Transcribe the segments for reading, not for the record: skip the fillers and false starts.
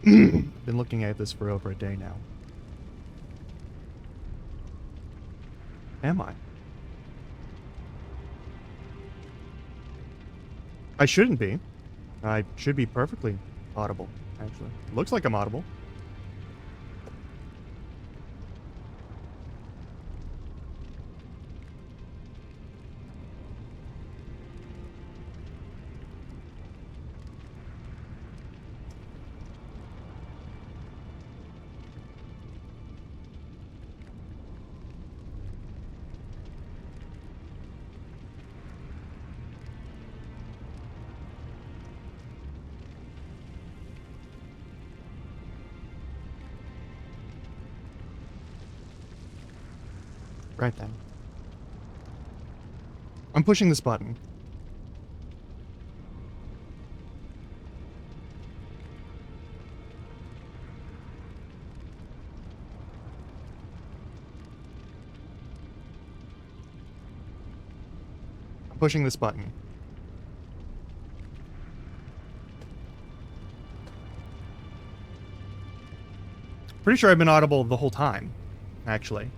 Been looking at this for over a day now. Am I? I shouldn't be. I should be perfectly audible, actually. Looks like I'm audible. Right then. I'm pushing this button. I'm pushing this button. Pretty sure I've been audible the whole time, actually.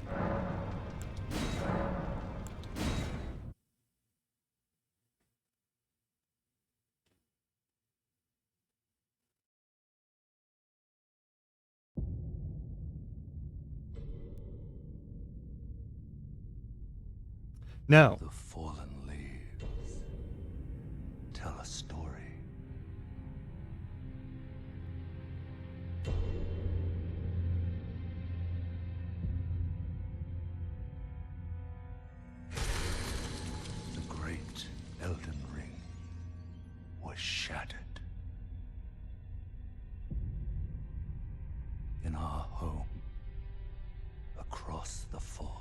No. The fallen leaves tell a story. The great Elden Ring was shattered. In our home, across the fog.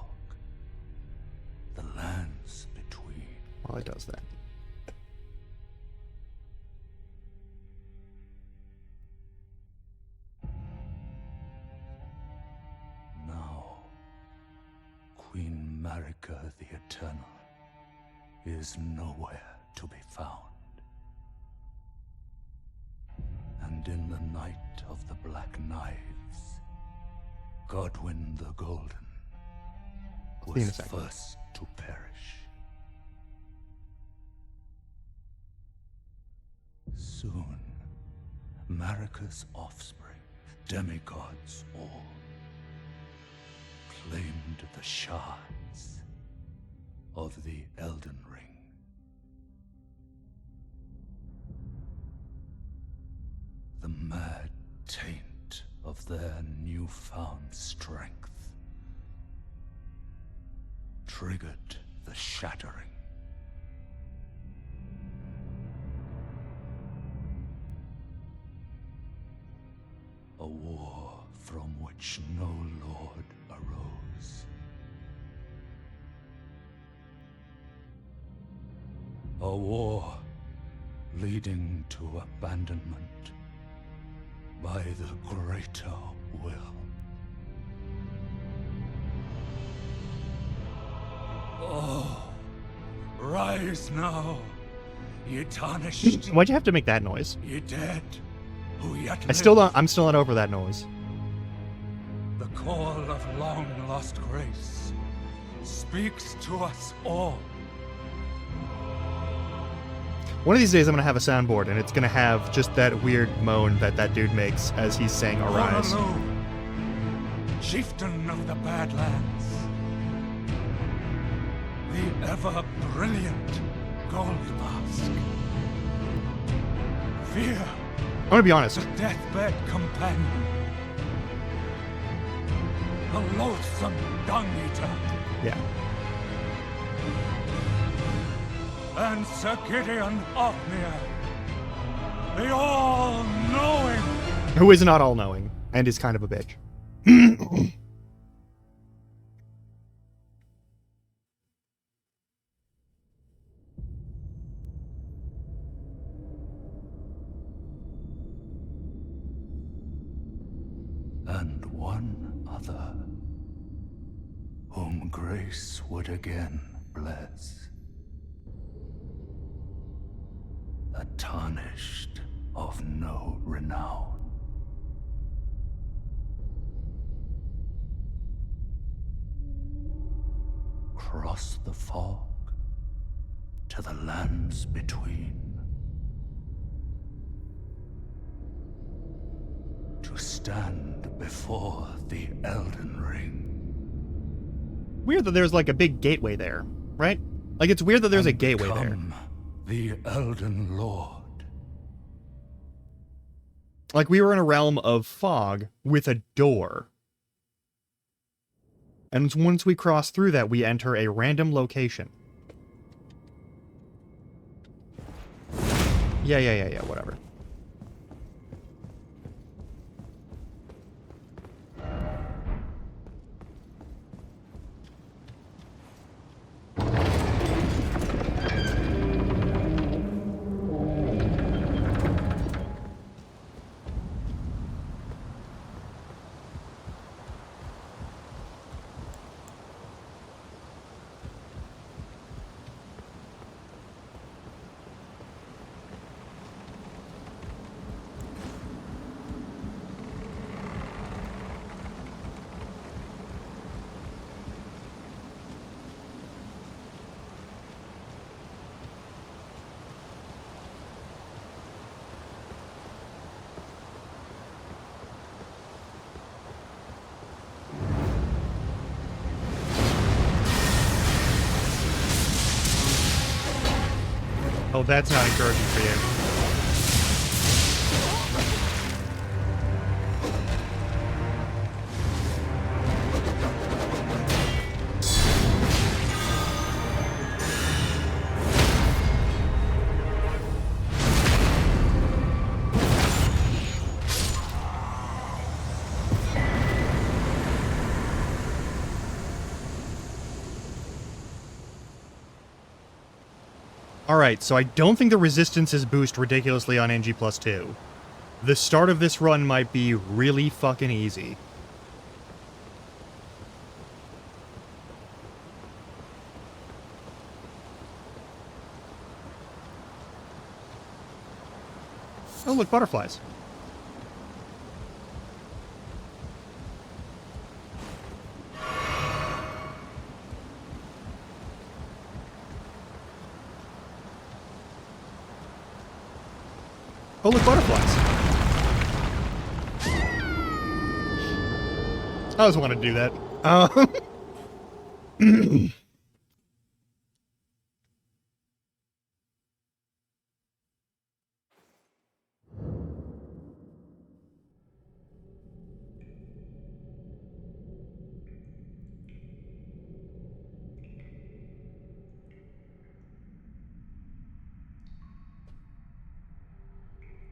The lands between. Well, it does that. Now, Queen Marika the Eternal is nowhere to be found. And in the night of the Black Knives, Godwyn the Golden was first to perish. Soon, Marika's offspring, demigods all, claimed the shards of the Elden Ring. The mad taint of their newfound strength triggered the shattering. A war from which no lord arose. A war leading to abandonment by the greater will. Oh, rise now, ye tarnished. Why'd you have to make that noise? Ye dead, who yet I'm live. still not over that noise. The call of long lost grace speaks to us all. One of these days I'm gonna have a soundboard and it's gonna have just that weird moan that dude makes as he's saying arise. Orlou, chieftain of the Badlands, the ever-brilliant Gold Mask. Fear, I'm gonna be honest. the deathbed companion. The loathsome dung-eater. Yeah. And Sir Gideon Othmere, the all-knowing. Who is not all-knowing and is kind of a bitch. And one other, whom grace would again bless. A tarnished of no renown. across the fog to the lands between. To stand before the Elden Ring. Weird that there's like a big gateway there, right? Like it's weird that there's a gateway there. The Elden Lord. Like we were in a realm of fog with a door. And once we cross through that, we enter a random location. Yeah, whatever. Oh, that's not encouraging for you. Alright, so I don't think the resistances boost ridiculously on NG+2. The start of this run might be really fucking easy. Oh, look, butterflies. Oh, look, butterflies. I always wanted to do that.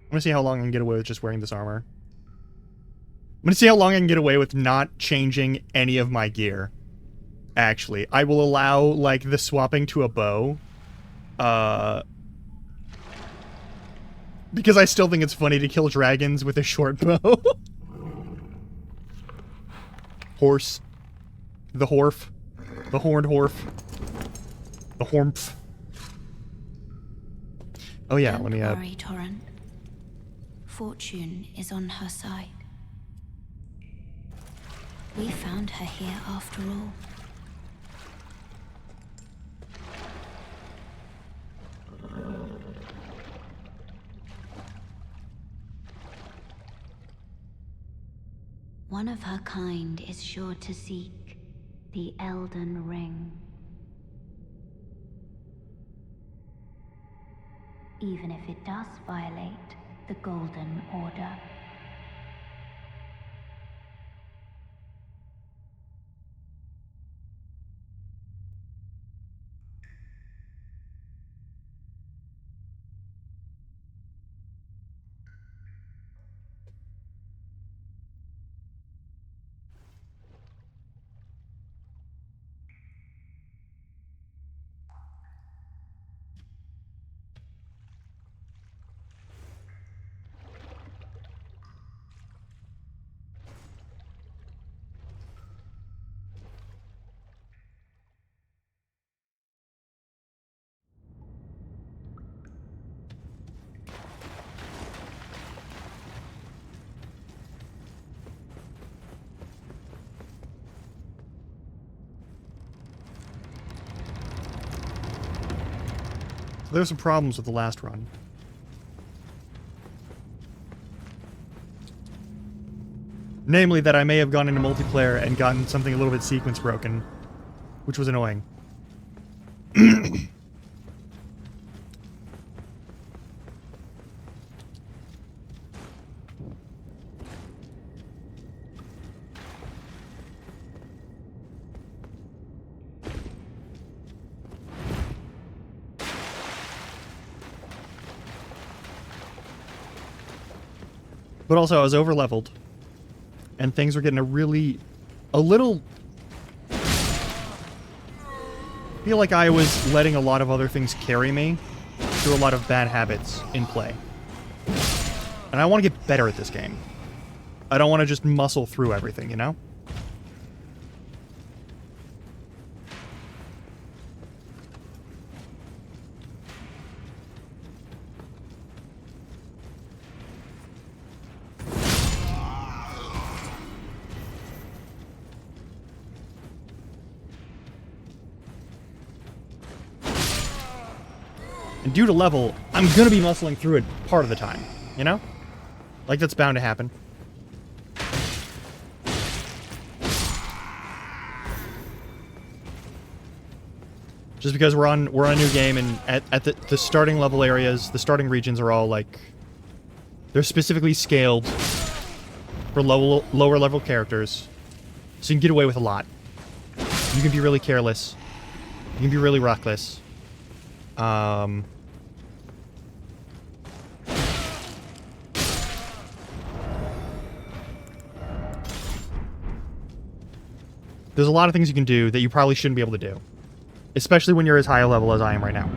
I'm gonna see how long I can get away with just wearing this armor. I'm gonna see how long I can get away with not changing any of my gear. Actually, I will allow, like, the swapping to a bow. Because I still think it's funny to kill dragons with a short bow. Horse. The horf. The horned horf. The hormph. Oh yeah, Don't let me, worry, Torrent. Fortune is on her side. We found her here after all. One of her kind is sure to seek the Elden Ring. Even if it does violate the Golden Order. There's some problems with the last run. Namely that I may have gone into multiplayer and gotten something a little bit sequence broken, which was annoying. But also, I was over-leveled, and things were getting a little... I feel like I was letting a lot of other things carry me through a lot of bad habits in play. And I want to get better at this game. I don't want to just muscle through everything, you know? And due to level, I'm gonna be muscling through it part of the time, you know? Like, that's bound to happen. Just because we're on a new game, and at the starting level areas, the starting regions are all, like... They're specifically scaled for lower level characters. So you can get away with a lot. You can be really careless. You can be really reckless. There's a lot of things you can do that you probably shouldn't be able to do. Especially when you're as high a level as I am right now.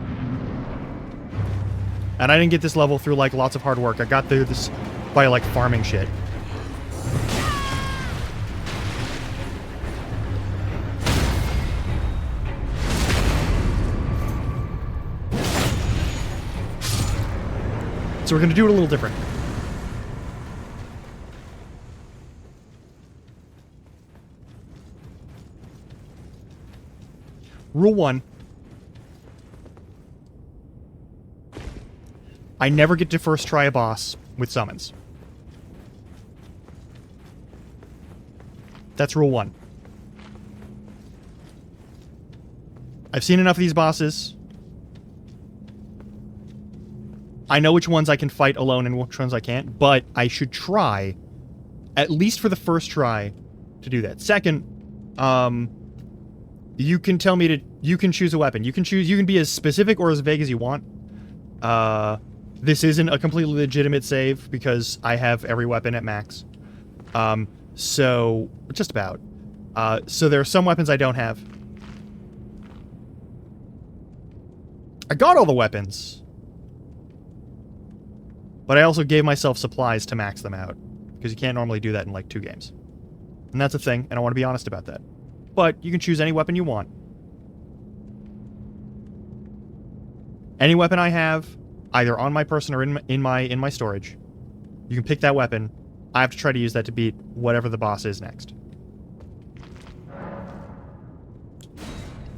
And I didn't get this level through, like, lots of hard work. I got through this by, like, farming shit. So we're going to do it a little different. Rule 1. I never get to first try a boss with summons. That's rule 1. I've seen enough of these bosses. I know which ones I can fight alone and which ones I can't, but I should try, at least for the first try, to do that. Second, you can tell me you can choose a weapon. You can be as specific or as vague as you want. This isn't a completely legitimate save because I have every weapon at max. So, just about. So there are some weapons I don't have. I got all the weapons. But I also gave myself supplies to max them out. Because you can't normally do that in, like, 2 games. And that's a thing, and I want to be honest about that. But you can choose any weapon you want. Any weapon I have, either on my person or in my storage, you can pick that weapon. I have to try to use that to beat whatever the boss is next.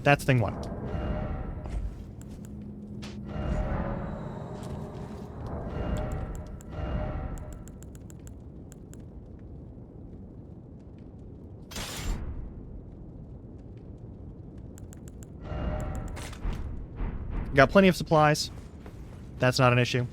That's thing 1. Got plenty of supplies. That's not an issue.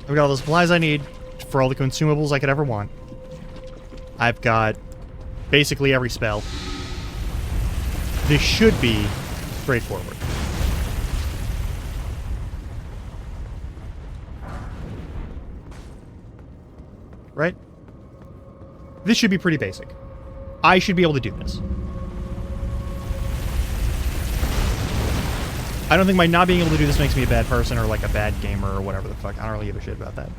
I've got all the supplies I need for all the consumables I could ever want. I've got basically every spell. This should be straightforward. Right? This should be pretty basic. I should be able to do this. I don't think my not being able to do this makes me a bad person or like a bad gamer or whatever the fuck. I don't really give a shit about that.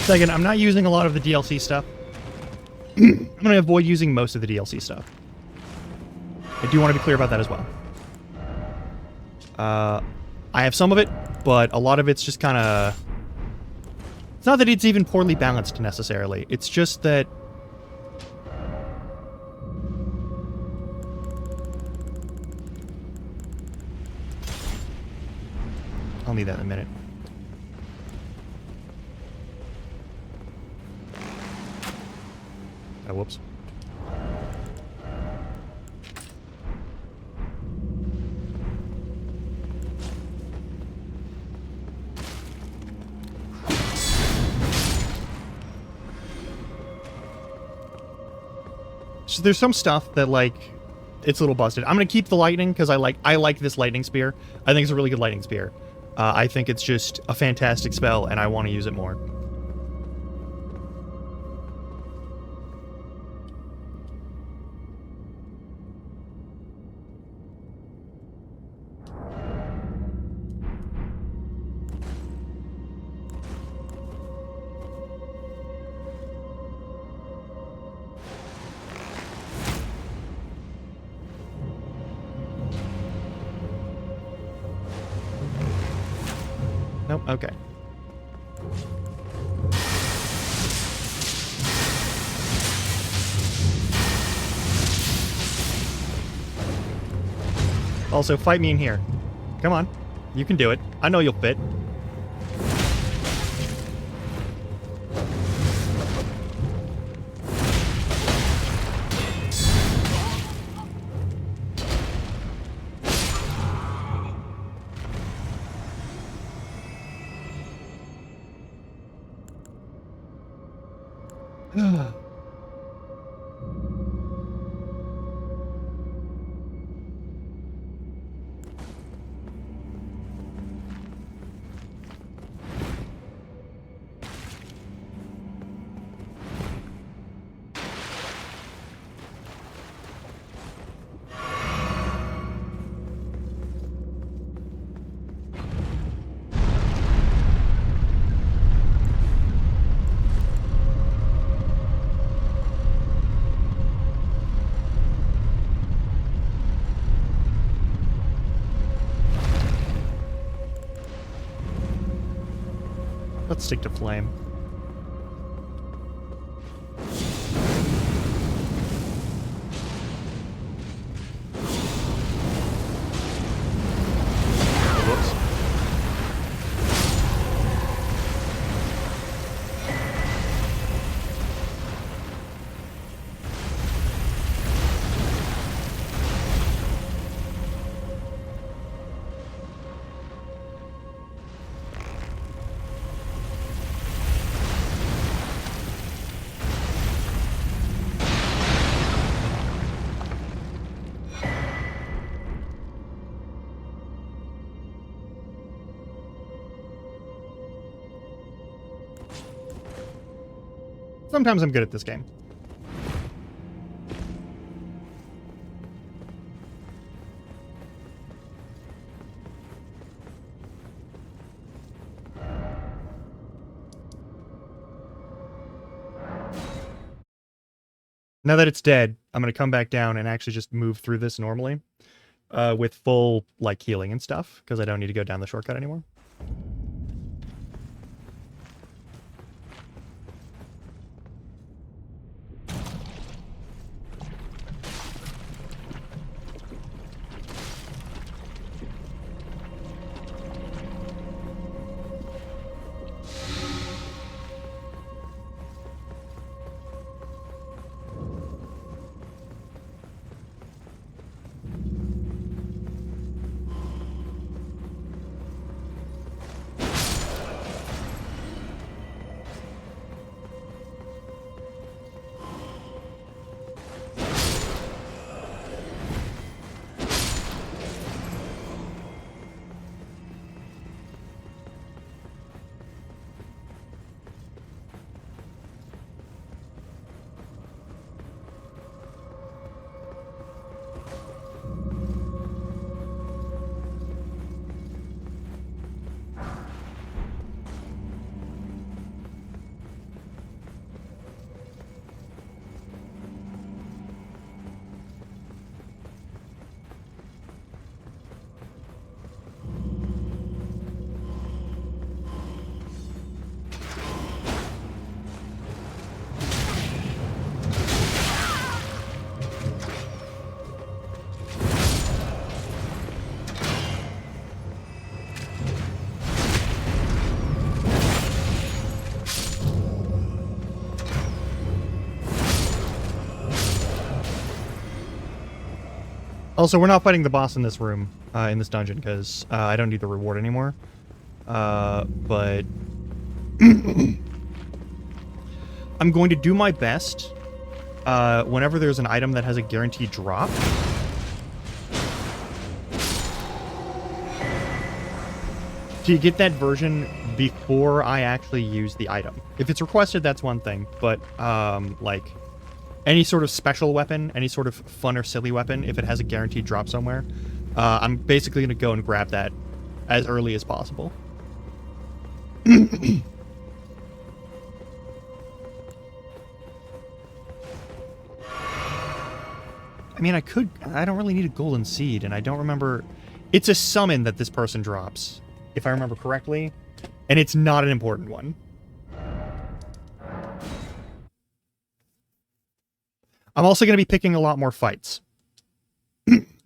Second, I'm not using a lot of the DLC stuff. I'm going to avoid using most of the DLC stuff. I do want to be clear about that as well. I have some of it, but a lot of it's just kind of... It's not that it's even poorly balanced, necessarily. It's just that... I'll need that in a minute. Oh, whoops. So there's some stuff that, like, it's a little busted. I'm gonna keep the lightning because I like this lightning spear. I think it's a really good lightning spear. I think it's just a fantastic spell, and I want to use it more. Nope, okay. Also, fight me in here. Come on. You can do it. I know you'll fit. Let's stick to flame. Whoops. Sometimes I'm good at this game. Now that it's dead, I'm going to come back down and actually just move through this normally with full, like, healing and stuff, because I don't need to go down the shortcut anymore. Also, we're not fighting the boss in this room, in this dungeon, because I don't need the reward anymore. But I'm going to do my best whenever there's an item that has a guaranteed drop. To get that version before I actually use the item. If it's requested, that's one thing, but like any sort of special weapon, any sort of fun or silly weapon, if it has a guaranteed drop somewhere, I'm basically going to go and grab that as early as possible. I mean, I don't really need a golden seed, and I don't remember... It's a summon that this person drops, if I remember correctly, and it's not an important one. I'm also going to be picking a lot more fights,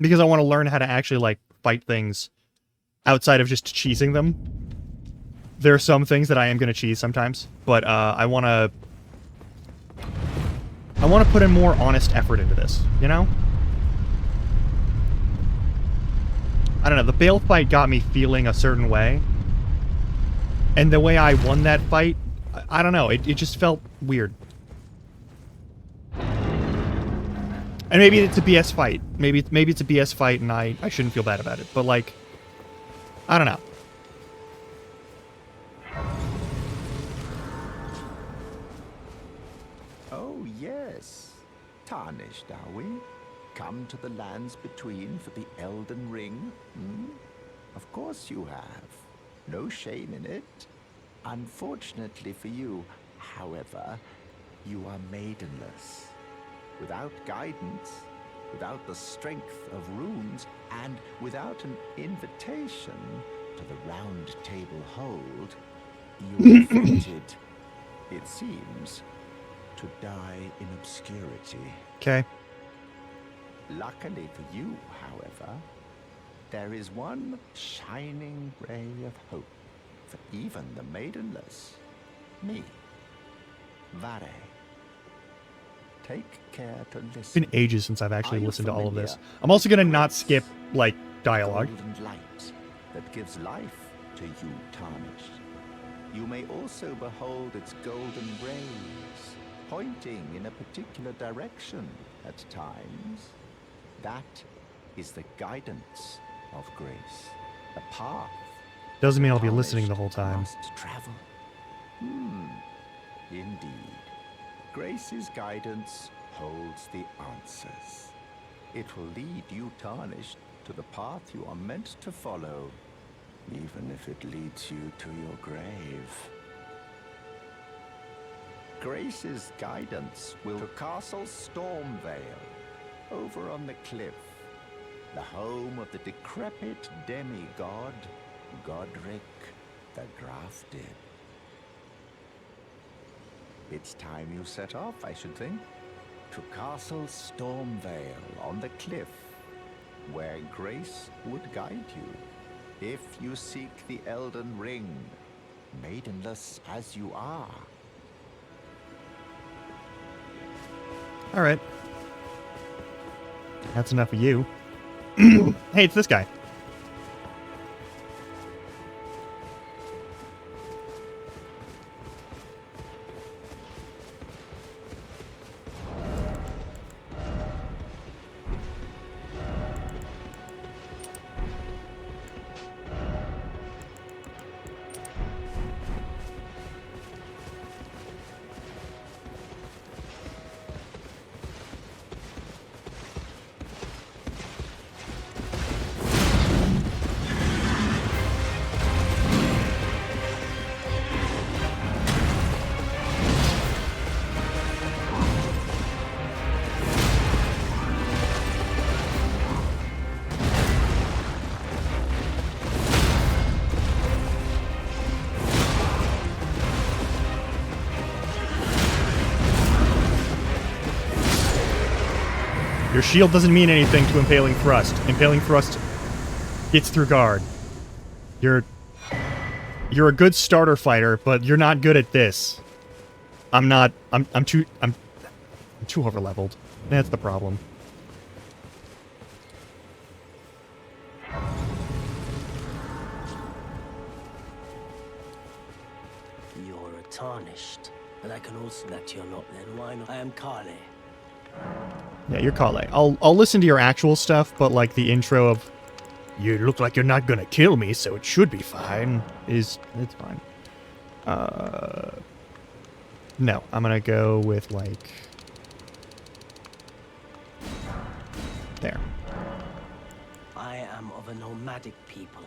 because I want to learn how to actually, like, fight things outside of just cheesing them. There are some things that I am going to cheese sometimes, but I want to put in more honest effort into this, you know? I don't know, the Bale fight got me feeling a certain way. And the way I won that fight, I don't know, it just felt weird. And maybe it's a BS fight. Maybe it's a BS fight and I shouldn't feel bad about it. But, like, I don't know. Oh, yes. Tarnished, are we? Come to the lands between for the Elden Ring? Hmm? Of course you have. No shame in it. Unfortunately for you, however, you are maidenless. Without guidance, without the strength of runes, and without an invitation to the Round Table Hold, you are fated, it seems, to die in obscurity. Okay. Luckily for you, however, there is one shining ray of hope for even the maidenless. Me. Vare. Take care to listen. It's been ages since I've actually listened to all of this. I'm also going to not skip, like, dialogue. Golden light that gives life to you, Tarnished. You may also behold its golden rays, pointing in a particular direction at times. That is the guidance of grace, the path. Doesn't mean I'll be listening the whole time. Must travel. Indeed. Grace's guidance holds the answers. It will lead you, Tarnished, to the path you are meant to follow, even if it leads you to your grave. Grace's guidance will to Castle Stormvale, over on the cliff, the home of the decrepit demigod, Godric the Grafted. It's time you set off, I should think, to Castle Stormvale on the cliff, where Grace would guide you, if you seek the Elden Ring, maidenless as you are. All right. That's enough of you. Hey, it's this guy. Your shield doesn't mean anything to Impaling Thrust. Impaling Thrust gets through guard. You're a good starter fighter, but you're not good at this. I'm too overleveled. That's the problem. tarnished. And I can also back to your lot then. Why not? I am Kale. Yeah, you're Kale. I'll listen to your actual stuff, but like the intro of "You look like you're not gonna kill me, so it should be fine" it's fine. No, I'm gonna go with like there. I am of a nomadic people,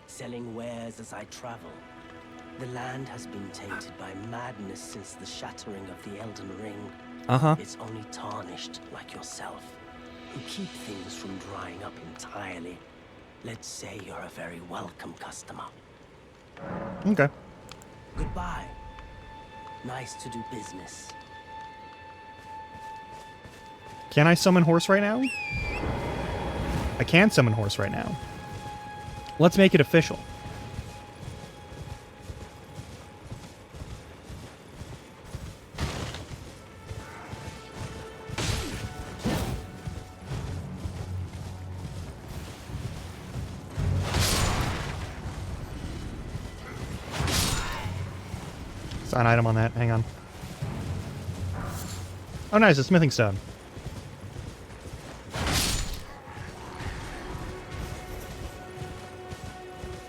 selling wares as I travel. The land has been tainted by madness since the shattering of the Elden Ring. It's only tarnished like yourself, who keep things from drying up entirely. Let's say you're a very welcome customer. Okay. Goodbye. Nice to do business. Can I summon horse right now? I can summon horse right now. Let's make it official. An item on that. Hang on. Oh, nice. A smithing stone.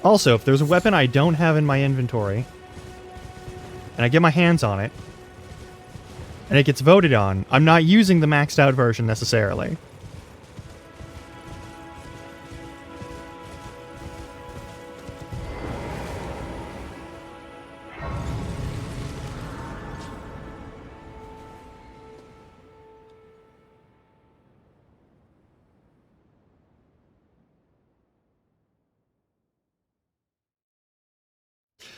Also, if there's a weapon I don't have in my inventory, and I get my hands on it, and it gets voted on, I'm not using the maxed out version necessarily.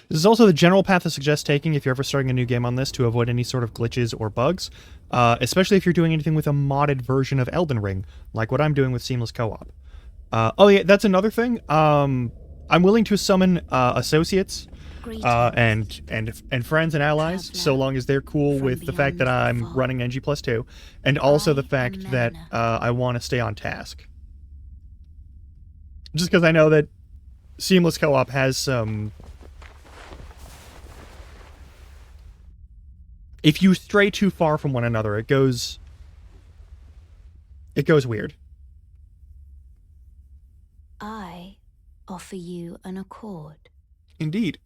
This is also the general path I suggest taking if you're ever starting a new game on this to avoid any sort of glitches or bugs, especially if you're doing anything with a modded version of Elden Ring, like what I'm doing with Seamless Co-op. Oh yeah, that's another thing. I'm willing to summon associates and friends and allies, so long as they're cool with the fact that I'm running NG+2, and also the fact that I want to stay on task. Just because I know that Seamless Co-op has some... If you stray too far from one another, it goes weird. I offer you an accord. Indeed.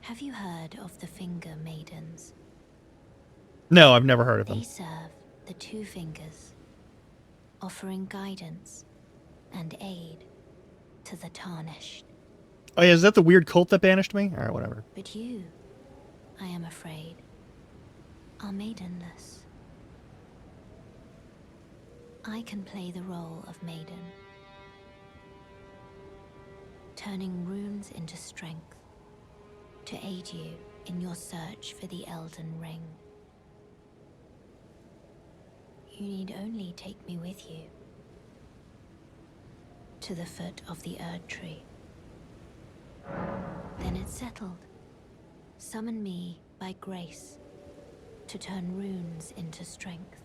Have you heard of the Finger Maidens? No, I've never heard of them. They serve the Two Fingers, offering guidance and aid to the tarnished. Oh yeah, is that the weird cult that banished me? Alright, whatever. But you, I am afraid, are maidenless. I can play the role of maiden, turning runes into strength to aid you in your search for the Elden Ring. You need only take me with you to the foot of the Erd Tree. Then it's settled. Summon me by grace to turn runes into strength.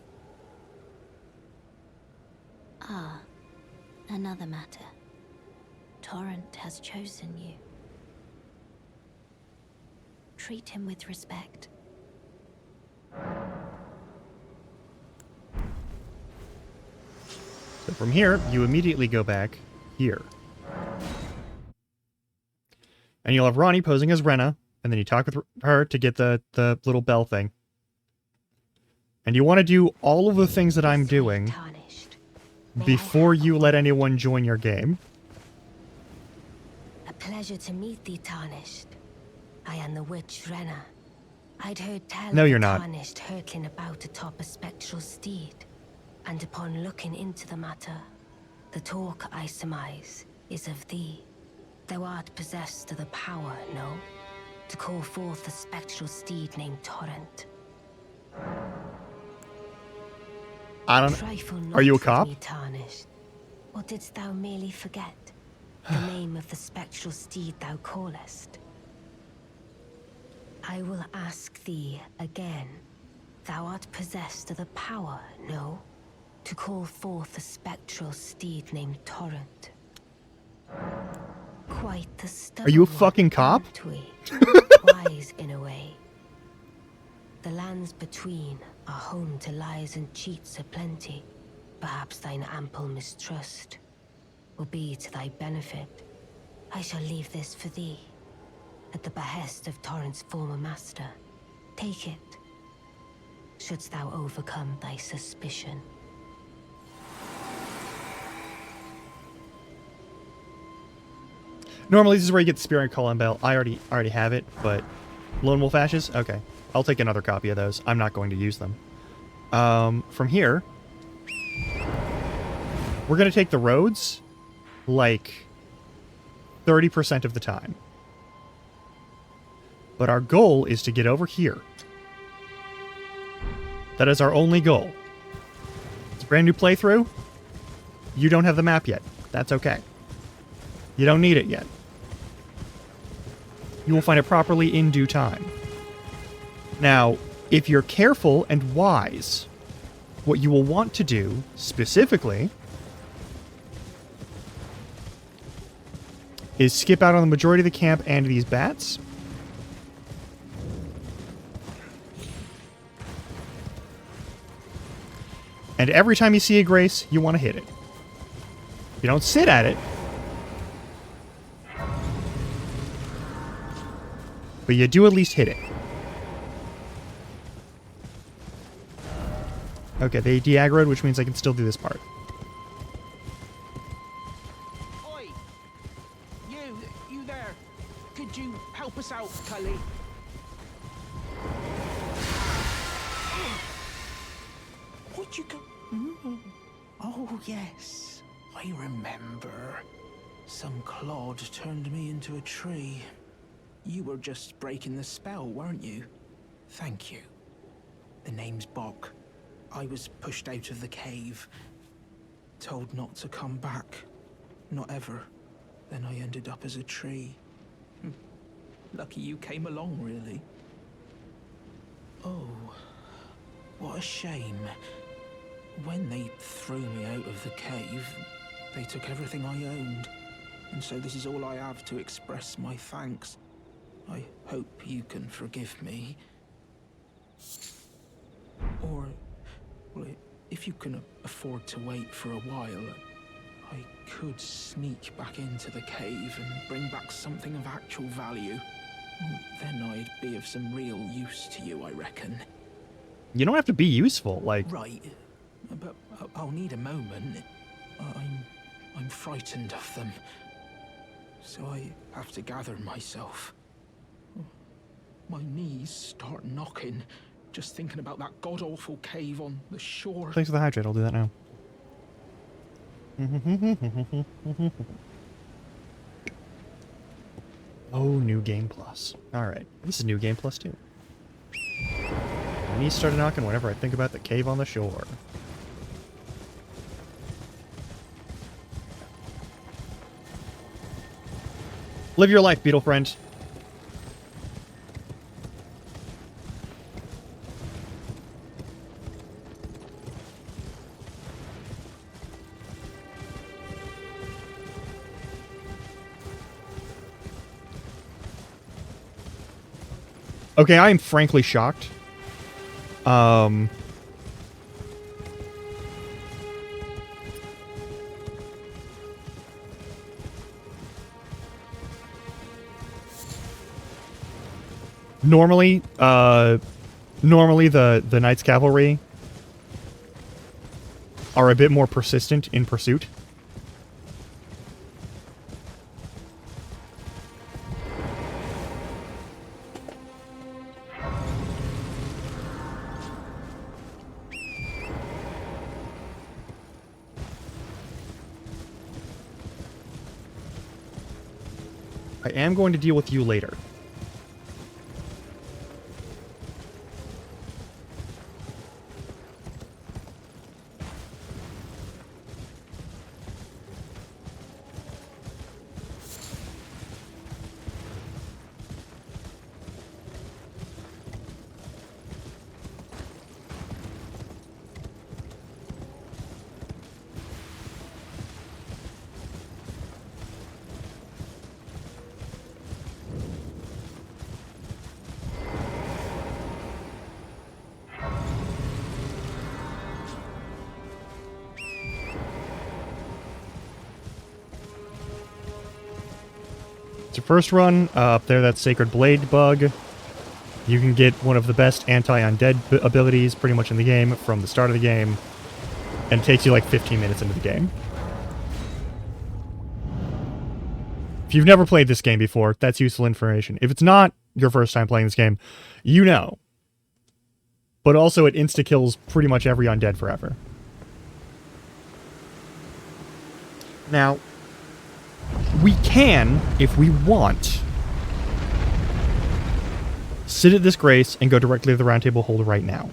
Ah, another matter. Torrent has chosen you. Treat him with respect. So from here, you immediately go back here. And you'll have Ronnie posing as Rena, and then you talk with her to get the little bell thing. And you want to do all of the things that I'm doing before you let anyone join your game. A pleasure to meet thee, Tarnished. I am the witch Rena. I'd heard tell No, of you're the not. Tarnished hurtling about atop a spectral steed. And upon looking into the matter, the talk I surmise is of thee. Thou art possessed of the power, no? To call forth a spectral steed named Torrent. I don't know. Trifle not Are you a with cop? me, Tarnished. Or didst thou merely forget the name of the spectral steed thou callest? I will ask thee again. Thou art possessed of the power, no? To call forth a spectral steed named Torrent. quite the Are you a stubborn fucking one, cop? aren't we? Wise in a way. The lands between are home to lies and cheats aplenty. Perhaps thine ample mistrust will be to thy benefit. I shall leave this for thee, at the behest of Torrent's former master. Take it, shouldst thou overcome thy suspicion. Normally, this is where you get the Spear and Calling Bell. I already have it, but Lone Wolf Ashes? Okay. I'll take another copy of those. I'm not going to use them. From here, we're going to take the roads, like, 30% of the time. But our goal is to get over here. That is our only goal. It's a brand new playthrough. You don't have the map yet. That's okay. You don't need it yet. You will find it properly in due time. Now, if you're careful and wise, what you will want to do, specifically, is skip out on the majority of the camp and these bats. And every time you see a Grace, you want to hit it. You don't sit at it, but you do at least hit it. Okay, they de-aggroed, which means I can still do this part. Oi! You there. Could you help us out, Cully? What'd you go... Oh, yes. I remember. Some clod turned me into a tree. You were just breaking the spell, weren't you? Thank you. The name's Bok. I was pushed out of the cave. Told not to come back. Not ever. Then I ended up as a tree. Lucky you came along, really. Oh, what a shame. When they threw me out of the cave, they took everything I owned. And so this is all I have to express my thanks. I hope you can forgive me. Or, well, if you can afford to wait for a while, I could sneak back into the cave and bring back something of actual value. Then I'd be of some real use to you, I reckon. You don't have to be useful, like... Right, but I'll need a moment. I'm frightened of them, so I have to gather myself. My knees start knocking, just thinking about that god-awful cave on the shore. Thanks for the hydrate, I'll do that now. Oh, New Game Plus. Alright, this is New Game Plus too. My knees started knocking whenever I think about the cave on the shore. Live your life, beetle friend. Okay, I am frankly shocked. Normally the Knights Cavalry are a bit more persistent in pursuit. I am going to deal with you later. It's your first run. Up there, that's Sacred Blade Bug. You can get one of the best anti-undead abilities pretty much in the game from the start of the game. And it takes you like 15 minutes into the game. If you've never played this game before, that's useful information. If it's not your first time playing this game, you know. But also it insta-kills pretty much every undead forever. Now, we can, if we want, sit at this grace and go directly to the Round Table Hold right now.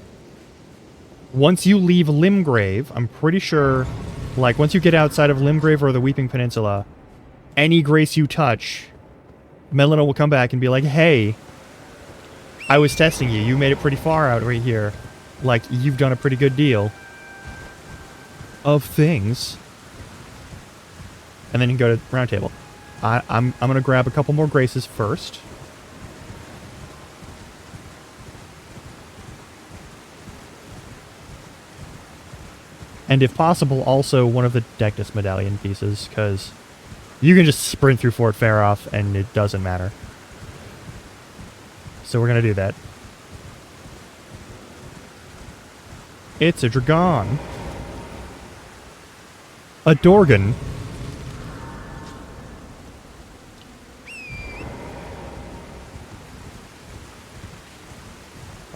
Once you leave Limgrave, I'm pretty sure, like, once you get outside of Limgrave or the Weeping Peninsula, any grace you touch, Melina will come back and be like, hey, I was testing you. You made it pretty far out right here. Like, you've done a pretty good deal of things. And then you can go to Round Table. I'm going to grab a couple more graces first. And if possible, also one of the Dectus medallion pieces, because you can just sprint through Fort Faroth and it doesn't matter. So we're going to do that. It's a Dragon. A Dorgan.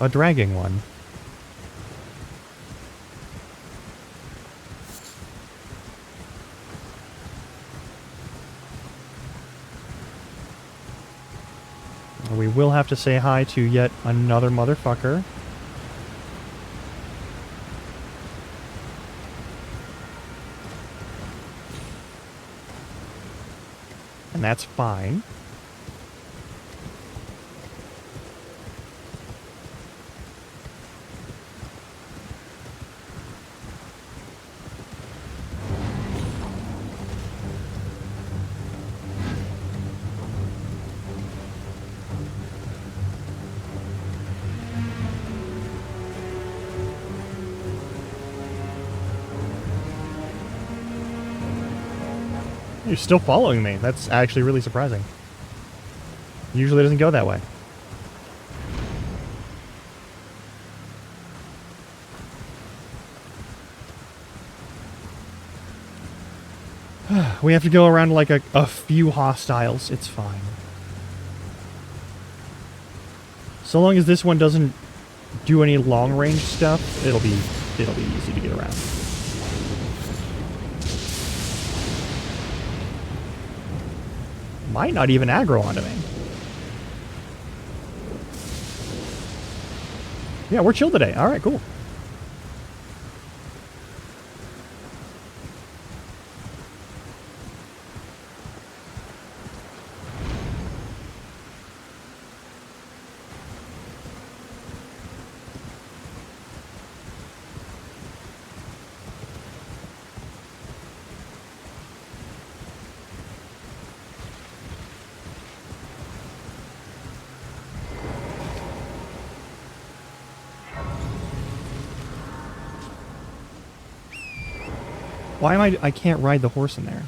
A dragging one. We will have to say hi to yet another motherfucker. And that's fine. You're still following me. That's actually really surprising. Usually it doesn't go that way. We have to go around like a few hostiles. It's fine. So long as this one doesn't do any long-range stuff, it'll be easy to get around. Might not even aggro onto me. Yeah, we're chill today. All right, cool. Why am I can't ride the horse in there?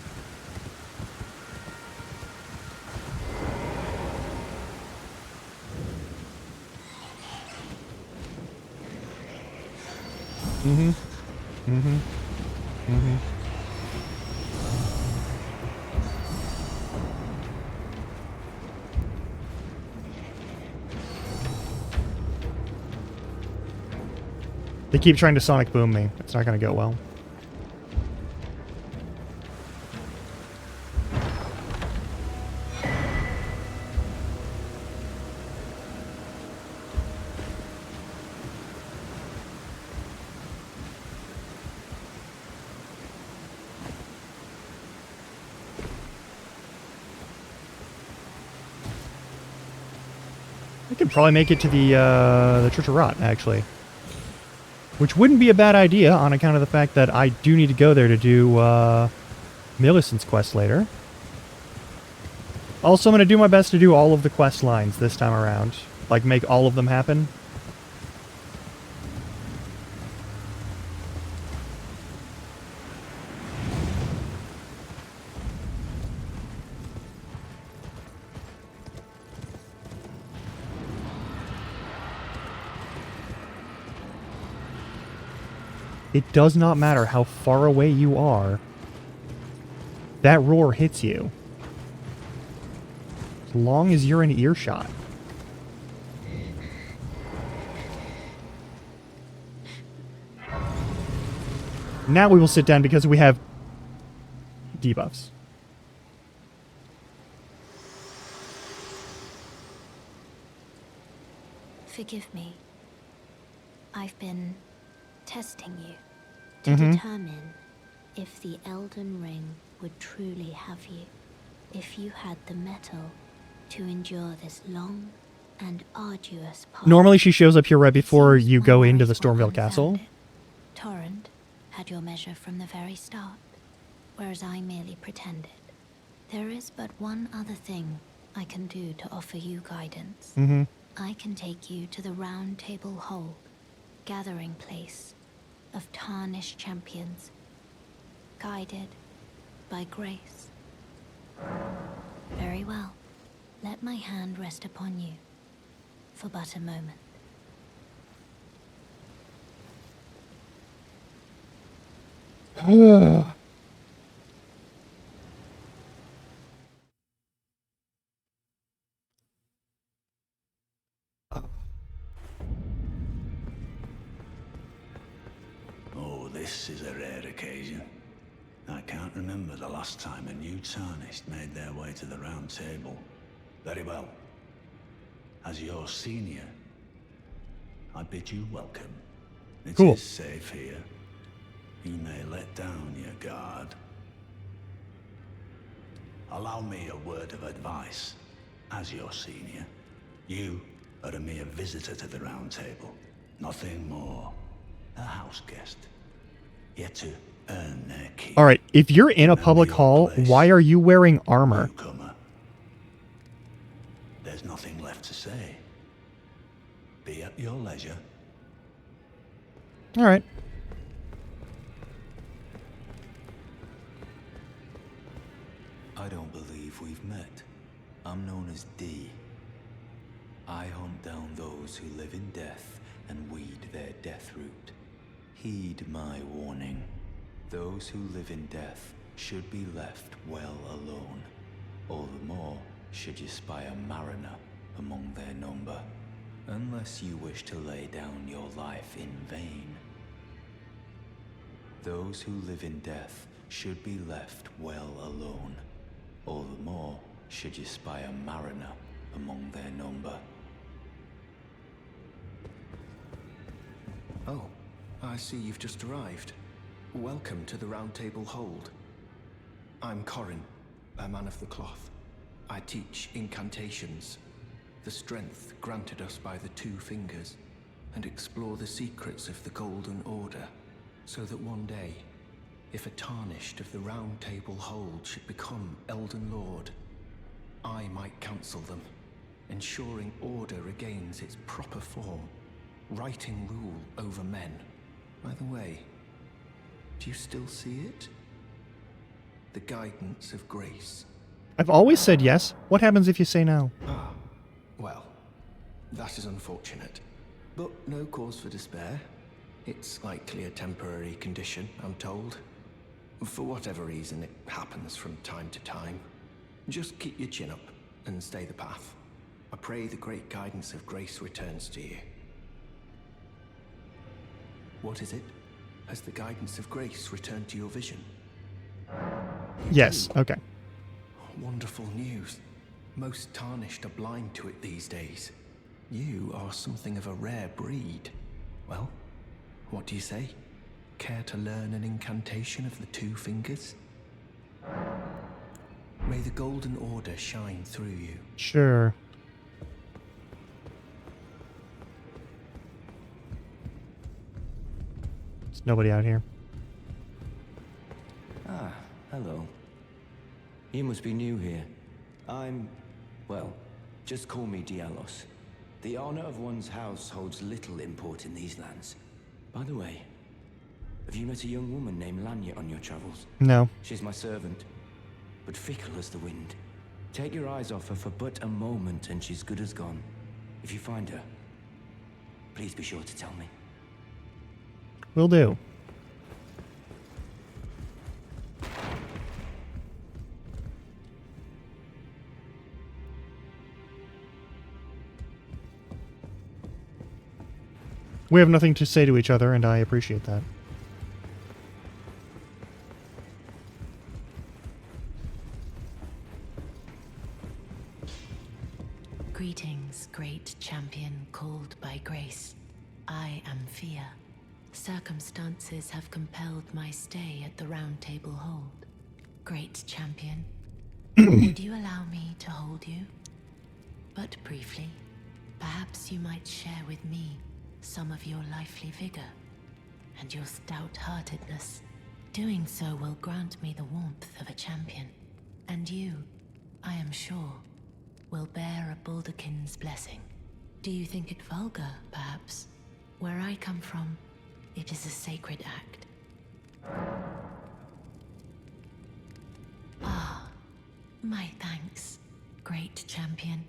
Mm-hmm. Mm-hmm. Mm-hmm. They keep trying to sonic boom me. It's not gonna go well. I could probably make it to the Church of Rot, actually. Which wouldn't be a bad idea on account of the fact that I do need to go there to do Millicent's quest later. Also, I'm going to do my best to do all of the quest lines this time around. Like, make all of them happen. It does not matter how far away you are. That roar hits you. As long as you're in earshot. Now we will sit down because we have debuffs. Forgive me. I've been testing you to determine if the Elden Ring would truly have you. If you had the mettle to endure this long and arduous path. Normally she shows up here right before you go into the Unwise or Stormville Castle. unfounded. Torrent had your measure from the very start, whereas I merely pretended. There is but one other thing I can do to offer you guidance. I can take you to the Round Table Hold, gathering place of tarnished champions, guided by grace. Very well. Let my hand rest upon you for but a moment. Oh, this is a rare occasion. I can't remember the last time a new Tarnished made their way to the Round Table. Very well. As your senior, I bid you welcome. It Cool. is safe here. You may let down your guard. Allow me a word of advice. As your senior, you are a mere visitor to the Round Table. Nothing more. A house guest. Yet to earn their keep. Alright, if you're in a public hall, why are you wearing armor? Newcomer. There's nothing left to say. Be at your leisure. Alright. I don't believe we've met. I'm known as D. I hunt down those who live in death and weed their death root. Heed my warning. Those who live in death should be left well alone. All the more should you spy a mariner among their number. Unless you wish to lay down your life in vain. Those who live in death should be left well alone. All the more should you spy a mariner among their number. Oh, I see you've just arrived. Welcome to the Round Table Hold. I'm Corin, a man of the cloth. I teach incantations, the strength granted us by the Two Fingers, and explore the secrets of the Golden Order, so that one day, if a Tarnished of the Round Table Hold should become Elden Lord, I might counsel them, ensuring order regains its proper form, righting rule over men. By the way, do you still see it? The guidance of grace. I've always said yes. What happens if you say no? Ah, well, that is unfortunate. But no cause for despair. It's likely a temporary condition, I'm told. For whatever reason, it happens from time to time. Just keep your chin up and stay the path. I pray the great guidance of grace returns to you. What is it? Has the guidance of grace returned to your vision? Yes, okay. Wonderful news. Most Tarnished are blind to it these days. You are something of a rare breed. Well, what do you say? Care to learn an incantation of the Two Fingers? May the Golden Order shine through you. Sure. There's nobody out here. Ah, hello. You must be new here. Well, just call me Dialos. The honor of one's house holds little import in these lands. By the way, have you met a young woman named Lanya on your travels? No. She's my servant, but fickle as the wind. Take your eyes off her for but a moment and she's good as gone. If you find her, please be sure to tell me. Will do. We have nothing to say to each other, and I appreciate that. Greetings, great champion called by grace. I am Fia. Circumstances have compelled my stay at the Round Table Hold. Great champion, would you allow me to hold you? But briefly, perhaps you might share with me some of your lively vigor and your stout-heartedness. Doing so will grant me the warmth of a champion, and you, I am sure, will bear a Baldakin's blessing. Do you think it vulgar, perhaps? Where I come from, it is a sacred act. Ah, my thanks, great champion.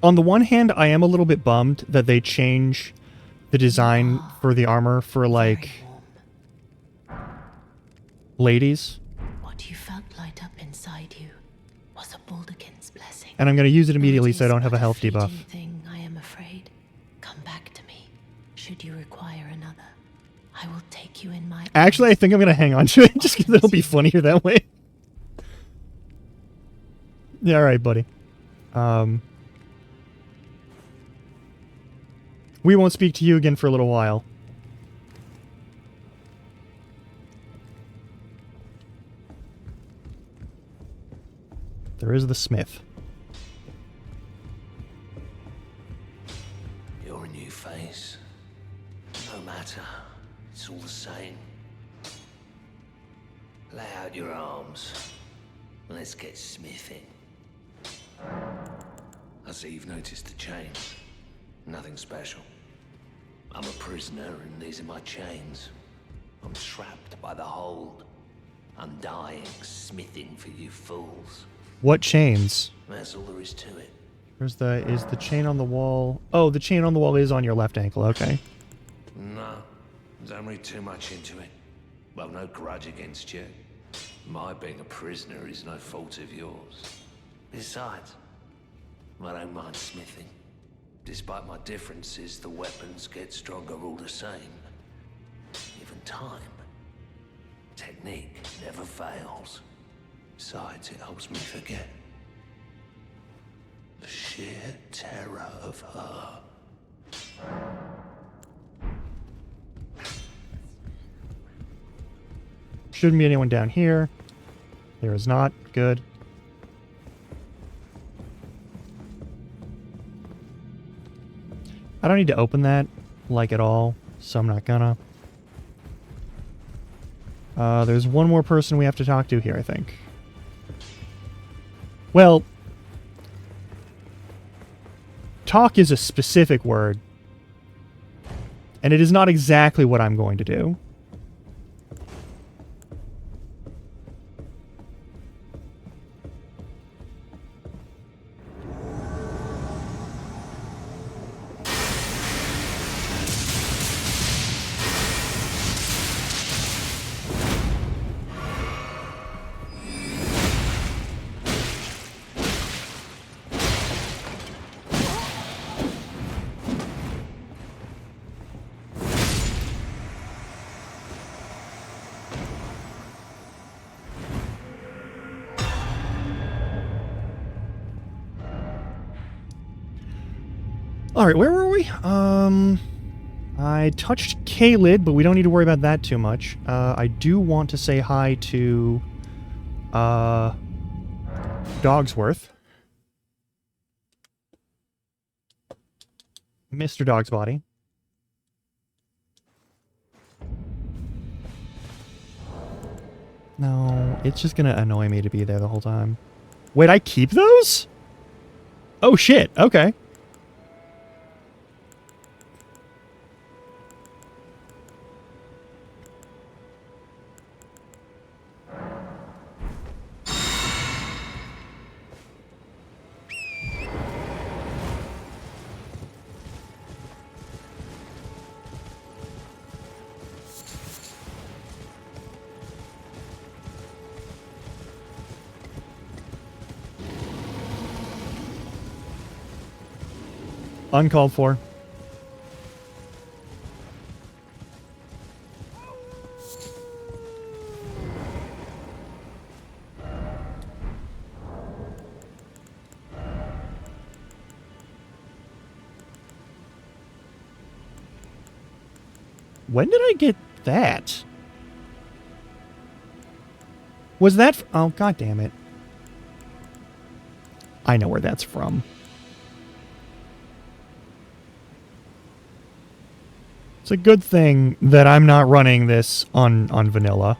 On the one hand, I am a little bit bummed that they change the design for the armor for, like, ladies. What you felt light up inside you was a Baldakin's blessing. And I'm going to use it immediately so I don't have a health debuff. Thing, I am afraid. Come back to me. Should you require another, I will take you in my... Actually, I think I'm going to hang on to it just because it'll be funnier that way. Yeah, alright, buddy. We won't speak to you again for a little while. There is the smith. You're a new face. No matter. It's all the same. Lay out your arms. Let's get smithing. I see you've noticed the chains. Nothing special. I'm a prisoner and these are my chains. I'm trapped by the hold. I'm dying, smithing for you fools. What chains? That's all there is to it. Is the chain on the wall? Oh, the chain on the wall is on your left ankle, okay. No, don't read too much into it. Well, no grudge against you. My being a prisoner is no fault of yours. Besides, I don't mind smithing. Despite my differences, the weapons get stronger all the same. Even time. Technique never fails. Besides, it helps me forget the sheer terror of her. Shouldn't be anyone down here. There is not. Good. I don't need to open that, like, at all, so I'm not gonna. There's one more person we have to talk to here, I think. Well, talk is a specific word, and it is not exactly what I'm going to do. Alright, where were we? I touched K-Lid, but we don't need to worry about that too much. I do want to say hi to, Dogsworth. Mr. Dogsbody. No, it's just gonna annoy me to be there the whole time. Wait, I keep those? Oh shit, okay. Uncalled for. When did I get that? Was that... oh, god damn it. I know where that's from. It's a good thing that I'm not running this on vanilla.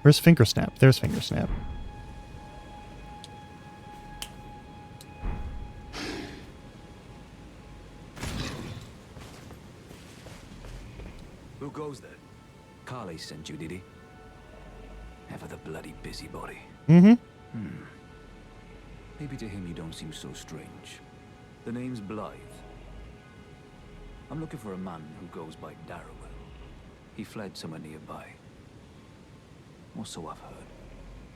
Where's Finger Snap? There's Finger Snap. Who goes there? Carly sent you, did he? Ever the bloody busybody. Mm-hmm. Maybe to him you don't seem so strange. The name's Blythe. I'm looking for a man who goes by Darrowell. He fled somewhere nearby. Or so I've heard.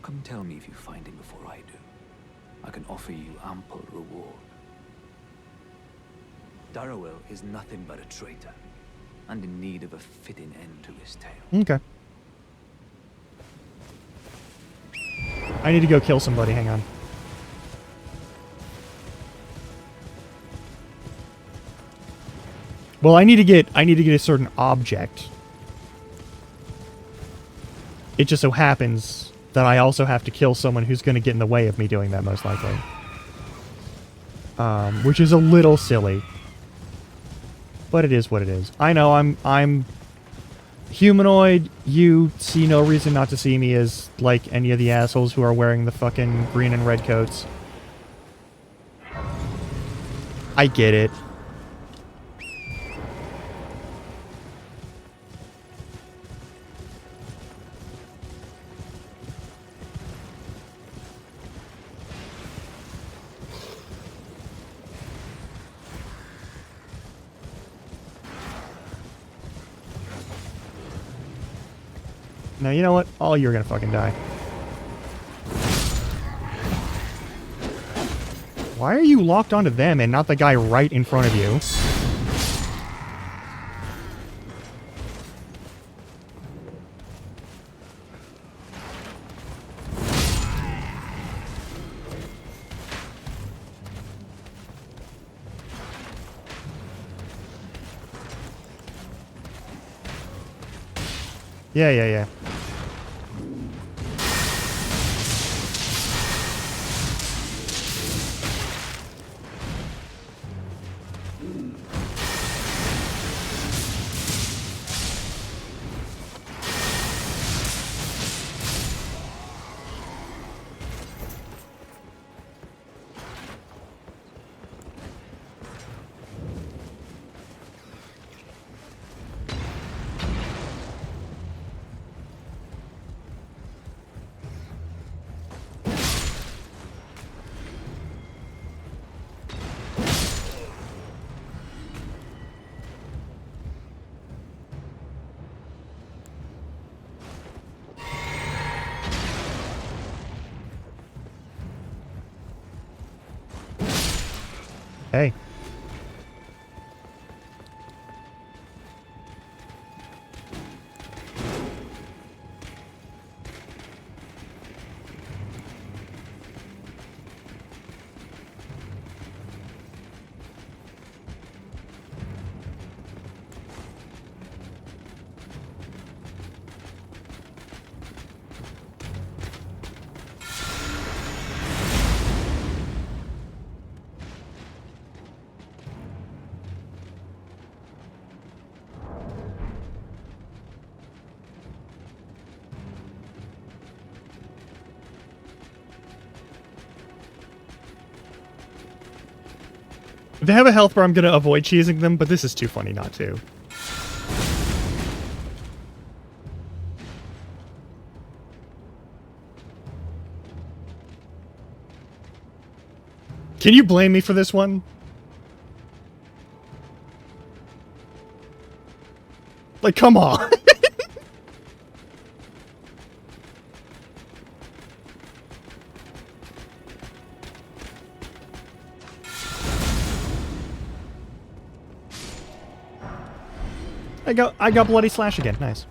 Come tell me if you find him before I do. I can offer you ample reward. Darrowell is nothing but a traitor, and in need of a fitting end to his tale. Okay. I need to go kill somebody, hang on. Well, I need to get a certain object. It just so happens that I also have to kill someone who's going to get in the way of me doing that, most likely. Which is a little silly. But it is what it is. I know, I'm humanoid. You see no reason not to see me as, like, any of the assholes who are wearing the fucking green and red coats. I get it. Now, you know what? All you're gonna fucking die. Why are you locked onto them and not the guy right in front of you? Yeah. Hey. They have a health bar, I'm gonna avoid cheesing them, but this is too funny not to. Can you blame me for this one? Like, come on. I got bloody slash again. Nice.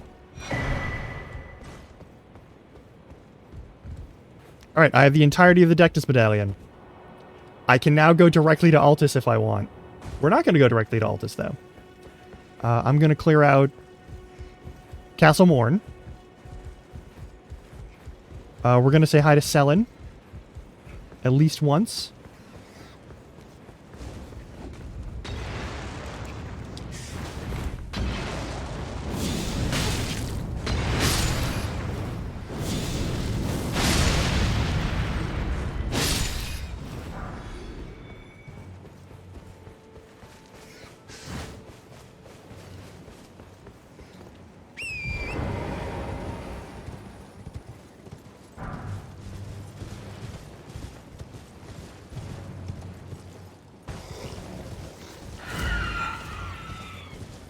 Alright, I have the entirety of the Dectus Medallion. I can now go directly to Altus if I want. We're not going to go directly to Altus, though. I'm going to clear out Castle Morn. We're going to say hi to Selen. At least once.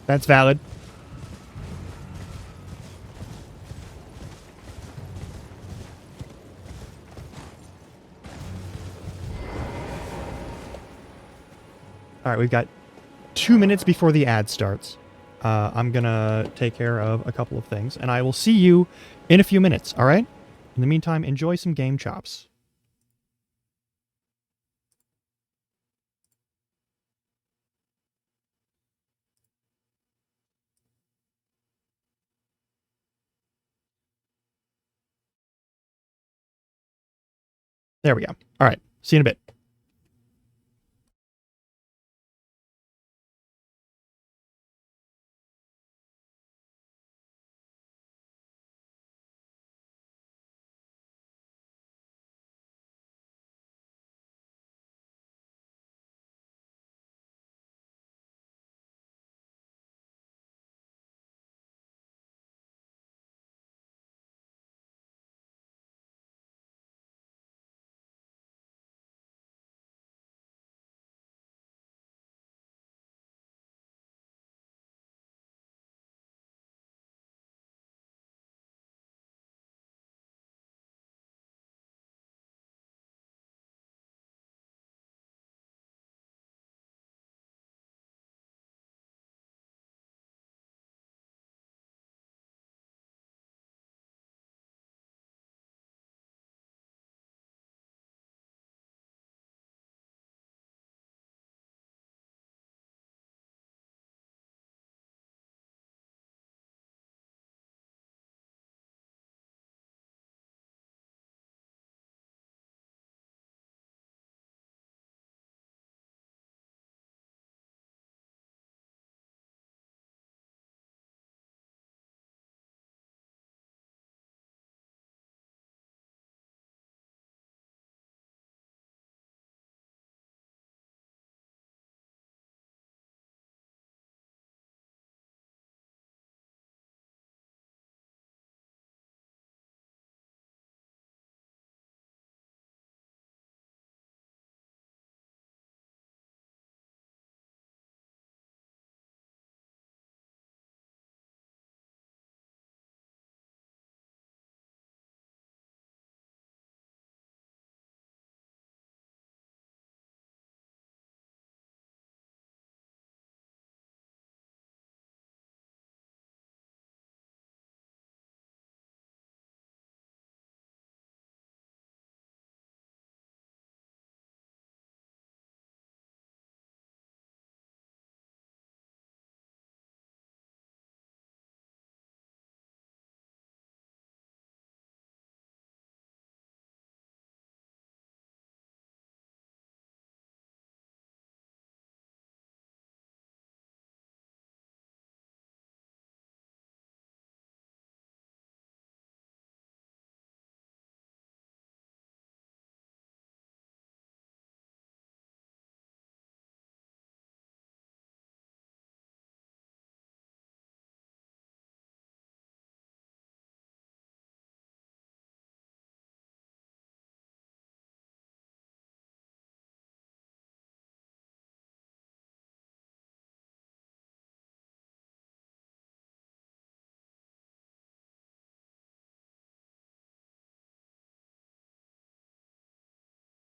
That's valid. Alright, we've got 2 minutes before the ad starts. I'm gonna take care of a couple of things, and I will see you in a few minutes, alright? In the meantime, enjoy some game chops. There we go. Alright, see you in a bit.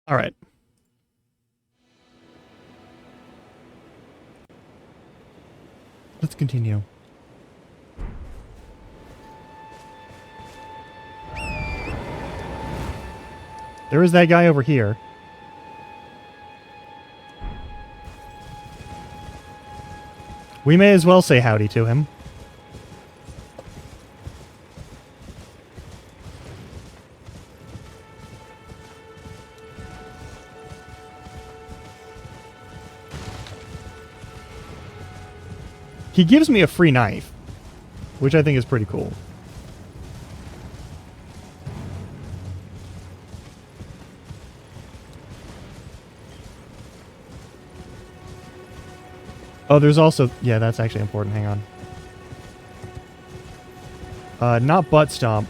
Alright. Let's continue. There is that guy over here. We may as well say howdy to him. He gives me a free knife, which I think is pretty cool. Oh, there's also... Yeah, that's actually important. Hang on. Not Butt Stomp.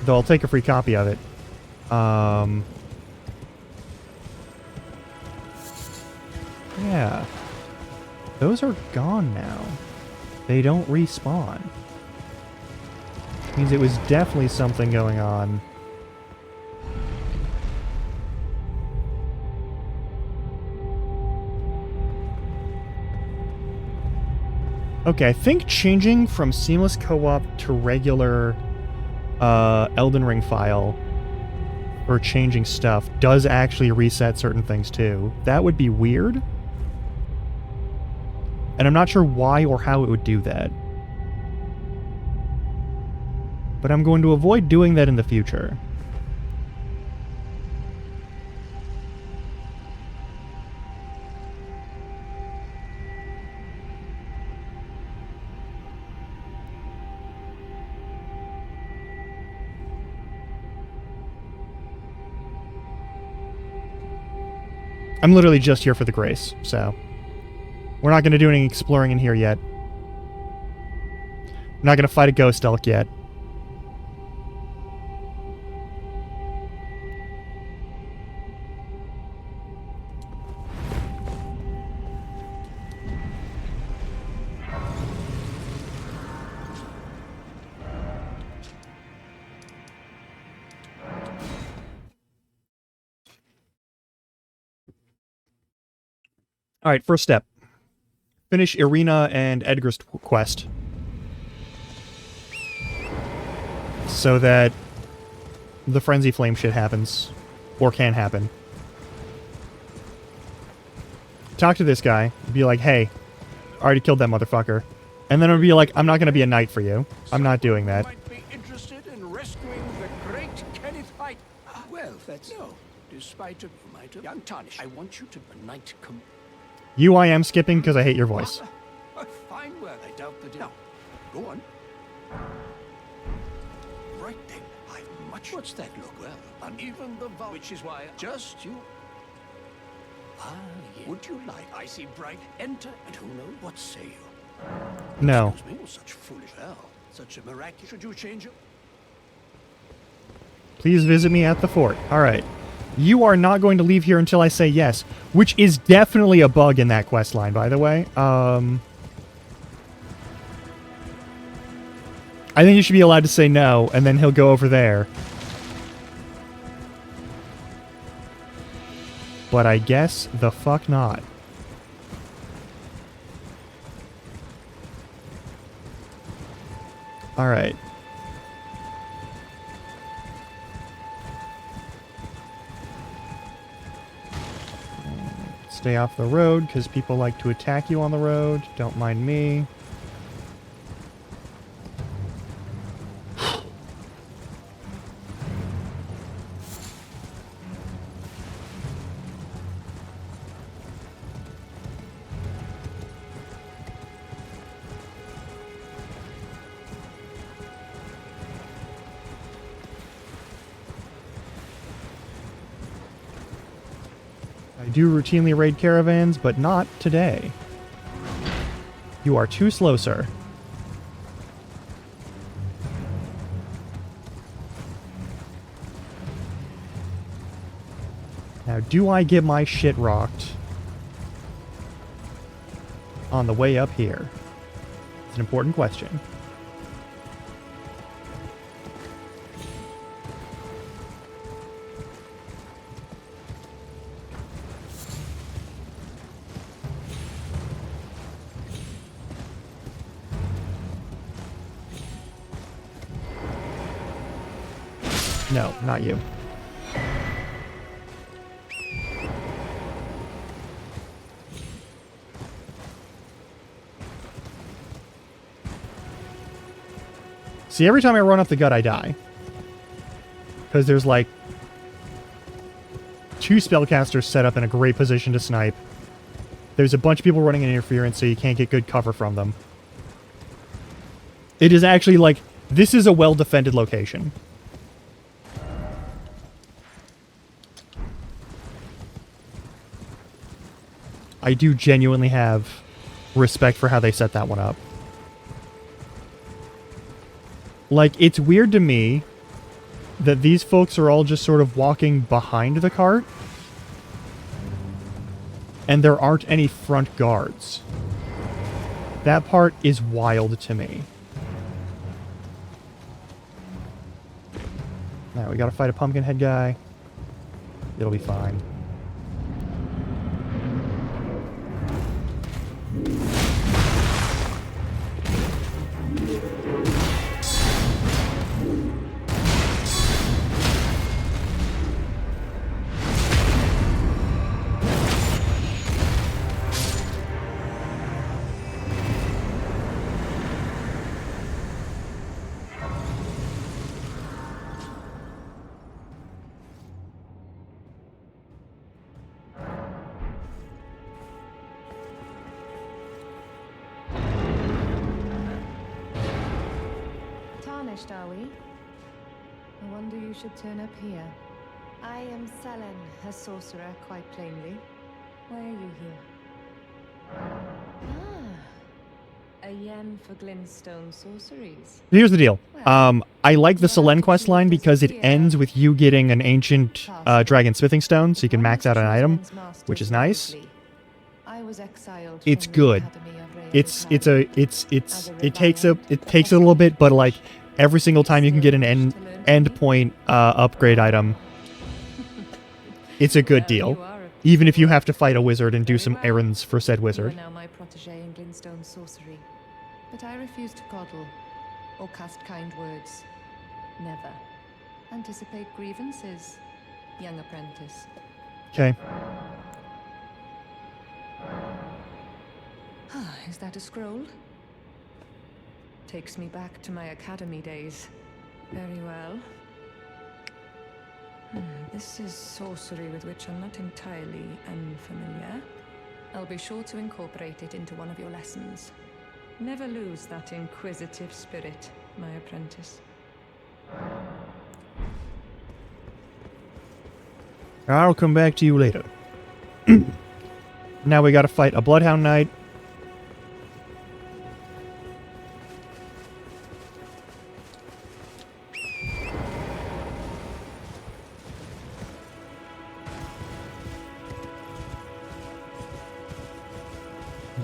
Though I'll take a free copy of it. Yeah. Those are gone now. They don't respawn. Means it was definitely something going on. Okay, I think changing from seamless co-op to regular Elden Ring file or changing stuff does actually reset certain things too. That would be weird. And I'm not sure why or how it would do that. But I'm going to avoid doing that in the future. I'm literally just here for the grace, so... We're not going to do any exploring in here yet. We're not going to fight a ghost elk yet. Alright, first step. Finish Irina and Edgar's quest. So that the Frenzy Flame shit happens. Or can happen. Talk to this guy. Be like, hey, I already killed that motherfucker. And then it'll be like, I'm not going to be a knight for you. I'm not doing that. Might be interested in rescuing the great Kenneth Hyde. Well, that's no. Despite it, you might have. Young Tarnish, I want you to a knight come. You I am skipping because I hate your voice. A fine word. I doubt that. Now, go on. Right then, I've much. What's that look? Well, uneven the vowel, which is why just you. Ah, yes. Would you like? I see bright. Enter, and who knows? What say you? No. Excuse me, such foolish hell. Such a miraculous. Should you change it? Please visit me at the fort. Alright. You are not going to leave here until I say yes. Which is definitely a bug in that quest line, by the way. I think you should be allowed to say no, and then he'll go over there. But I guess the fuck not. Alright. Stay off the road, because people like to attack you on the road. Don't mind me. I do routinely raid caravans, but not today. You are too slow, sir. Now, do I get my shit rocked on the way up here? It's an important question. No, not you. See, every time I run up the gut, I die. Because there's, like, 2 spellcasters set up in a great position to snipe. There's a bunch of people running in interference, so you can't get good cover from them. It is actually, like, this is a well-defended location. I do genuinely have respect for how they set that one up. Like, it's weird to me that these folks are all just sort of walking behind the cart, and there aren't any front guards. That part is wild to me. Now we gotta fight a pumpkinhead guy. It'll be fine. Tarnished, are we? I wonder you should turn up here. I am Selen, a sorcerer, quite plainly. Why are you here? Ah, a yen for glintstone sorceries. Here's the deal. I like the Selen quest line because it ends with you getting an ancient dragon smithing stone, so you can max out an item, which is nice. It's good. It takes a little bit, but like every single time you can get an end point upgrade item, it's a good deal. Even if you have to fight a wizard and do some errands for said wizard. You are now my protege in glintstone sorcery, but I refuse to coddle or cast kind words. Never. Anticipate grievances, young apprentice. Okay. Is that a scroll? Takes me back to my academy days. Very well. This is sorcery with which I'm not entirely unfamiliar. I'll be sure to incorporate it into one of your lessons. Never lose that inquisitive spirit, my apprentice. I'll come back to you later. Now we gotta fight a Bloodhound Knight.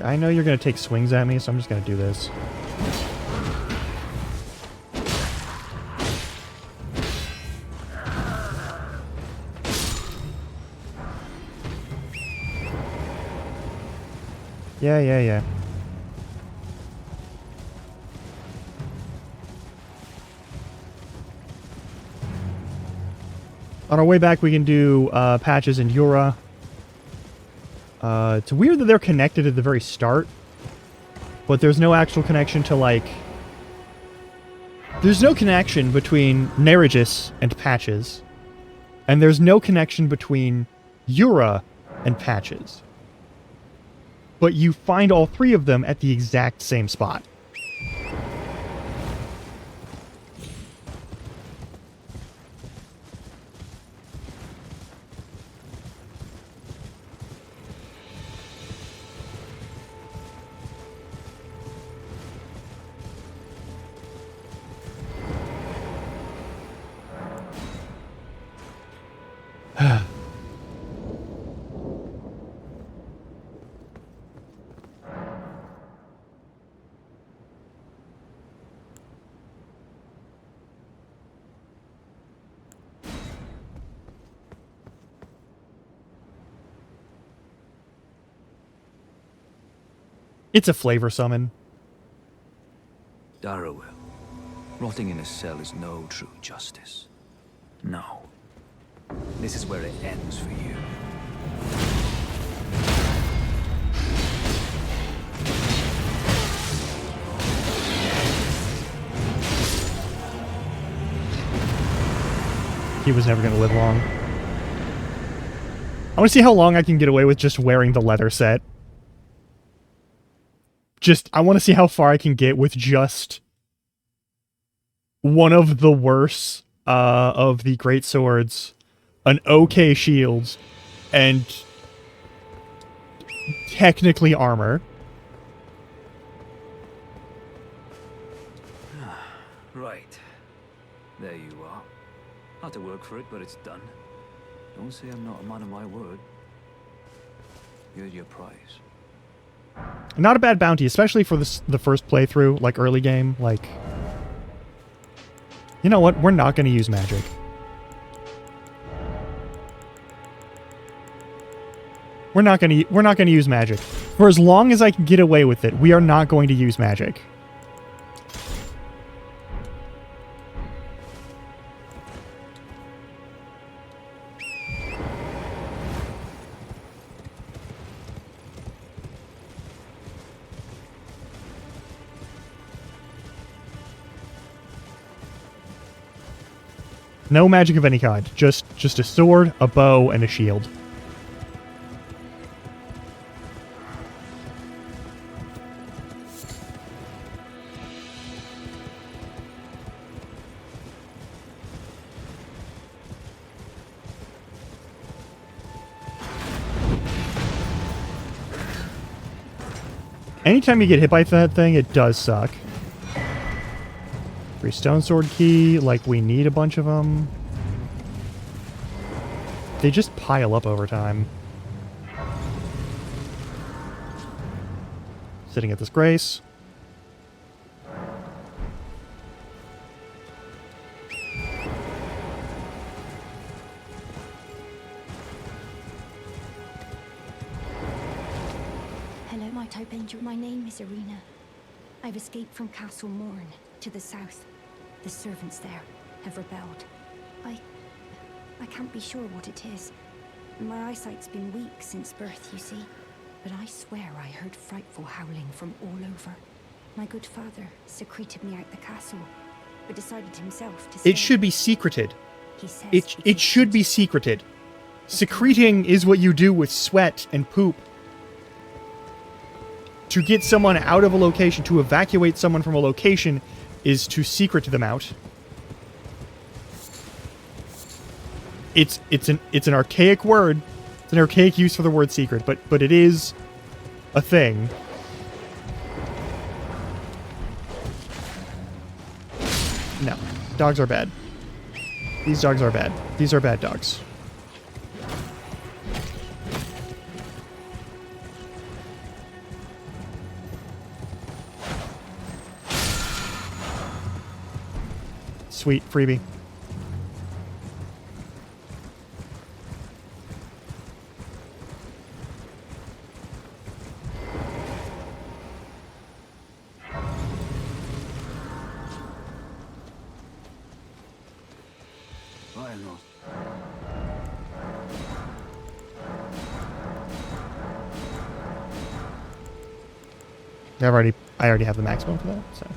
I know you're gonna take swings at me, so I'm just gonna do this. Yeah. On our way back, we can do Patches and Yura. It's weird that they're connected at the very start, but there's no actual connection to, like... There's no connection between Nerigis and Patches, and there's no connection between Yura and Patches. But you find all 3 of them at the exact same spot. It's a flavor summon. Darrowell, rotting in a cell is no true justice. No. This is where it ends for you. he was never going to live long. I want to see how long I can get away with just wearing the leather set. I want to see how far I can get with just one of the worst of the great swords, an okay shield, and technically armor. Right. There you are. Had to work for it, but it's done. Don't say I'm not a man of my word. Here's your prize. Not a bad bounty, especially for the first playthrough, like early game. Like, you know what? We're not going to use magic. We're not going to use magic. For as long as I can get away with it, we are not going to use magic. No magic of any kind. Just a sword, a bow, and a shield. Anytime you get hit by that thing, it does suck. Free stone sword key, like we need a bunch of them. They just pile up over time. Sitting at this grace. Hello, my type angel. My name is Irina. I've escaped from Castle Morn to the south. The servants there have rebelled. I can't be sure what it is. My eyesight's been weak since birth, you see. But I swear I heard frightful howling from all over. My good father secreted me out the castle, but decided himself to stay. It should be secreted. He says It should be secreted. Secreting is what you do with sweat and poop. To get someone out of a location, to evacuate someone from a location, is to secret them out. It's an archaic word. It's an archaic use for the word secret, but it is a thing. No. Dogs are bad. These dogs are bad. These are bad dogs. Sweet freebie. I already have the maximum for that, so.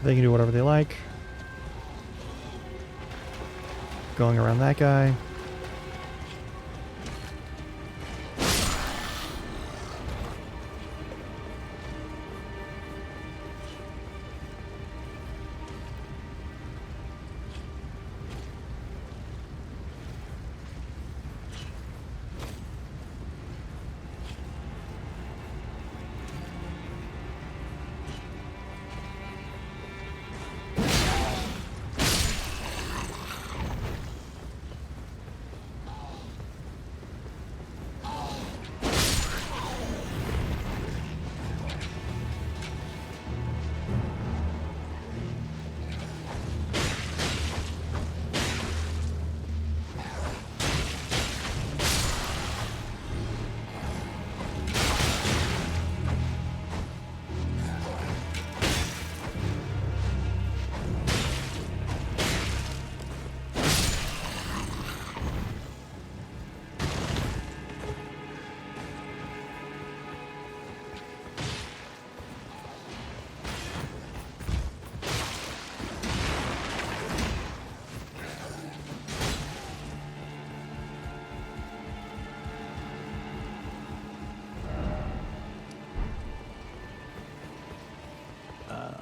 They can do whatever they like. Going around that guy.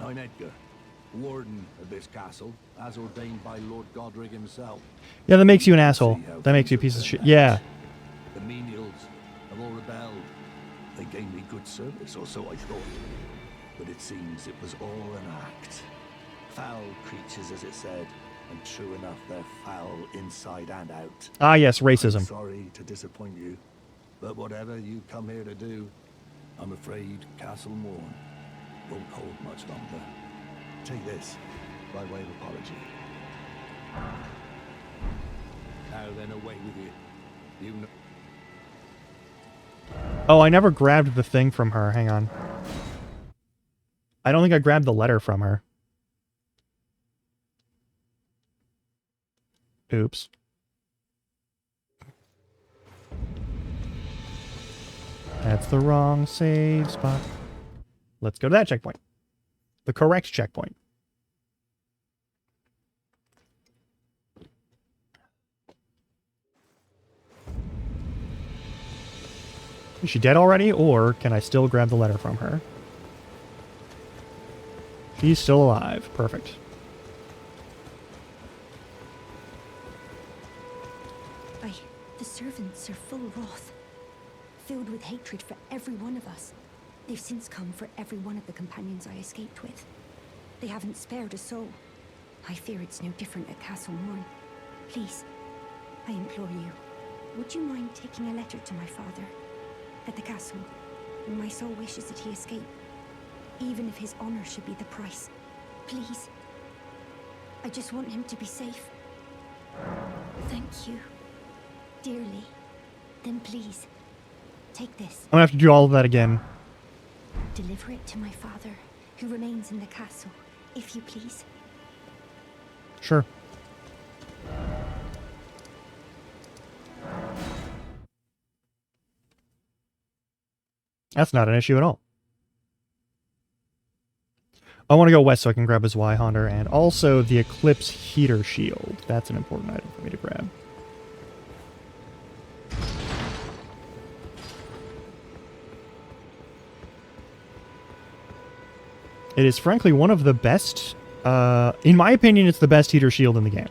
I'm Edgar, warden of this castle, as ordained by Lord Godric himself. Yeah, that makes you an asshole. That makes you a piece of shit. Yeah. The menials have all rebelled. They gave me good service, or so I thought. But it seems it was all an act. Foul creatures, as it said, and true enough, they're foul inside and out. Ah, yes, racism. I'm sorry to disappoint you, but whatever you come here to do, I'm afraid Castle Morn won't hold much longer. Take this, by way of apology. Now then, away with you. You know. Oh, I never grabbed the thing from her. Hang on. I don't think I grabbed the letter from her. Oops. That's the wrong save spot. Let's go to that checkpoint. The correct checkpoint. Is she dead already, or can I still grab the letter from her? She's still alive. Perfect. The servants are full wrath, filled with hatred for every one of us. They've since come for every one of the companions I escaped with. They haven't spared a soul. I fear it's no different at Castle Morn. Please, I implore you, would you mind taking a letter to my father at the castle? My soul wishes that he escape, even if his honor should be the price. Please. I just want him to be safe. Thank you. Dearly. Then please, take this. I'm gonna have to do all of that again. Deliver it to my father, who remains in the castle, if you please. Sure. That's not an issue at all. I want to go west so I can grab his Y-Honder, and also the Eclipse Heater Shield. That's an important item for me to grab. It is frankly one of the best, in my opinion, it's the best heater shield in the game.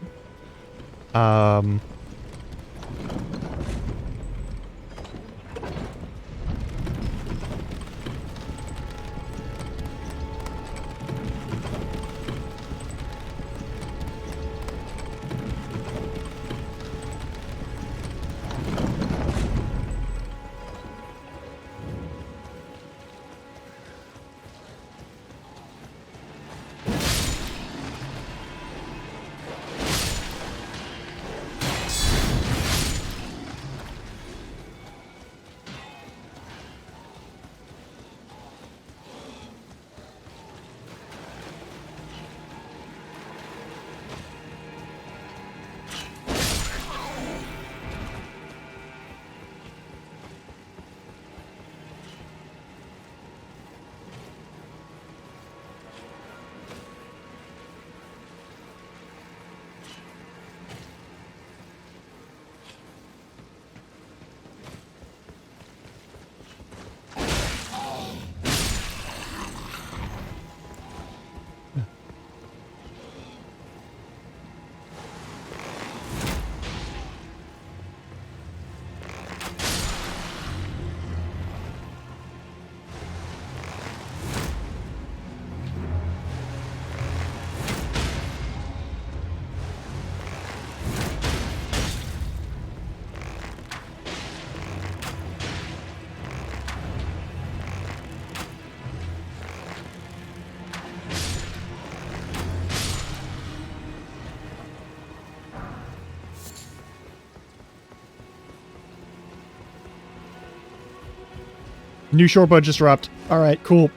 New short bow just dropped. Alright, cool.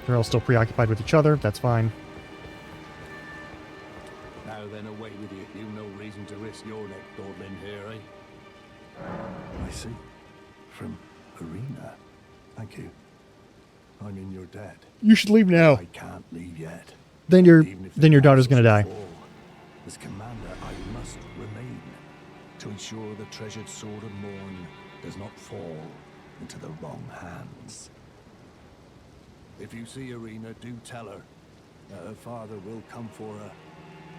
They're all still preoccupied with each other. That's fine. Now then, away with you. You've no reason to risk your neck dawdling here, eh? I see. From Arena. Thank you. I mean, you're dead. You should leave now. I can't leave yet. Then your daughter's gonna die. As commander, I must remain to ensure the treasured sword of Morn does not fall into the wrong hands. If you see Arena, do tell her that her father will come for her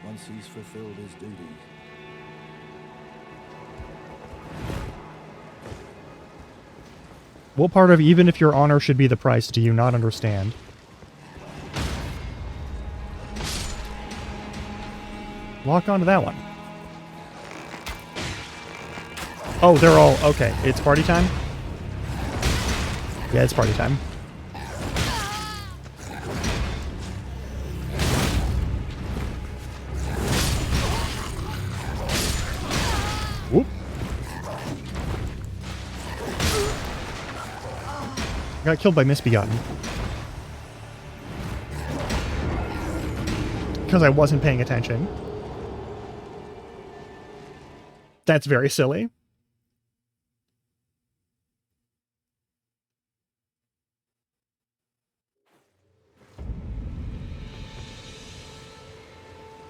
once he's fulfilled his duty. What part of even if your honor should be the price do you not understand? Lock onto that one. Oh, they're all... Okay, it's party time? Yeah, it's party time. Whoop. Got killed by Misbegotten. Because I wasn't paying attention. That's very silly.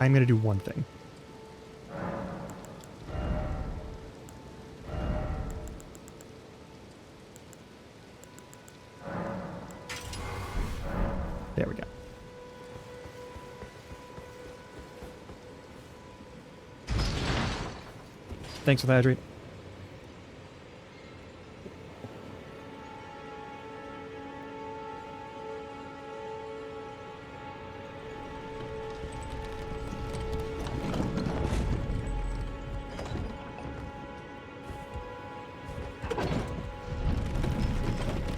I'm going to do one thing. There we go. Thanks for the hydrate.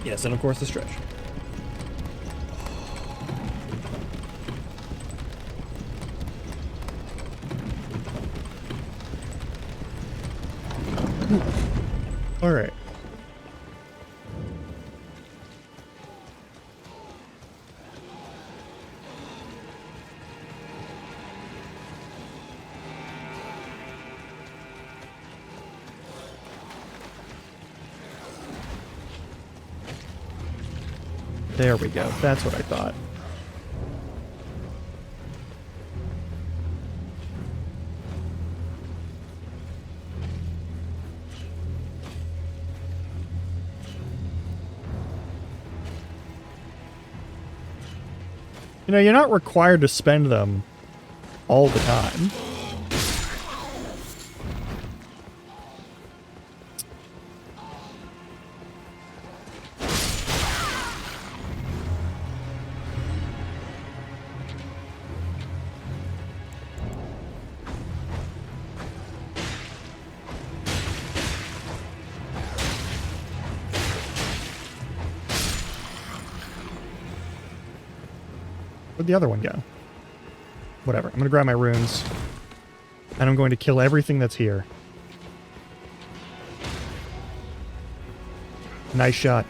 Yes, and of course the stretch. All right. There we go. That's what I thought. You know, you're not required to spend them all the time. Where'd the other one go? Whatever. I'm going to grab my runes. And I'm going to kill everything that's here. Nice shot.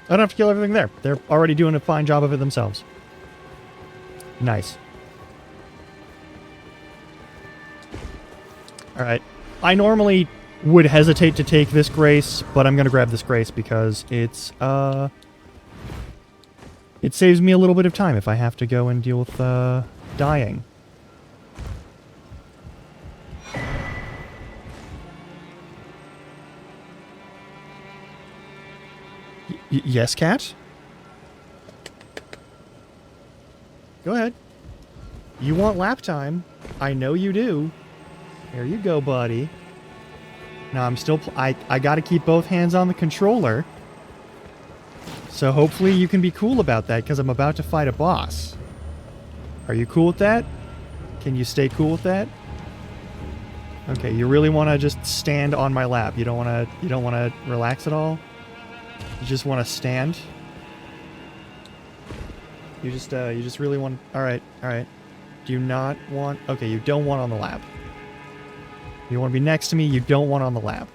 I don't have to kill everything there. They're already doing a fine job of it themselves. Nice. Alright. I normally would hesitate to take this grace, but I'm going to grab this grace because it's, it saves me a little bit of time if I have to go and deal with, dying. Yes, cat? Go ahead. You want lap time. I know you do. There you go, buddy. Now I'm still... I gotta keep both hands on the controller. So hopefully you can be cool about that, because I'm about to fight a boss. Are you cool with that? Can you stay cool with that? Okay, you really want to just stand on my lap. You don't want to relax at all? You just want to stand? You just really want... Alright. Do you not want... Okay, you don't want on the lap. You want to be next to me, you don't want on the lap.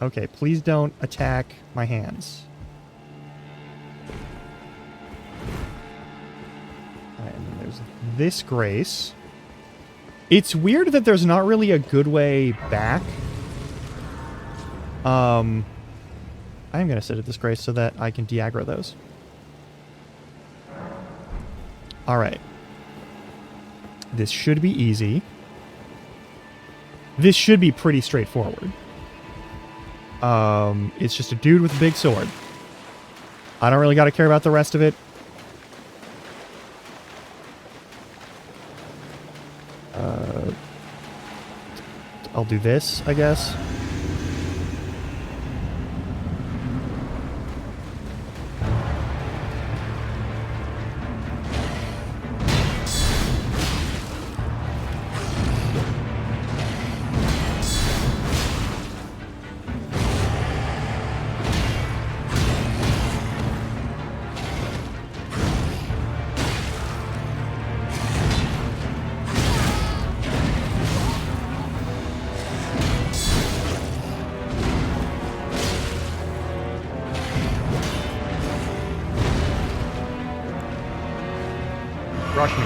Okay, please don't attack my hands. Alright, and then there's this grace. It's weird that there's not really a good way back. I'm gonna sit at this grace so that I can de-aggro those. Alright. This should be easy. This should be pretty straightforward. It's just a dude with a big sword. I don't really gotta care about the rest of it. I'll do this, I guess. Rush me.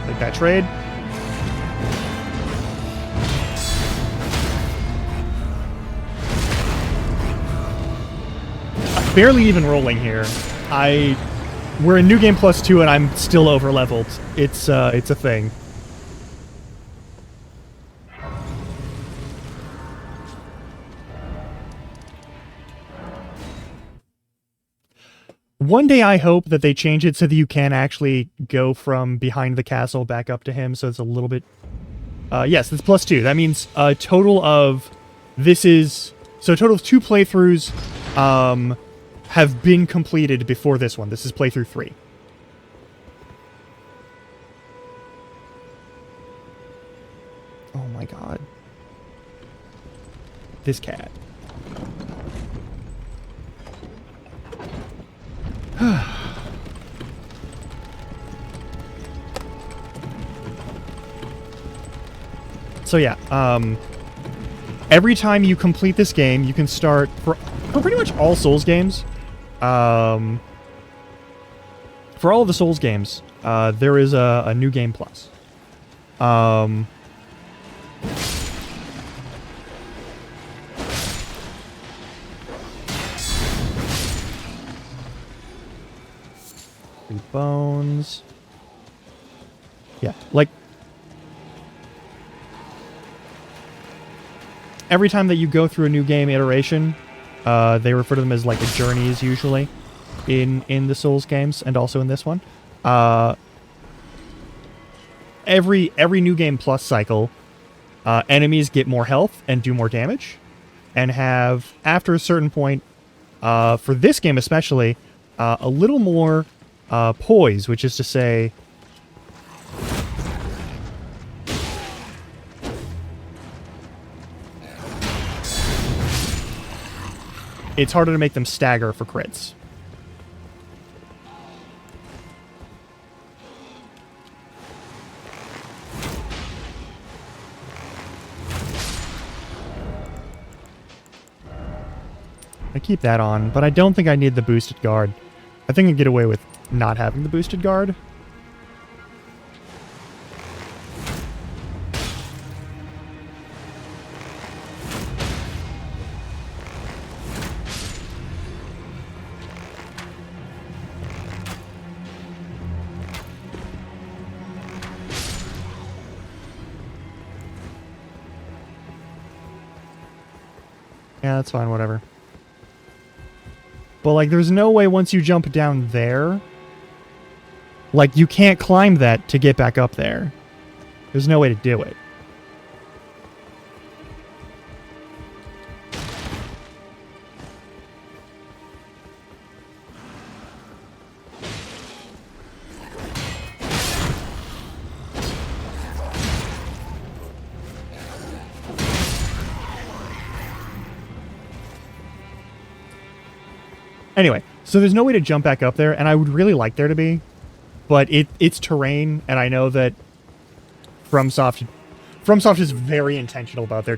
Take that trade. I'm barely even rolling here. We're in New Game Plus 2 and I'm still over leveled. It's a thing. One day I hope that they change it so that you can actually go from behind the castle back up to him, so it's a little bit... yes, it's +2. That means a total of... So a total of 2 playthroughs have been completed before this one. This is playthrough 3. Oh my god. This cat. So yeah, every time you complete this game, you can start for pretty much all Souls games. For all of the Souls games, there is a New Game Plus. Bones. Yeah, like every time that you go through a new game iteration, they refer to them as like journeys usually in the Souls games and also in this one. Every New Game Plus cycle, enemies get more health and do more damage and have, after a certain point, for this game especially, a little more poise, which is to say... It's harder to make them stagger for crits. I keep that on, but I don't think I need the boosted guard. I think I can get away with not having the boosted guard. Yeah, that's fine, whatever. But, like, there's no way once you jump down there... Like, you can't climb that to get back up there. There's no way to do it. Anyway, so there's no way to jump back up there, and I would really like there to be, but it's terrain, and I know that FromSoft is very intentional about their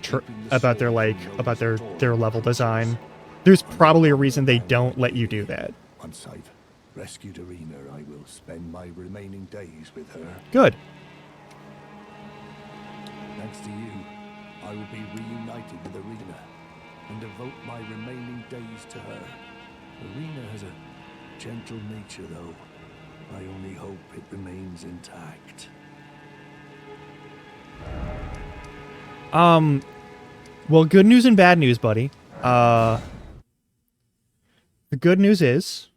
level design. There's probably a reason they don't let you do that. Once I've rescued Arena, I will spend my remaining days with her. Good. Thanks to you, I will be reunited with Arena and devote my remaining days to her. Arena has a gentle nature, though. I only hope it remains intact. Well, good news and bad news, buddy. The good news is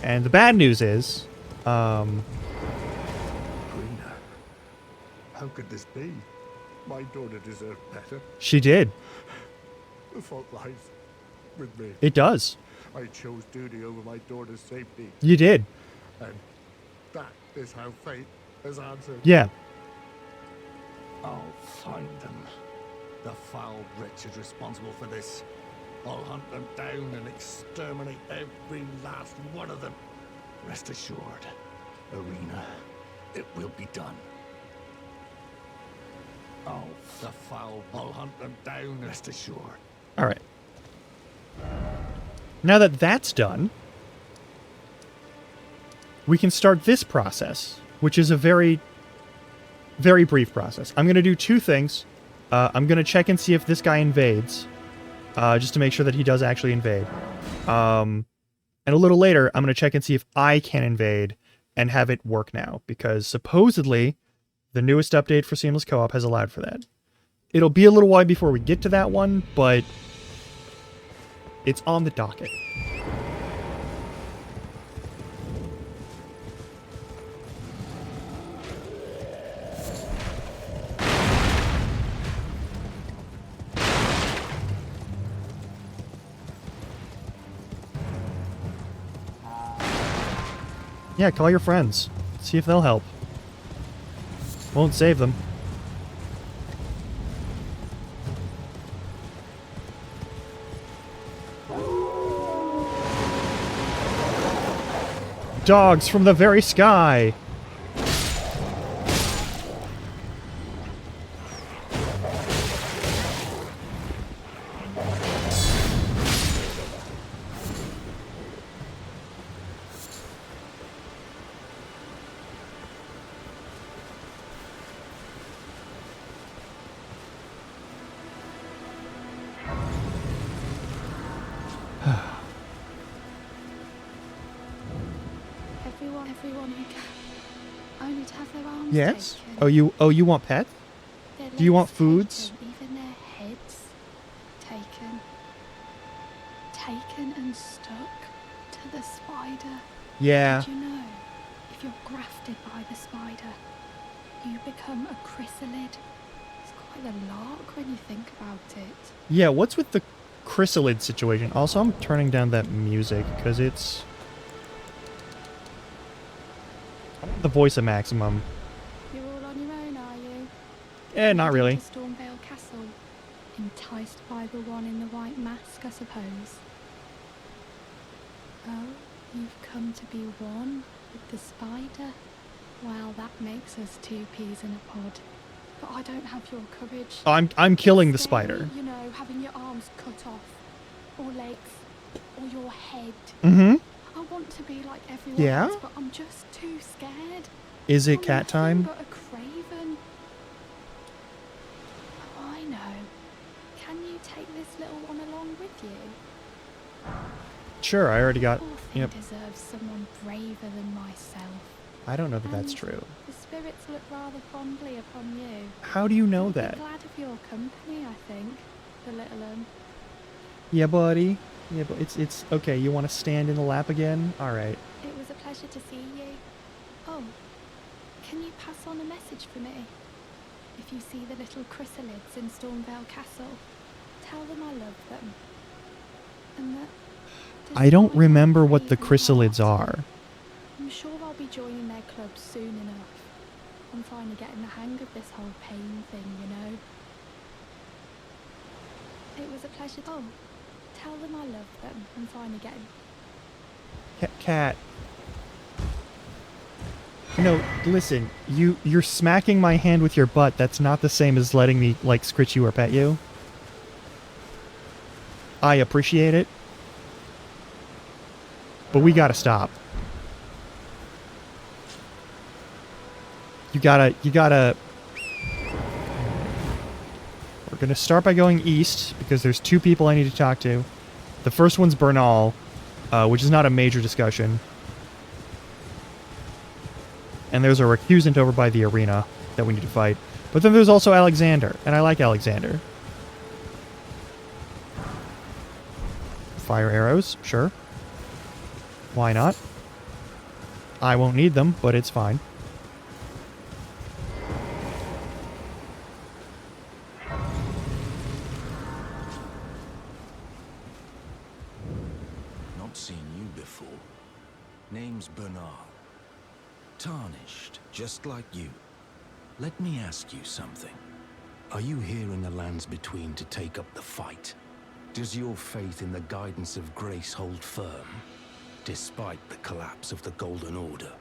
and the bad news is, Arena, how could this be? My daughter deserved better. she did. The fault lies with me. It does. I chose duty over my daughter's safety. You did. And that is how fate has answered. Yeah. I'll find them. The foul wretches responsible for this. I'll hunt them down and exterminate every last one of them. Rest assured, Arena, it will be done. Oh, the foul. I'll hunt them down, rest assured. All right. Now that that's done, we can start this process, which is a very, very brief process. I'm going to do two things. I'm going to check and see if this guy invades, just to make sure that he does actually invade. And a little later, I'm going to check and see if I can invade and have it work now, because supposedly the newest update for Seamless Co-op has allowed for that. It'll be a little while before we get to that one, but it's on the docket. Yeah, call your friends. See if they'll help. Won't save them. Dogs from the very sky! Everyone who can, only to have their arms Yes? taken. Oh, you want pet? Their Do you want legs foods? taken, even their heads taken and stuck to the spider. Yeah. Did you know, if you're grafted by the spider, you become a chrysalid? It's quite a lark when you think about it. Yeah, what's with the chrysalid situation? Also, I'm turning down that music, because it's... the voice of maximum. You're all on your own, are you? Not really. To Stormvale Castle, enticed by the one in the white mask, I suppose. Oh, you've come to be one with the spider? Well, that makes us two peas in a pod. But I don't have your courage. Oh, I'm killing the Scary, spider. You know, having your arms cut off, or legs, or your head. Mm-hmm. I want to be like everyone Yeah? else, but I'm just too scared. Is it I'm cat time? nothing but a craven. Oh, I know. Can you take this little one along with you? Sure, I already got... Poor thing Yep. deserves someone braver than myself. I don't know that that's And true. The spirits look rather fondly upon you. How do you know They'll that? be glad of your company, I think, the little un. Yeah, buddy. Yeah, but it's okay. You want to stand in the lap again? All right. It was a pleasure to see you. Oh, can you pass on a message for me? If you see the little chrysalids in Stormvale Castle, tell them I love them. And that... I don't remember what the chrysalids are. I'm sure I'll be joining their club soon enough. I'm finally getting the hang of this whole pain thing, you know. It was a pleasure. Oh, tell them I love them. I'm finally getting... Cat. No, listen. You're smacking my hand with your butt. That's not the same as letting me, like, scritch you or pet you. I appreciate it. But we gotta stop. You gotta... We're gonna start by going east, because there's 2 people I need to talk to. The first one's Bernal, which is not a major discussion. And there's a recusant over by the arena that we need to fight. But then there's also Alexander, and I like Alexander. Fire arrows, sure. Why not? I won't need them, but it's fine. Not seen you before. Name's Bernal. Tarnished, just like you. Let me ask you something. Are you here in the lands between to take up the fight? Does your faith in the guidance of grace hold firm, despite the collapse of the Golden Order?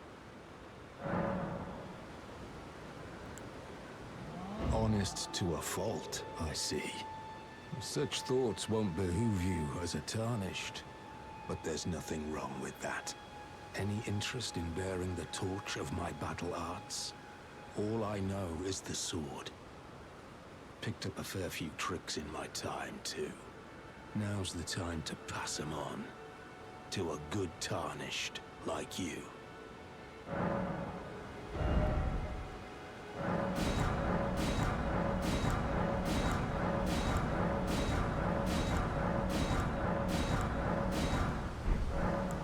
Honest to a fault, I see. Such thoughts won't behoove you as a Tarnished, but there's nothing wrong with that. Any interest in bearing the torch of my battle arts? All I know is the sword. Picked up a fair few tricks in my time, too. Now's the time to pass them on. To a good Tarnished like you.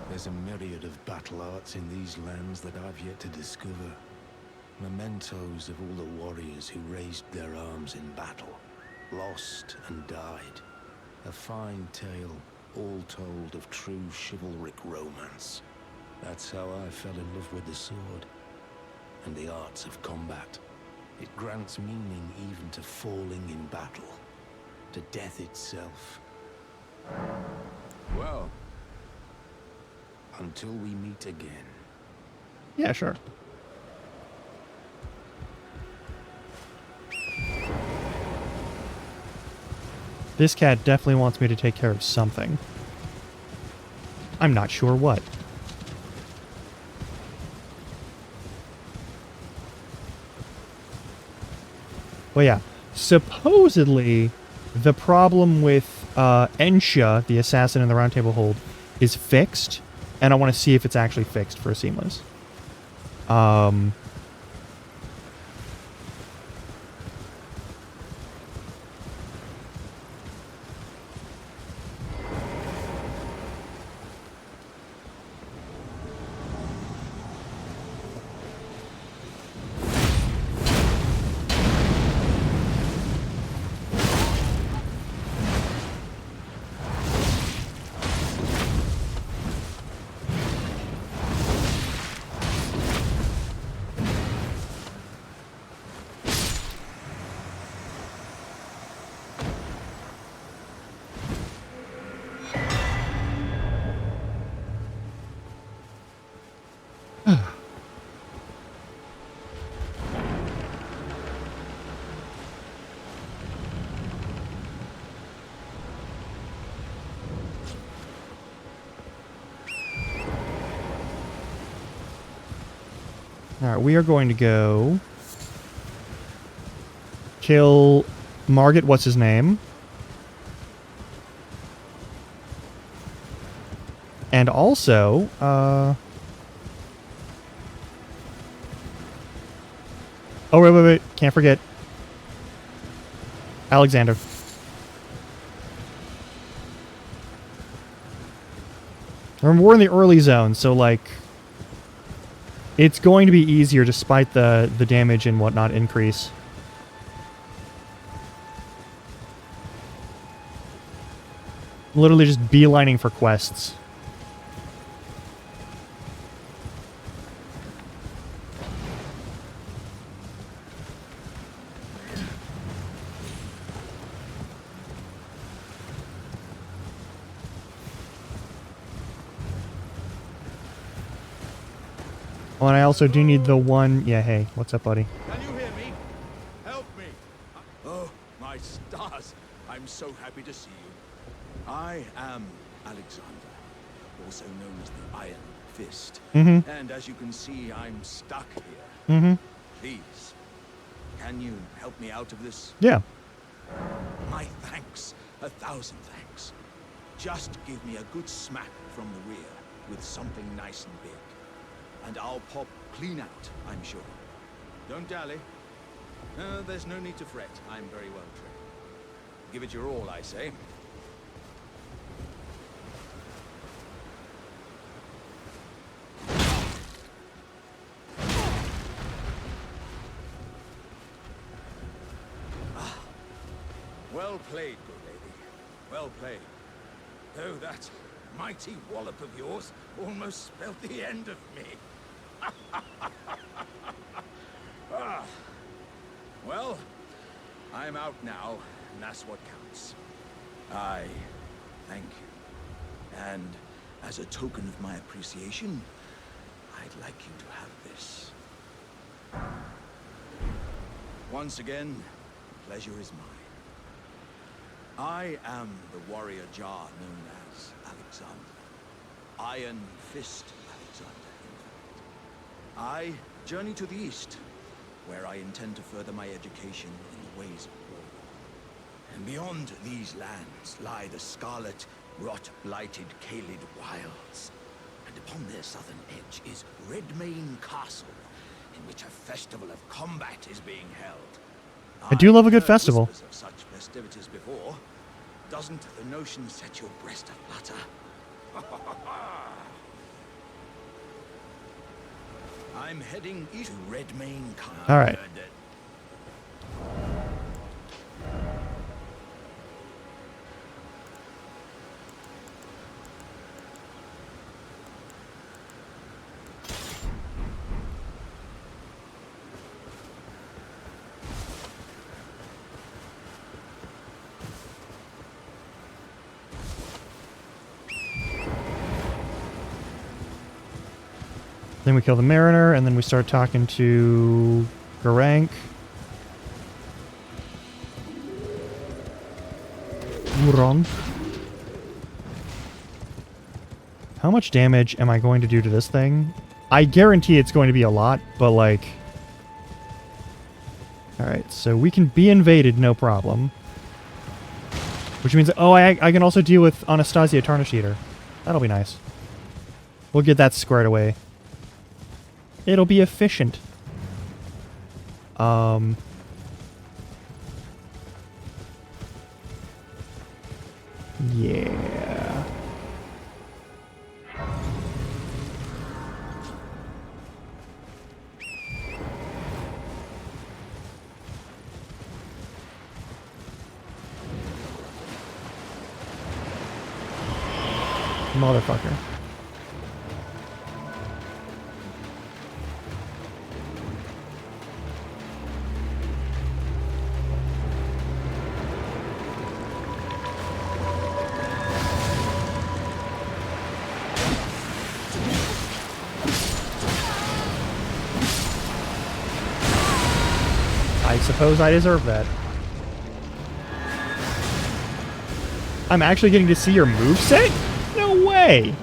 There's a myriad of battle arts in these lands that I've yet to discover. Mementos of all the warriors who raised their arms in battle, lost and died. A fine tale, all told of true chivalric romance. That's how I fell in love with the sword, and the arts of combat. It grants meaning even to falling in battle, to death itself. Well, until we meet again. Yeah, sure. This cat definitely wants me to take care of something. I'm not sure what. Well, yeah. Supposedly, the problem with Ensha, the assassin in the Round Table Hold, is fixed, and I want to see if it's actually fixed for Seamless. Alright, we are going to go kill Margit, what's his name? And also, Oh, wait. Can't forget. Alexander. Remember, we're in the early zone, so, like, it's going to be easier despite the damage and whatnot increase. Literally just beelining for quests. Oh, and I also do need the one... Yeah, hey, what's up, buddy? Can you hear me? Help me! Oh, my stars! I'm so happy to see you. I am Alexander, also known as the Iron Fist. Mm-hmm. And as you can see, I'm stuck here. Mm-hmm. Please, can you help me out of this? Yeah. My thanks. 1,000 thanks. Just give me a good smack from the rear with something nice and big. And I'll pop clean out, I'm sure. Don't dally. There's no need to fret. I'm very well trained. Give it your all, I say. Well played, good lady. Well played. Though that mighty wallop of yours almost spelled the end of me. Well, I'm out now, and that's what counts. I thank you. And as a token of my appreciation, I'd like you to have this. Once again, pleasure is mine. I am the warrior Jar known as Alexander. Iron Fist Alexander, in fact. I journey to the east, where I intend to further my education in the ways of war. And beyond these lands lie the scarlet, rot-blighted Caelid wilds. And upon their southern edge is Redmane Castle, in which a festival of combat is being held. I do love a good I've heard festival. whispers of such festivities before. Doesn't the notion set your breast aflutter? I'm heading east to Redmane Castle. All right. Then we kill the Mariner, and then we start talking to Garank. Wrong. How much damage am I going to do to this thing? I guarantee it's going to be a lot, but like... Alright, so we can be invaded, no problem. Which means... Oh, I can also deal with Anastasia Tarnish Eater. That'll be nice. We'll get that squared away. It'll be efficient. Yeah. Motherfucker. I suppose I deserve that. I'm actually getting to see your moveset? No way!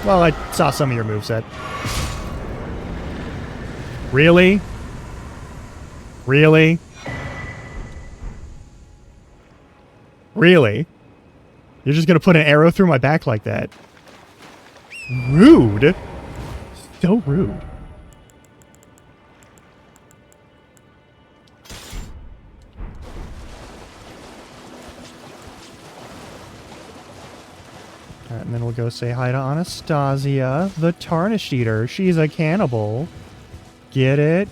Well, I saw some of your moveset. Really? Really? Really? You're just gonna put an arrow through my back like that? Rude! So rude. Alright, and then we'll go say hi to Anastasia, the Tarnished Eater. She's a cannibal. Get it?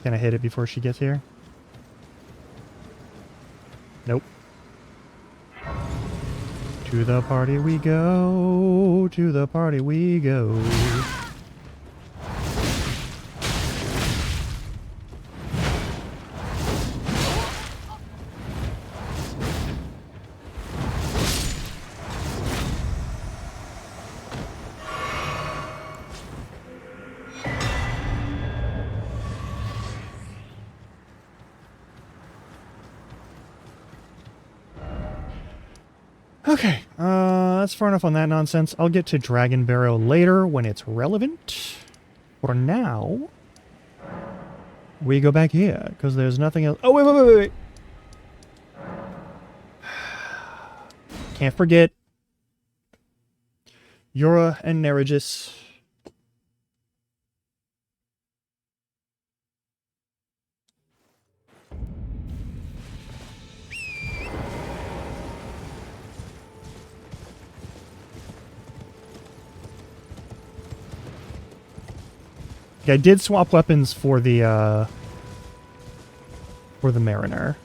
Can I hit it before she gets here? Nope. To the party we go. To the party we go. Okay, that's far enough on that nonsense. I'll get to Dragon Barrow later when it's relevant. For now, we go back here, because there's nothing else. Oh, wait. Can't forget Yura and Neregis. I did swap weapons for the Mariner.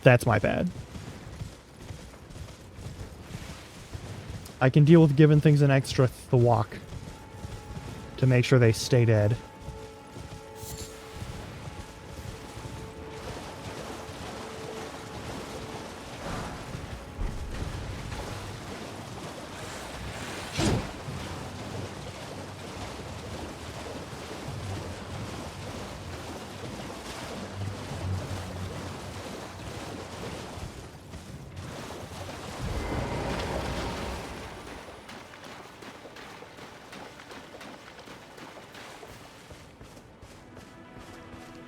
That's my bad. I can deal with giving things an extra thwack to make sure they stay dead.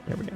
There we go.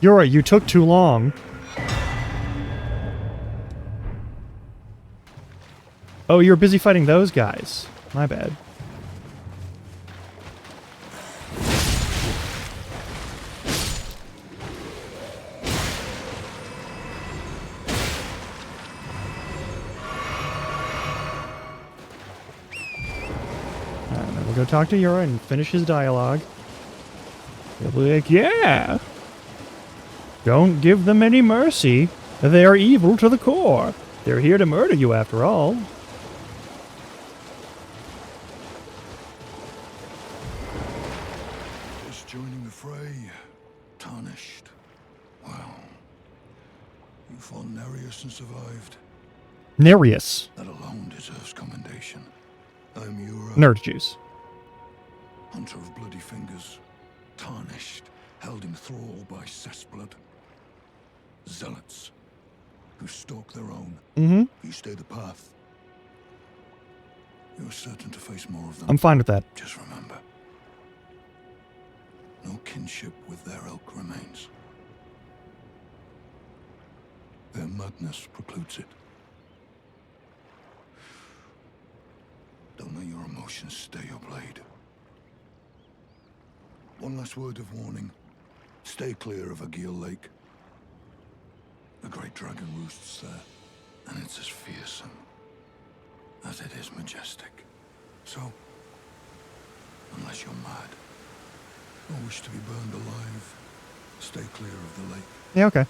You're right, you took too long. Oh, you're busy fighting those guys. My bad. Alright, then we'll go talk to Yura and finish his dialogue. He'll be like, yeah! Don't give them any mercy. They are evil to the core. They're here to murder you after all. Just joining the fray. Tarnished. Wow. You fought Nereus and survived. Nereus. That alone deserves commendation. I'm Yura. Nerd juice. Hunter of bloody fingers. Tarnished. Held in thrall by cessblood. Zealots. Who stalk their own. Mm-hmm. You stay the path. You're certain to face more of them. I'm fine with that. Just remember. No kinship with their ilk remains. Their madness precludes it. Don't let your emotions stay your blade. One last word of warning. Stay clear of Agil Lake. The great dragon roosts there, and it's as fearsome as it is majestic. So, unless you're mad or wish to be burned alive, stay clear of the lake. Yeah, okay.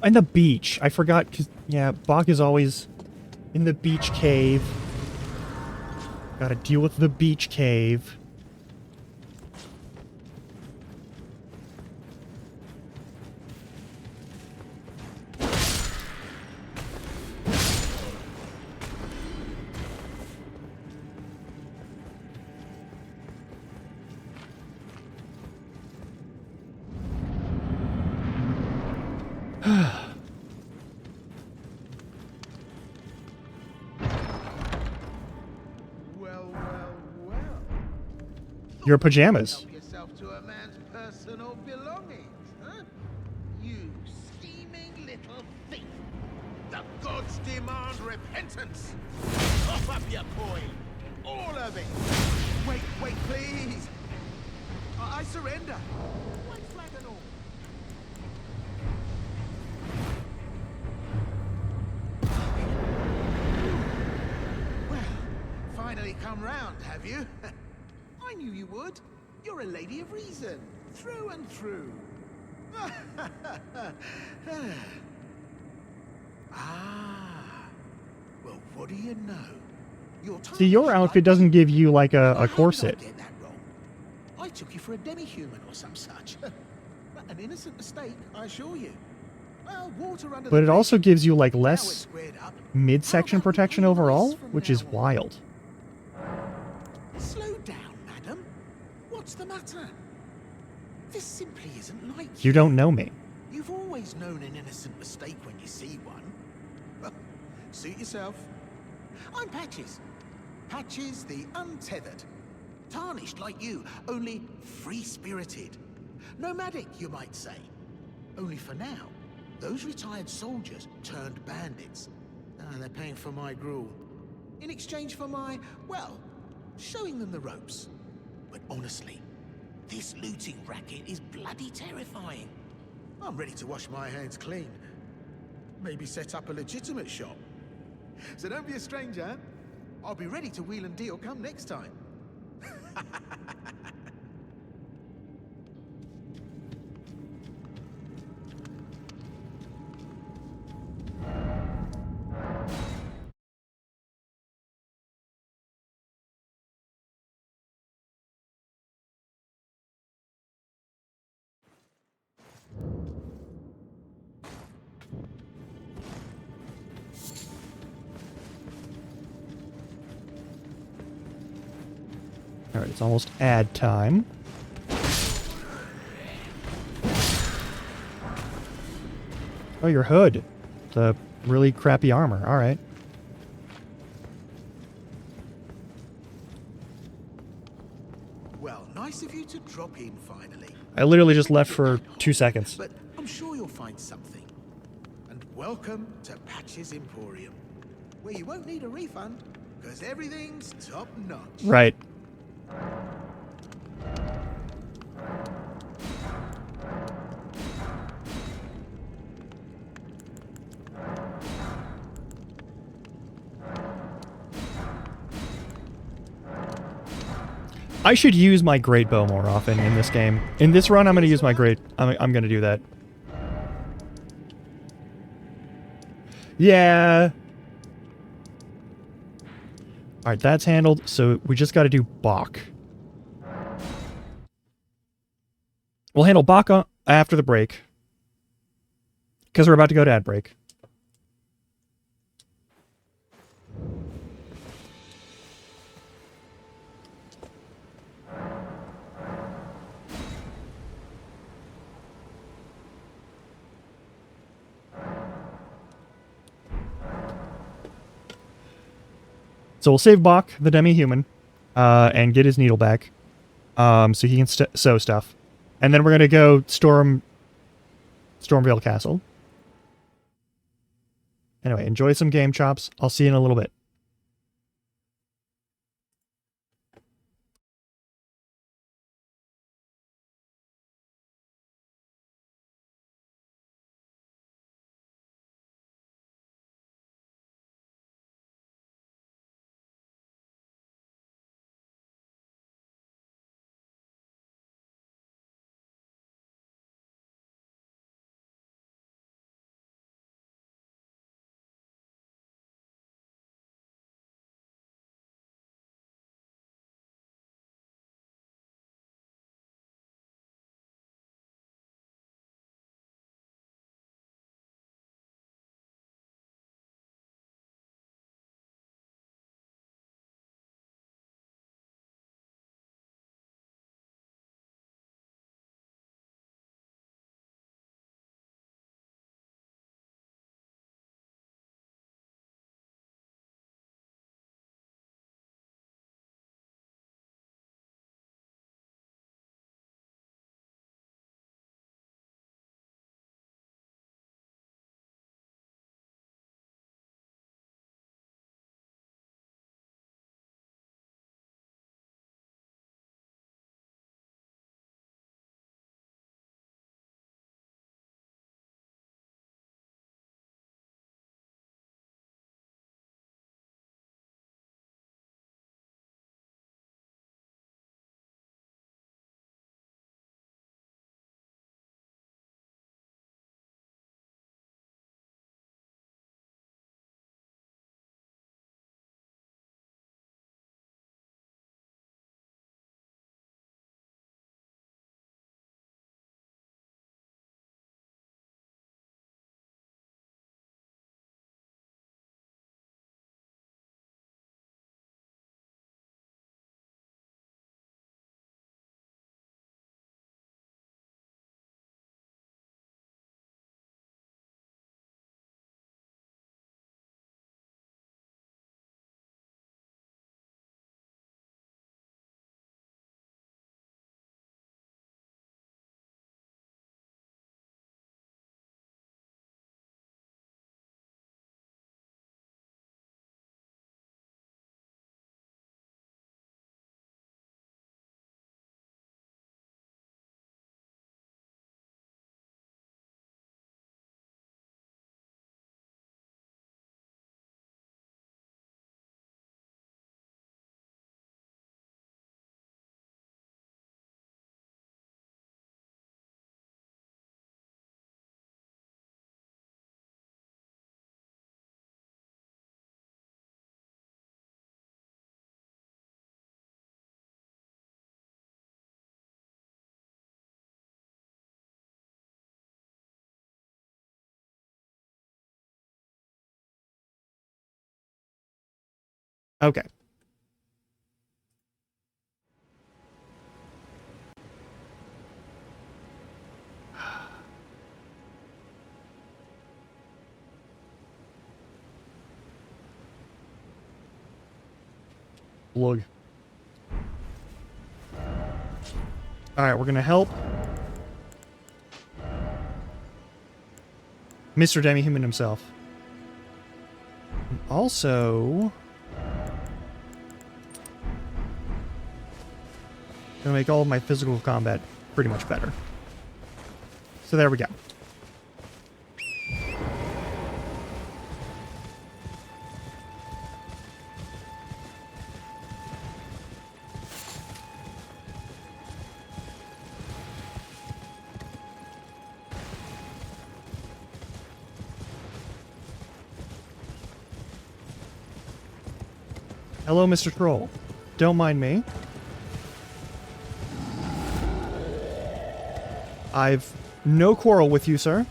And the beach. I forgot, because, yeah, Bach is always in the beach cave. Gotta deal with the beach cave. Your pajamas. Help yourself to a man's personal belongings, huh? You scheming little thief! The gods demand repentance! Cough up your coin! All of it! Wait, please! I surrender! White flag and all! Well, finally come round, have you? I knew you would. You're a lady of reason, through and through. Well, what do you know? See, your outfit doesn't give you, like, a corset. Get that wrong. I took you for a demi-human or some such. An innocent mistake, I assure you. Well, water under But it the also bridge. gives you, like, Now we're less squared up. midsection protection overall, which is wild. Slow down, madam. What's the matter? This simply isn't like You don't know me. You've always known an innocent mistake when you see one. Well, suit yourself. I'm Patches. Patches the Untethered. Tarnished like you, only free-spirited. Nomadic, you might say. Only for now, those retired soldiers turned bandits. They're paying for my gruel. In exchange for my, well, showing them the ropes. But honestly, this looting racket is bloody terrifying. I'm ready to wash my hands clean. Maybe set up a legitimate shop. So don't be a stranger. I'll be ready to wheel and deal come next time. Alright, it's almost ad time. Oh, your hood. The really crappy armor. Alright. Well, nice of you to drop in finally. I literally just left for 2 seconds. But I'm sure you'll find something. And welcome to Patches Emporium, where you won't need a refund, because everything's top-notch. Right. I should use my great bow more often in this game. In this run, I'm going to use my great... I'm going to do that. Yeah. Alright, that's handled, so we just got to do Bach. We'll handle Bach after the break. Because we're about to go to ad break. So we'll save Bach, the demi-human, and get his needle back, so he can sew stuff. And then we're going to go Stormvale Castle. Anyway, enjoy some game chops. I'll see you in a little bit. Okay. Lug. Alright, we're gonna help Mr. Demi-Human himself. And also, gonna make all of my physical combat pretty much better. So there we go. Hello, Mr. Troll. Don't mind me. I've no quarrel with you, sir.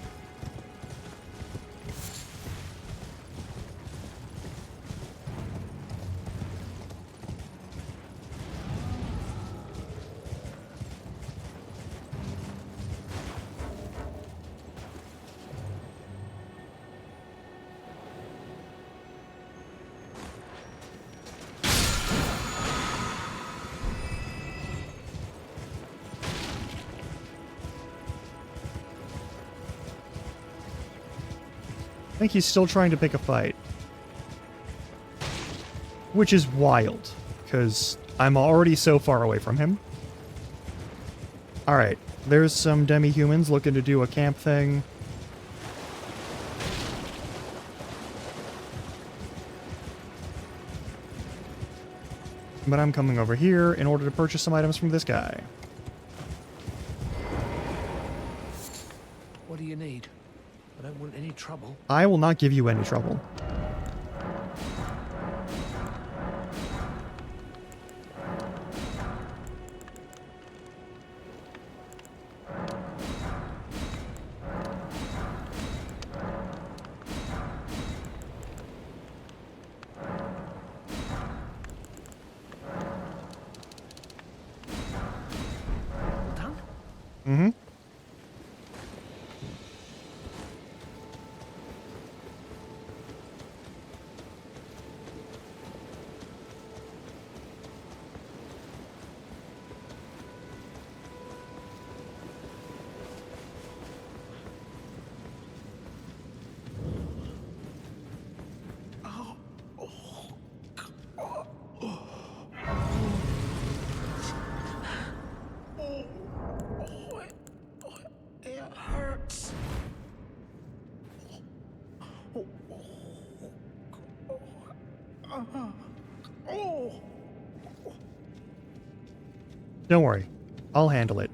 think he's still trying to pick a fight. Which is wild, because I'm already so far away from him. Alright, there's some demi-humans looking to do a camp thing. But I'm coming over here in order to purchase some items from this guy. What do you need? I don't want any trouble. I will not give you any trouble. Mm-hmm. It hurts. Don't worry. I'll handle it.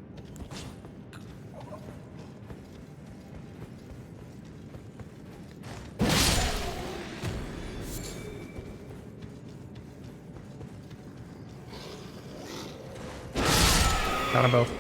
Got them both.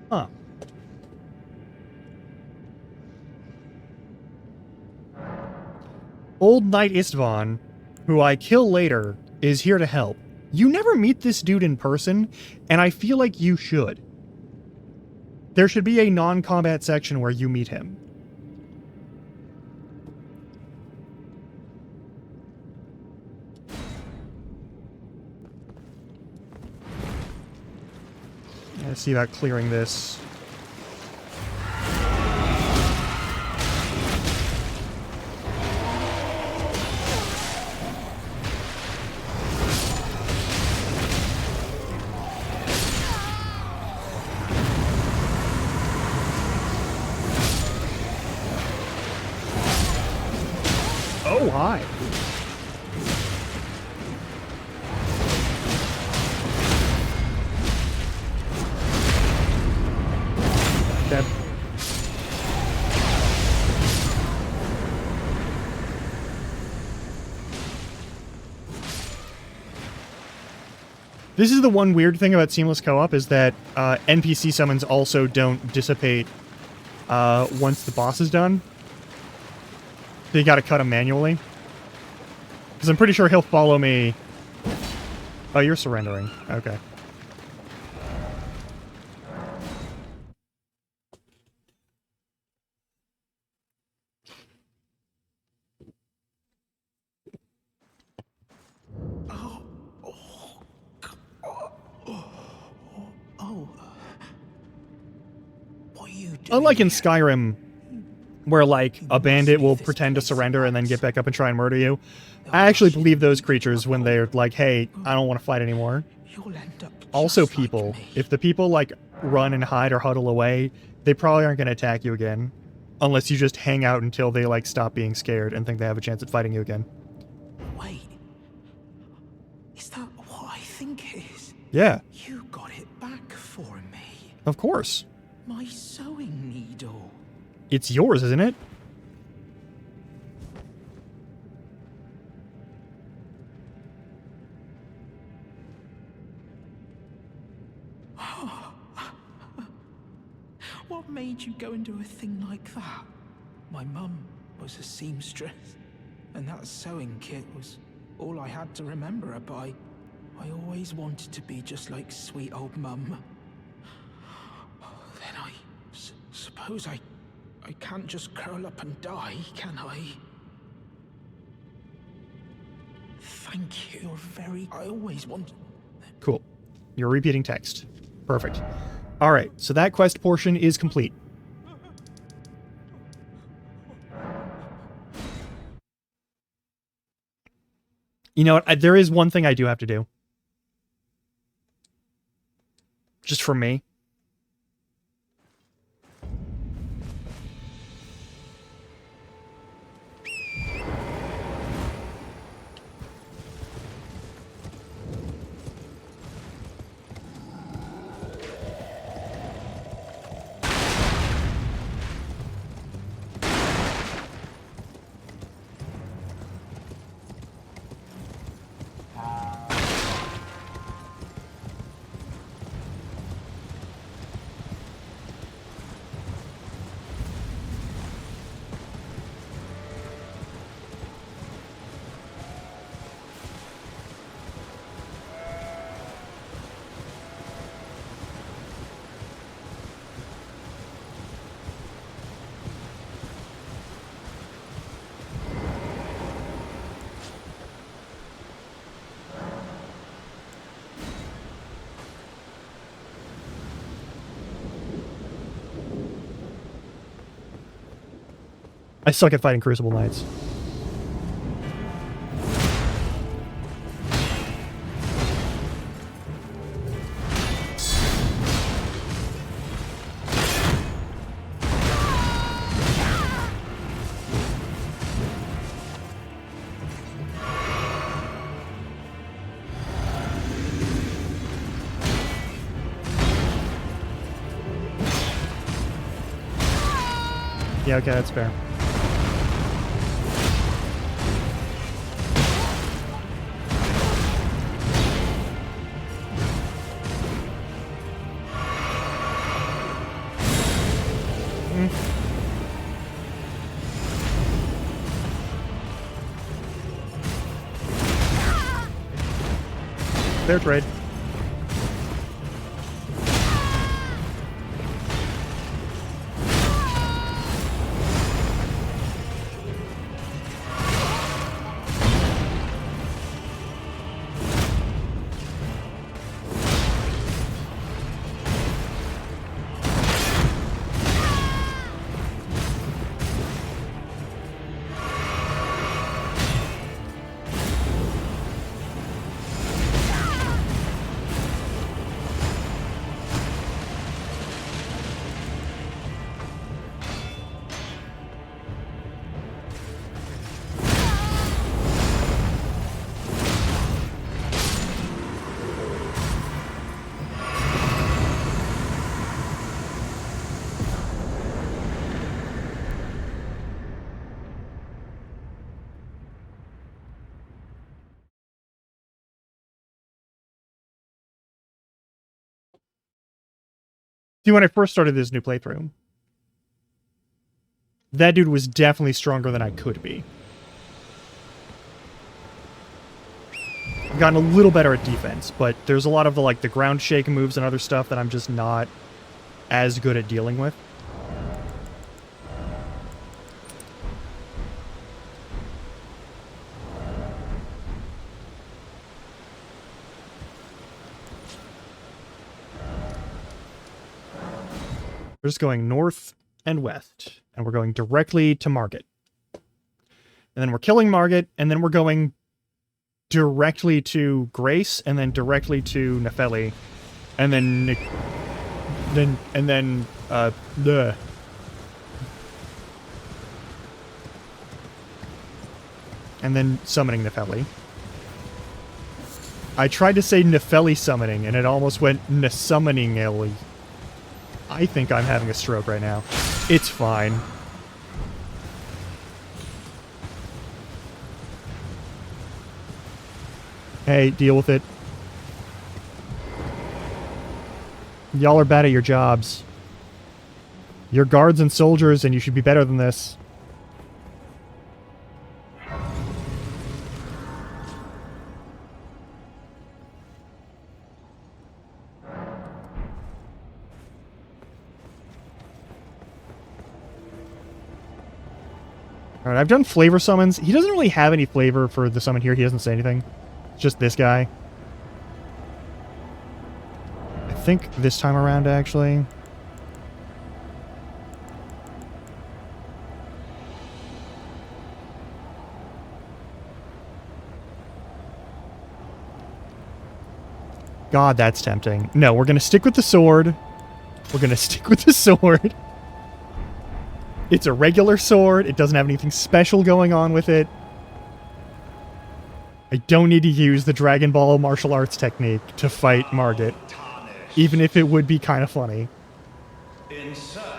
Huh. Old Knight Istvan, who I kill later, is here to help. You never meet this dude in person, and I feel like you should. There should be a non-combat section where you meet him. I see about clearing this. Oh, hi. Dead. This is the one weird thing about seamless co-op is that NPC summons also don't dissipate once the boss is done. So you gotta cut him manually. Because I'm pretty sure he'll follow me. Oh, you're surrendering. Okay. What are you doing? Unlike in Skyrim, where, like, a bandit will pretend to surrender and then get back up and try and murder you, I actually believe those creatures when they're like, hey, I don't want to fight anymore. Also people. If the people, like, run and hide or huddle away, they probably aren't going to attack you again. Unless you just hang out until they, like, stop being scared and think they have a chance at fighting you again. Wait. Is that what I think it is? Yeah. You got it back for me. Of course. My sewing needle. It's yours, isn't it? What made you go and do a thing like that? My mum was a seamstress, and that sewing kit was all I had to remember her by. I always wanted to be just like sweet old Mum. Then I suppose I can't just curl up and die, can I? Thank you. You're very... I always wanted... Cool. You're repeating text. Perfect. All right, so that quest portion is complete. You know what? There is one thing I do have to do. Just for me. I suck at fighting Crucible Knights. Yeah, okay, that's fair. Fair trade. See, when I first started this new playthrough, that dude was definitely stronger than I could be. I've gotten a little better at defense, but there's a lot of the ground shake moves and other stuff that I'm just not as good at dealing with. We're just going north and west, and we're going directly to Margit. And then we're killing Margit, and then we're going directly to Grace, and then directly to Nefeli, and then and then summoning Nefeli. I tried to say Nefeli summoning, and it almost went Nesummoning-ely. I think I'm having a stroke right now. It's fine. Hey, deal with it. Y'all are bad at your jobs. You're guards and soldiers, and you should be better than this. Alright, I've done flavor summons. He doesn't really have any flavor for the summon here. He doesn't say anything. It's just this guy. I think this time around, actually. God, that's tempting. No, we're going to stick with the sword. We're going to stick with the sword. It's a regular sword. It doesn't have anything special going on with it. I don't need to use the Dragon Ball martial arts technique to fight Margit. Even if it would be kind of funny.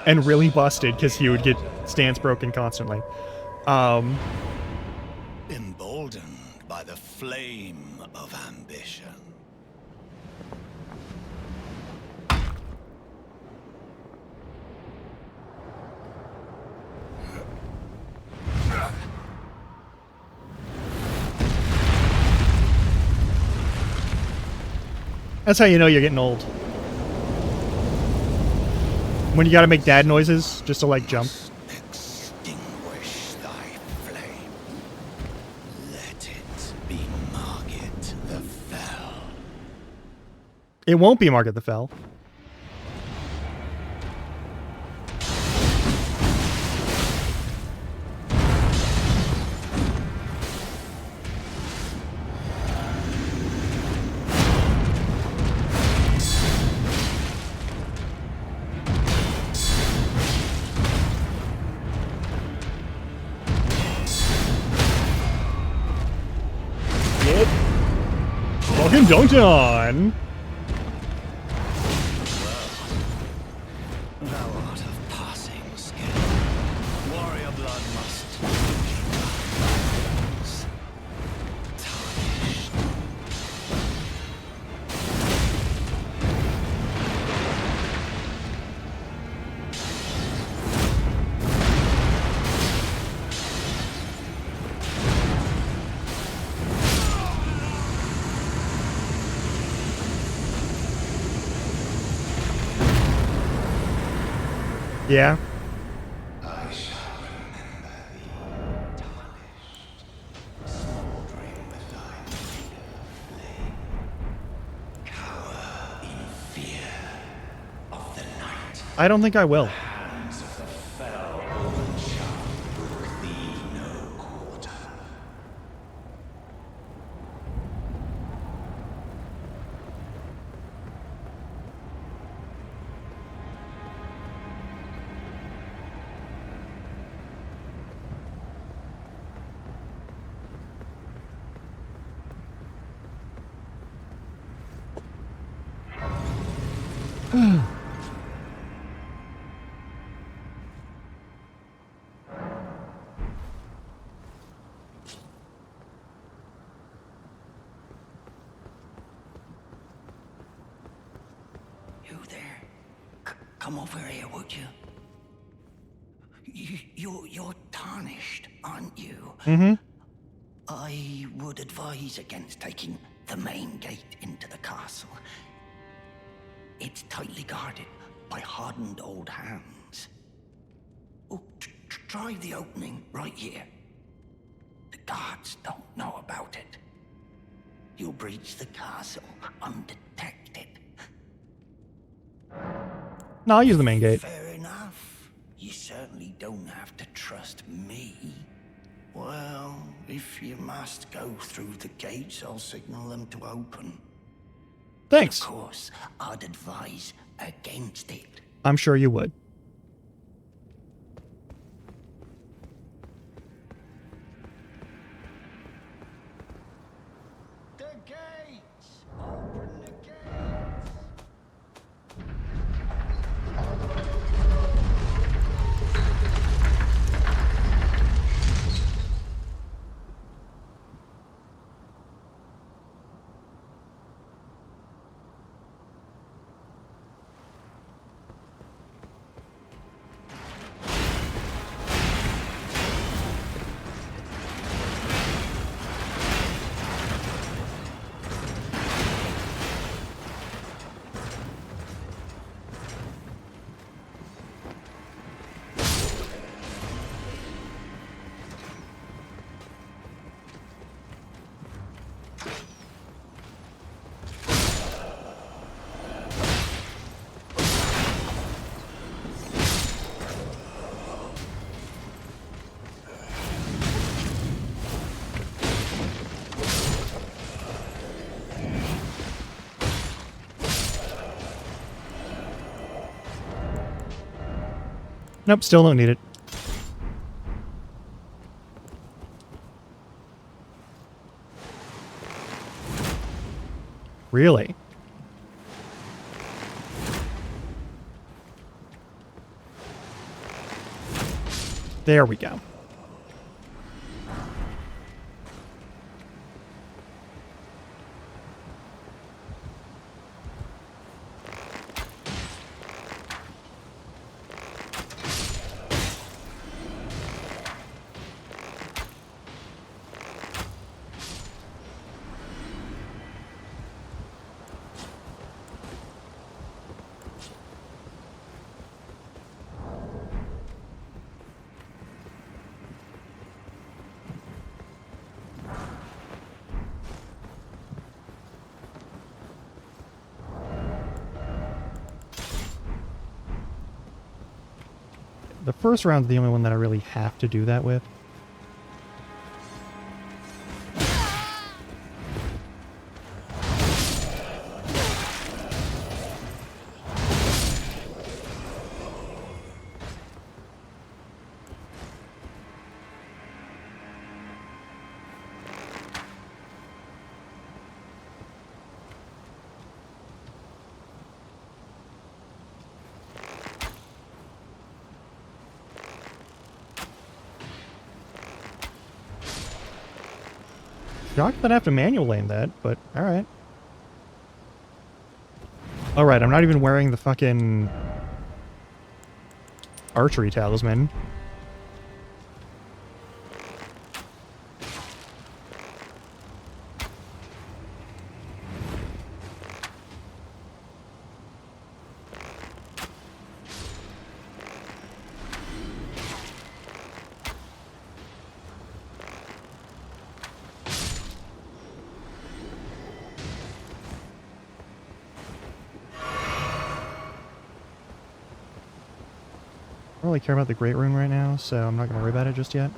And really busted, because he would get stance broken constantly. Emboldened by the flame of ambition. That's how you know you're getting old. When you gotta make dad noises, just to, like, jump. Extinguish thy flame. Let it be Margit the Fell. It won't be Margit the Fell. Fucking dunked on. Thou art of passing skill. Warrior blood must be tarnished. Yeah. I shall remember thee, tarnished, smoldering with thy flame. Cower in fear of the night. I don't think I will. Hands of the fell omen shall brook thee no quarter. You there? Come over here, would you? You're tarnished, aren't you? Mm-hmm. I would advise against taking the main gate into the castle. It's tightly guarded by hardened old hands. Oh, try the opening right here. The guards don't know about it. You'll breach the castle undetected. No, I'll use the main gate. Fair enough. You certainly don't have to trust me. Well, if you must go through the gates, I'll signal them to open. Thanks. Of course, I'd advise against it. I'm sure you would. The gates! Open the gates! Nope, still don't need it. Really? There we go. The first round's the only one that I really have to do that with. Shocked that I have to manual aim that, but alright. Alright, I'm not even wearing the fucking archery talisman. I don't really care about the Great Rune right now, so I'm not going to worry about it just yet.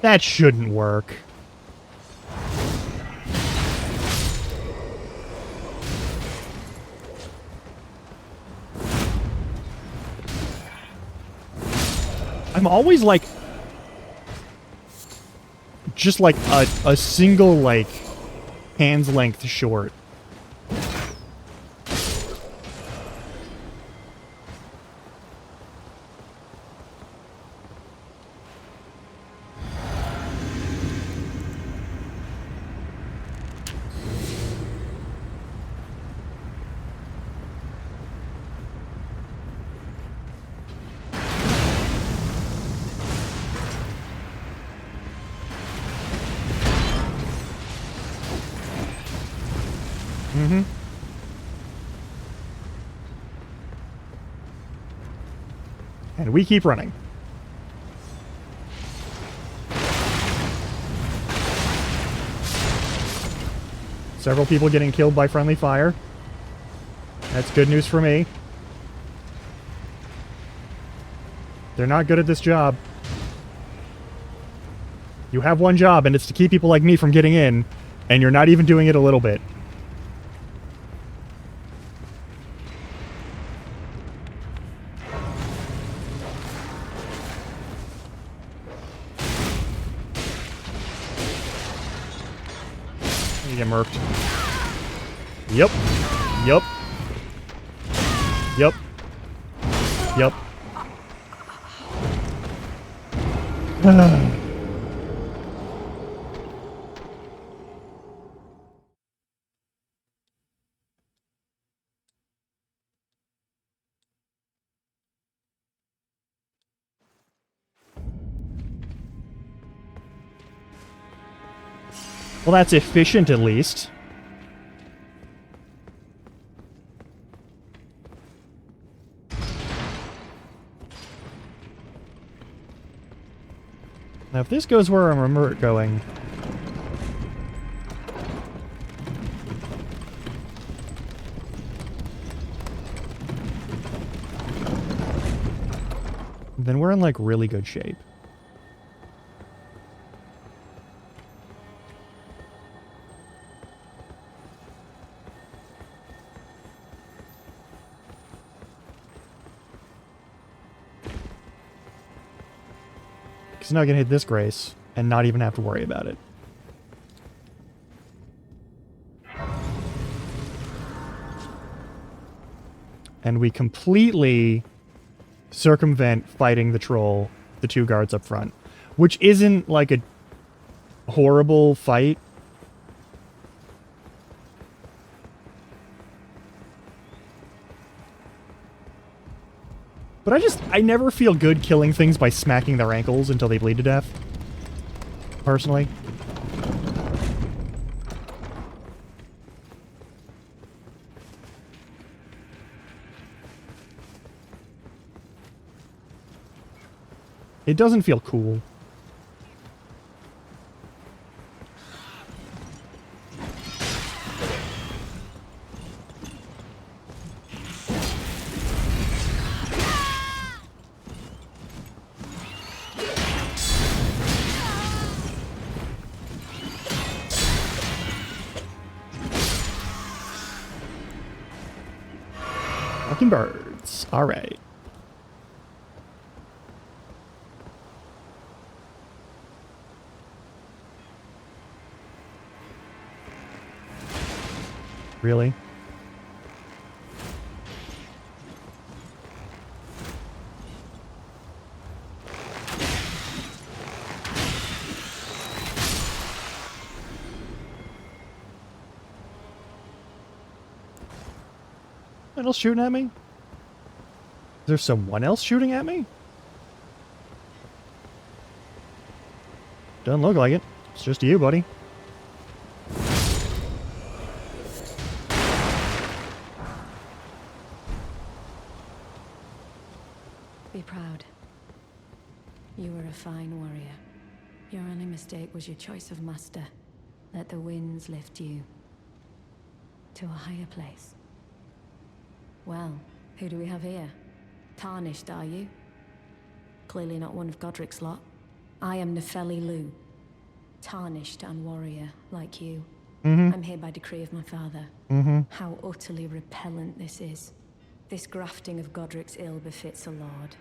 That shouldn't work. I'm always like... just like a single, like, hand's length short. Mm-hmm. And we keep running. Several people getting killed by friendly fire. That's good news for me. They're not good at this job. You have one job, and it's to keep people like me from getting in, and you're not even doing it a little bit. You get murked. Yep. Yep. Yep. Yep. Well, that's efficient, at least. Now, if this goes where I remember it going... then we're in, like, really good shape. Because now I can hit this Grace and not even have to worry about it. And we completely circumvent fighting the troll, the 2 guards up front. Which isn't like a horrible fight. But I never feel good killing things by smacking their ankles until they bleed to death. Personally. It doesn't feel cool. Birds. All right. Really? Anyone else shooting at me? Is there someone else shooting at me? Doesn't look like it. It's just you, buddy. Be proud. You were a fine warrior. Your only mistake was your choice of master. Let the winds lift you to a higher place. Well, who do we have here? Tarnished, are you? Clearly not one of Godric's lot. I am Nefeli Lu. Tarnished and warrior, like you. I'm here by decree of my father. How utterly repellent this is. This grafting of Godric's ill befits a lord.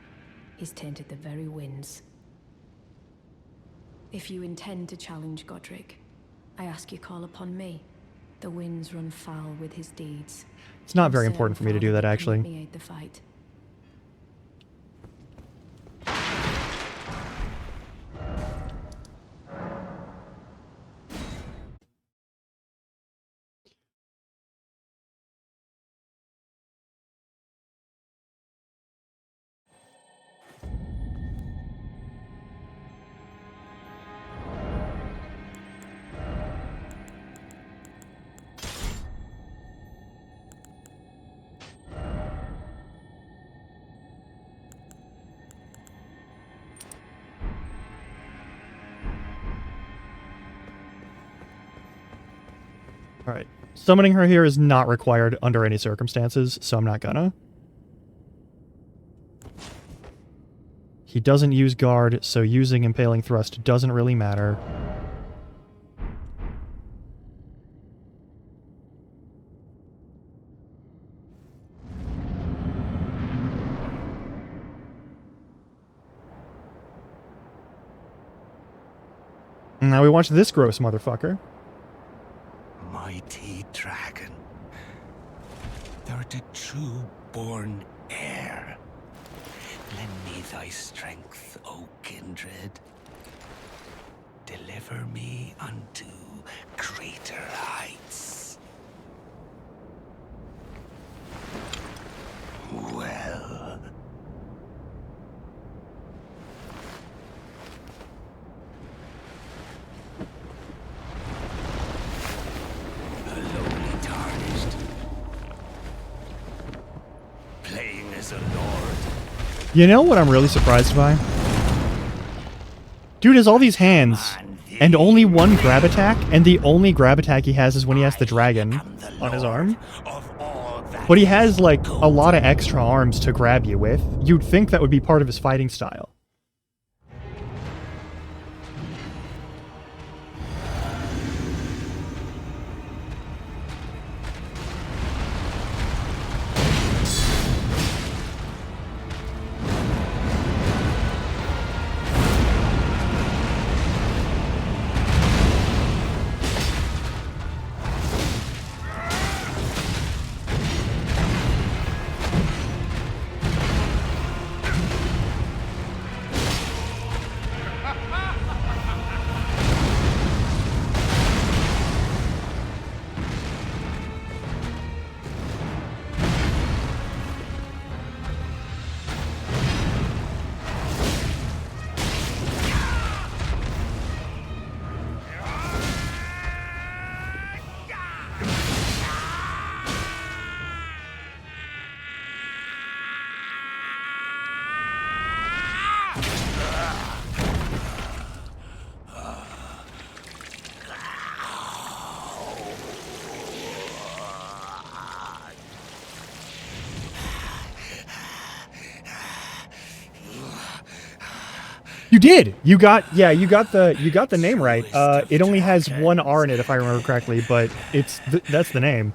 He's tainted the very winds. If you intend to challenge Godric, I ask you call upon me. The winds run foul with his deeds. It's not very important for me to do that, actually. Let me aid the fight. Alright. Summoning her here is not required under any circumstances, so I'm not gonna. He doesn't use guard, so using Impaling Thrust doesn't really matter. Now we watch this gross motherfucker. Mighty dragon, thou'rt a true-born heir. Lend me thy strength, O kindred. Deliver me unto greater heights. Well. You know what I'm really surprised by? Dude has all these hands, and only one grab attack, and the only grab attack he has is when he has the dragon on his arm. But he has, like, a lot of extra arms to grab you with. You'd think that would be part of his fighting style. You did. You got the name right. It only has one R in it, if I remember correctly, but that's the name.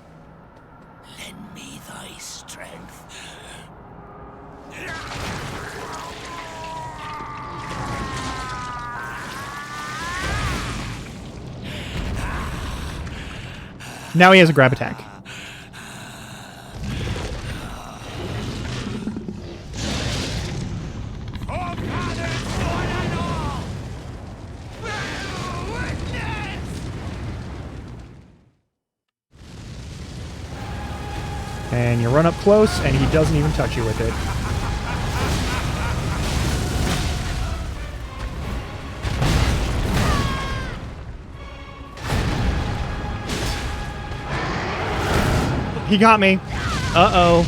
Lend me thy strength. Now he has a grab attack. And you run up close, and he doesn't even touch you with it. He got me. Uh-oh.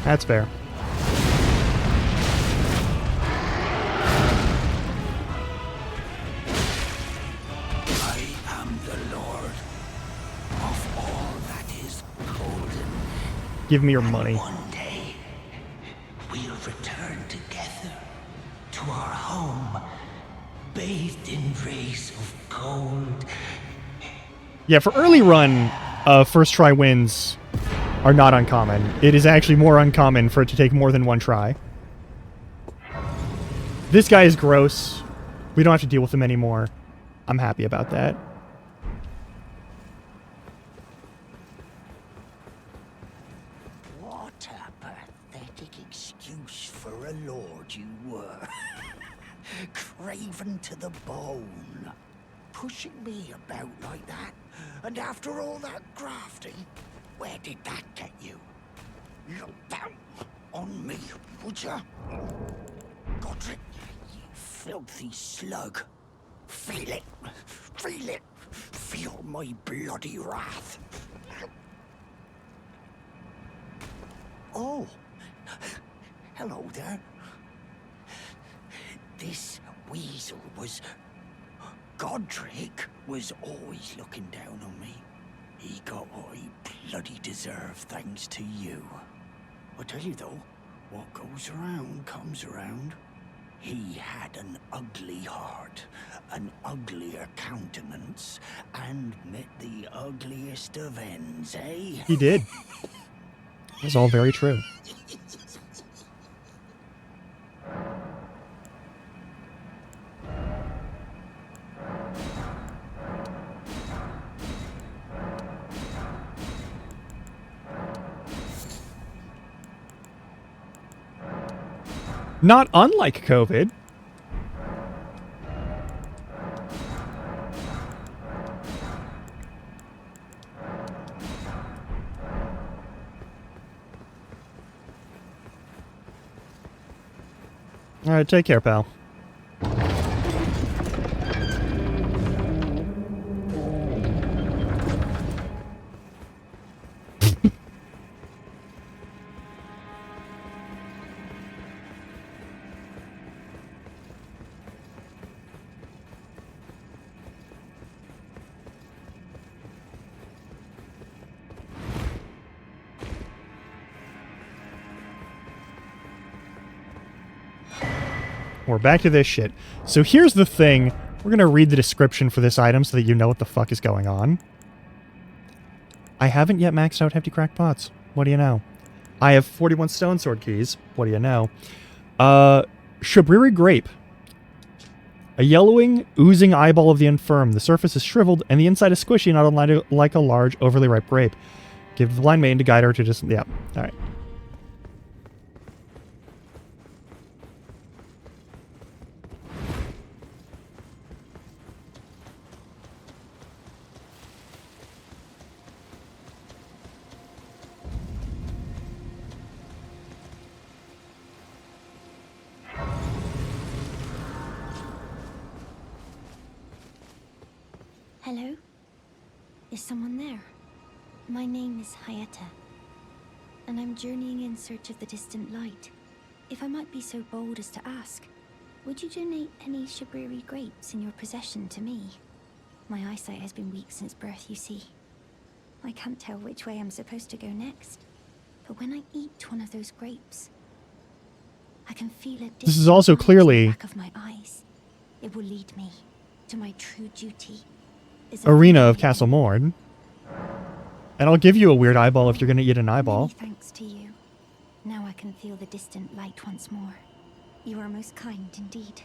That's fair. I am the Lord of all that is golden. Give me your money. One day, we'll return together to our home, bathed in rays of gold. Yeah, for early run, first try wins are not uncommon. It is actually more uncommon for it to take more than one try. This guy is gross. We don't have to deal with him anymore. I'm happy about that. What a pathetic excuse for a lord you were. Craven to the bone. Pushing me about like that. And after all that grafting, where did that get you? Look down on me, would ya? Godric, you filthy slug. Feel it. Feel it. Feel my bloody wrath. Oh. Hello there. This weasel was... Godric was always looking down on me. He got what he bloody deserved thanks to you. I tell you though, what goes around comes around. He had an ugly heart, an uglier countenance, and met the ugliest of ends, eh? He did. That's all very true. Not unlike COVID. All right, take care, pal. We're back to this shit. So here's the thing. We're going to read the description for this item so that you know what the fuck is going on. I haven't yet maxed out Hefty Crack Pots. What do you know? I have 41 Stone Sword keys. What do you know? Shabriri Grape. A yellowing, oozing eyeball of the infirm. The surface is shriveled, and the inside is squishy, not unlike a large, overly ripe grape. Give the blind maiden to guide her to just... Yeah, alright. Hello? Is someone there? My name is Hayata, and I'm journeying in search of the distant light. If I might be so bold as to ask, would you donate any Shabriri grapes in your possession to me? My eyesight has been weak since birth, you see. I can't tell which way I'm supposed to go next, but when I eat one of those grapes, I can feel a This is also clearly back of my eyes. It will lead me to my true duty. Arena of Castle Morn. And I'll give you a weird eyeball if you're going to eat an eyeball. Many thanks to you. Now I can feel the distant light once more. You are most kind indeed.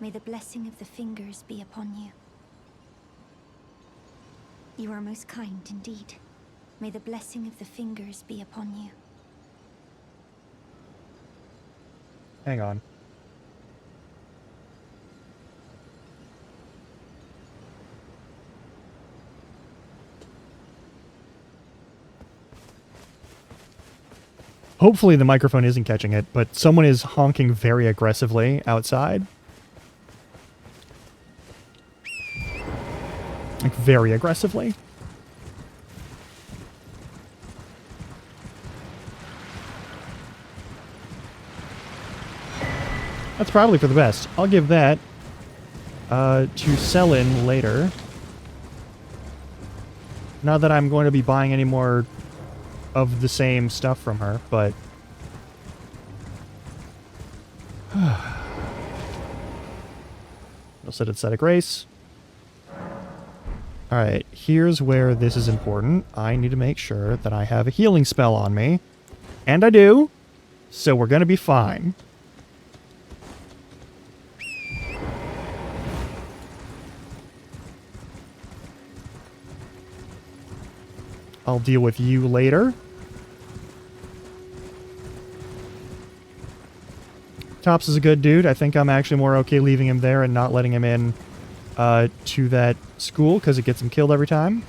May the blessing of the fingers be upon you. You are most kind indeed. May the blessing of the fingers be upon you. Hang on. Hopefully the microphone isn't catching it, but someone is honking very aggressively outside. Like, very aggressively. That's probably for the best. I'll give that to sell in later. Not that I'm going to be buying any more of the same stuff from her, but I'll set it set a grace. Alright, here's where this is important. I need to make sure that I have a healing spell on me. And I do. So we're gonna be fine. I'll deal with you later. Tops is a good dude. I think I'm actually more okay leaving him there and not letting him in to that school because it gets him killed every time.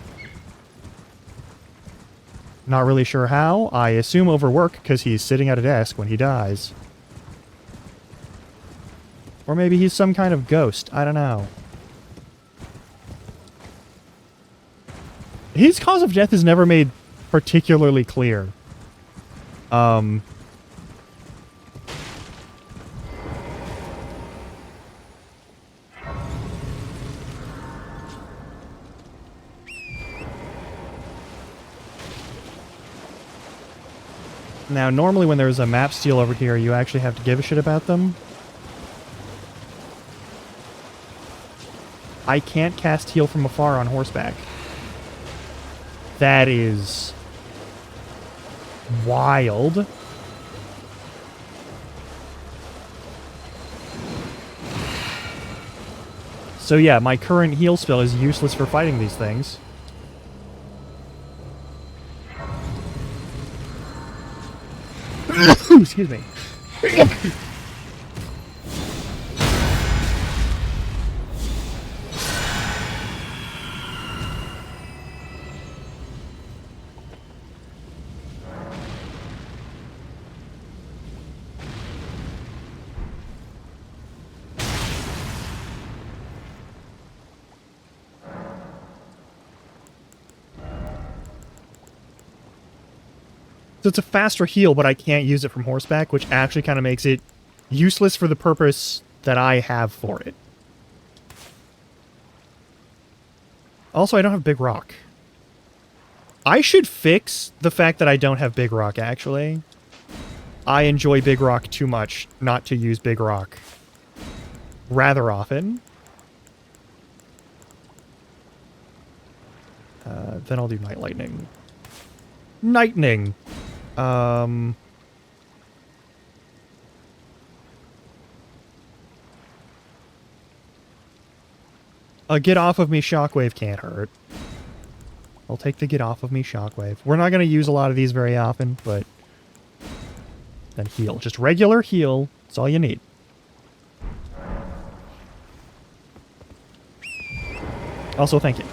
Not really sure how. I assume overwork because he's sitting at a desk when he dies. Or maybe he's some kind of ghost. I don't know. His cause of death is never made particularly clear. Now, normally when there's a map steal over here, you actually have to give a shit about them. I can't cast heal from afar on horseback. That is wild. So yeah, my current heal spell is useless for fighting these things. Excuse me. So it's a faster heal, but I can't use it from horseback, which actually kind of makes it useless for the purpose that I have for it. Also, I don't have Big Rock. I should fix the fact that I don't have Big Rock, actually. I enjoy Big Rock too much not to use Big Rock rather often. Then I'll do Night Lightning. Lightning! A get off of me shockwave can't hurt. I'll take the get off of me shockwave. We're not going to use a lot of these very often, but then heal. Just regular heal. That's all you need. Also, thank you.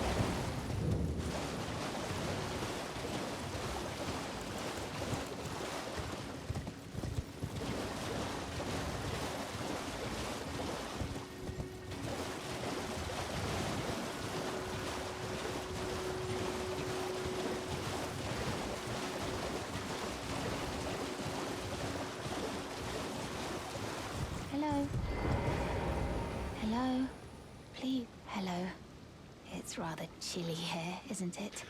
It's rather chilly here, isn't it?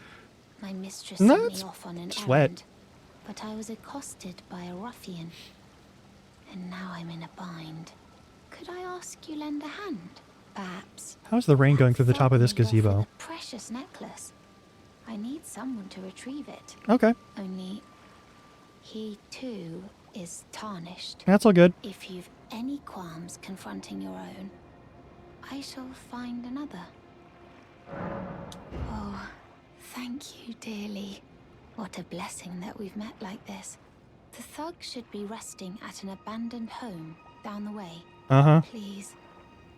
My mistress No, sent it's me off on an sweat. errand, but I was accosted by a ruffian. And now I'm in a bind. Could I ask you lend a hand? Perhaps. How's the rain going through the top of this gazebo? Precious necklace. I need someone to retrieve it. Okay. Only he too is tarnished. That's all good. If you've any qualms confronting your own, I shall find another. Oh, thank you dearly. What a blessing that we've met like this. The thug should be resting at an abandoned home down the way. Uh-huh. Please,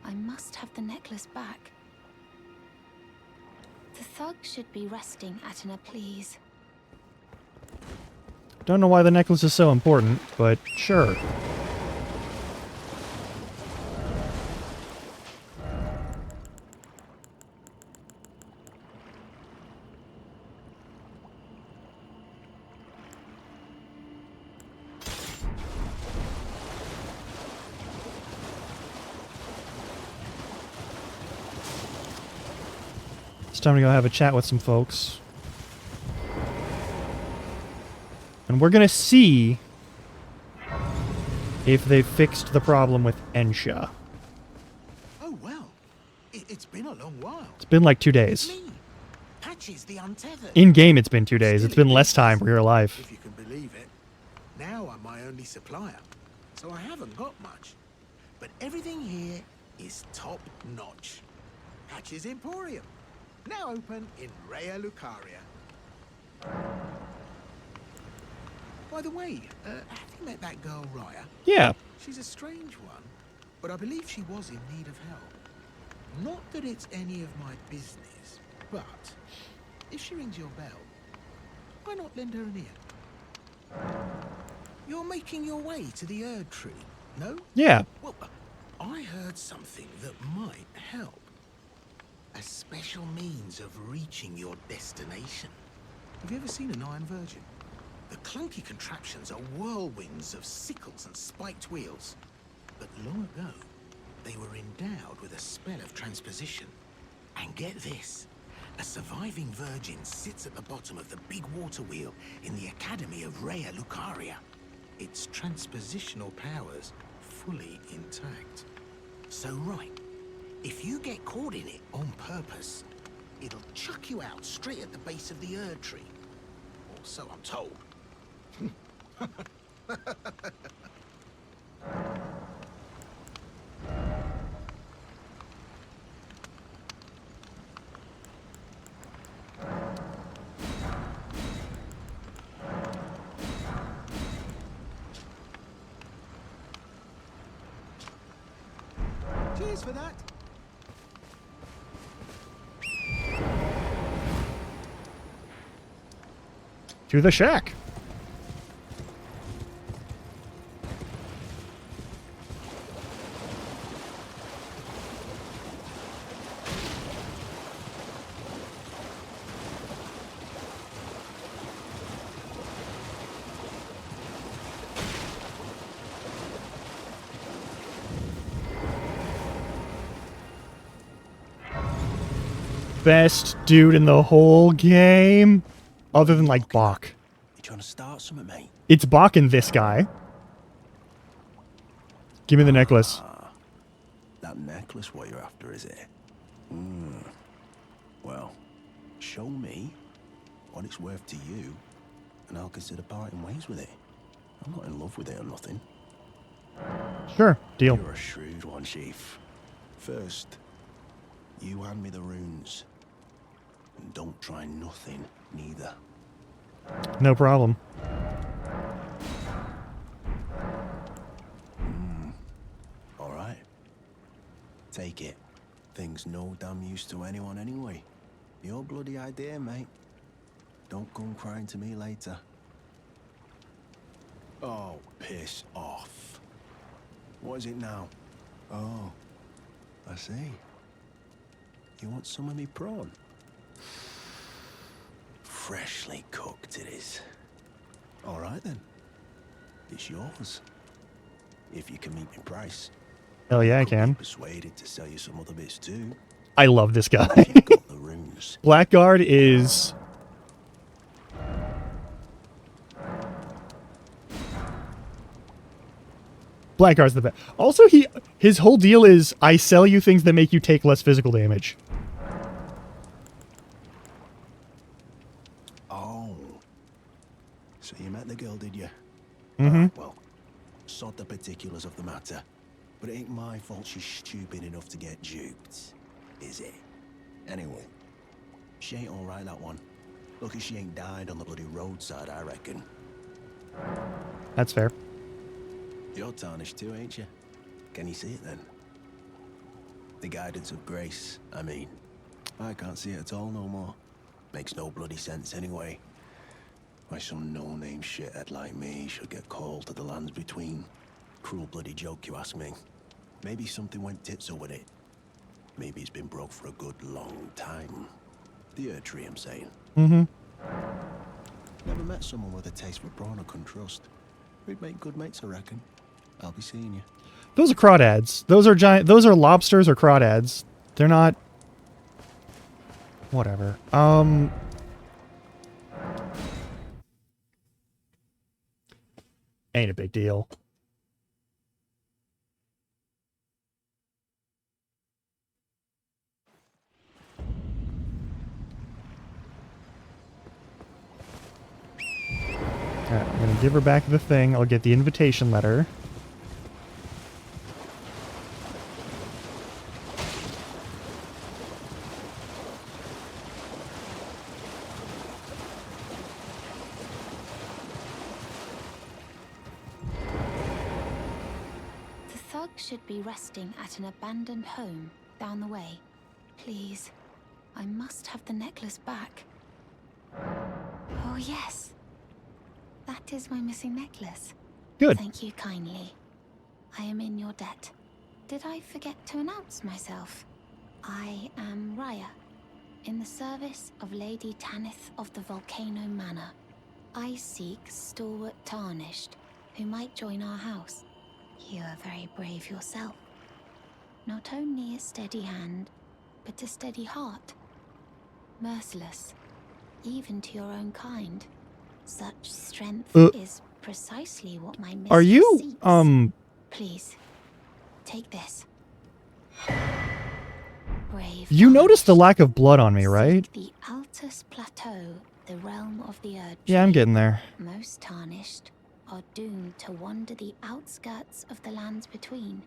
I must have the necklace back. The thug should be resting at an please. Don't know why the necklace is so important, but sure. It's time to go have a chat with some folks. And we're gonna see if they fixed the problem with Ensha. Oh, well. It's been a long while. It's been like 2 days. Me, Patches the Untethered. In-game it's been 2 days. It's been less time real life. If you can believe it. Now I'm my only supplier, so I haven't got much. But everything here is top-notch. Patches Emporium. Now open in Raya Lucaria. By the way, have you met that girl, Raya? Yeah. She's a strange one, but I believe she was in need of help. Not that it's any of my business, but if she rings your bell, why not lend her an ear? You're making your way to the Erd Tree, no? Yeah. Well, I heard something that might help. A special means of reaching your destination. Have you ever seen an Iron Virgin? The clunky contraptions are whirlwinds of sickles and spiked wheels. But long ago, they were endowed with a spell of transposition. And get this, a surviving virgin sits at the bottom of the big water wheel in the Academy of Raya Lucaria. Its transpositional powers fully intact. So right, if you get caught in it on purpose, it'll chuck you out straight at the base of the Erd Tree. Or so I'm told. Cheers for that. To the shack. Best dude in the whole game, other than like Bach. You trying to start something, mate? It's Bach and this guy. Give me the necklace. That necklace what you're after, is it? Well, show me what it's worth to you, and I'll consider parting ways with it. I'm not in love with it or nothing. Sure, deal. You're a shrewd one, Chief. First, you hand me the runes. And don't try nothing, neither. No problem. All right. Take it. Thing's no damn use to anyone anyway. Your bloody idea, mate. Don't come crying to me later. Oh, piss off. What is it now? Oh, I see. You want some of me prawn? Freshly cooked it is. All right then. It's yours. If you can meet me price. Hell yeah, I can. Persuaded to sell you some other bits too. I love this guy. You've got the things. Blackguard is... Blackguard's the best. Also, his whole deal is, I sell you things that make you take less physical damage. Oh. So you met the girl, did you? Mm-hmm. Well, sod the particulars of the matter. But it ain't my fault she's stupid enough to get duped, is it? Anyway, she ain't alright, that one. Lucky she ain't died on the bloody roadside, I reckon. That's fair. You're tarnished too, ain't you? Can you see it then? The guidance of grace, I mean. I can't see it at all no more. Makes no bloody sense anyway. Why some no-name shithead like me should get called to the lands between. Cruel bloody joke, you ask me. Maybe something went tits with it. Maybe it's been broke for a good long time. The Earth Tree, I'm saying. Mm-hmm. Never met someone with a taste for brawn I couldn't trust. We'd make good mates, I reckon. I'll be seeing you. Those are crawdads. Those are giant. Those are lobsters or crawdads. They're not... Whatever. Ain't a big deal. Alright, I'm gonna give her back the thing. I'll get the invitation letter. The thug should be resting at an abandoned home down the way. Please, I must have the necklace back. Oh yes. That is my missing necklace. Good. Thank you kindly. I am in your debt. Did I forget to announce myself? I am Raya, in the service of Lady Tanith of the Volcano Manor. I seek stalwart Tarnished, who might join our house. You are very brave yourself. Not only a steady hand, but a steady heart. Merciless, even to your own kind. Such strength is precisely what my mistress Are you, seeks. Please, take this. Brave. You noticed the lack of blood on me, right? The Altus Plateau, the realm of the Erd. Yeah, I'm getting there. Most Tarnished are doomed to wander the outskirts of the lands between,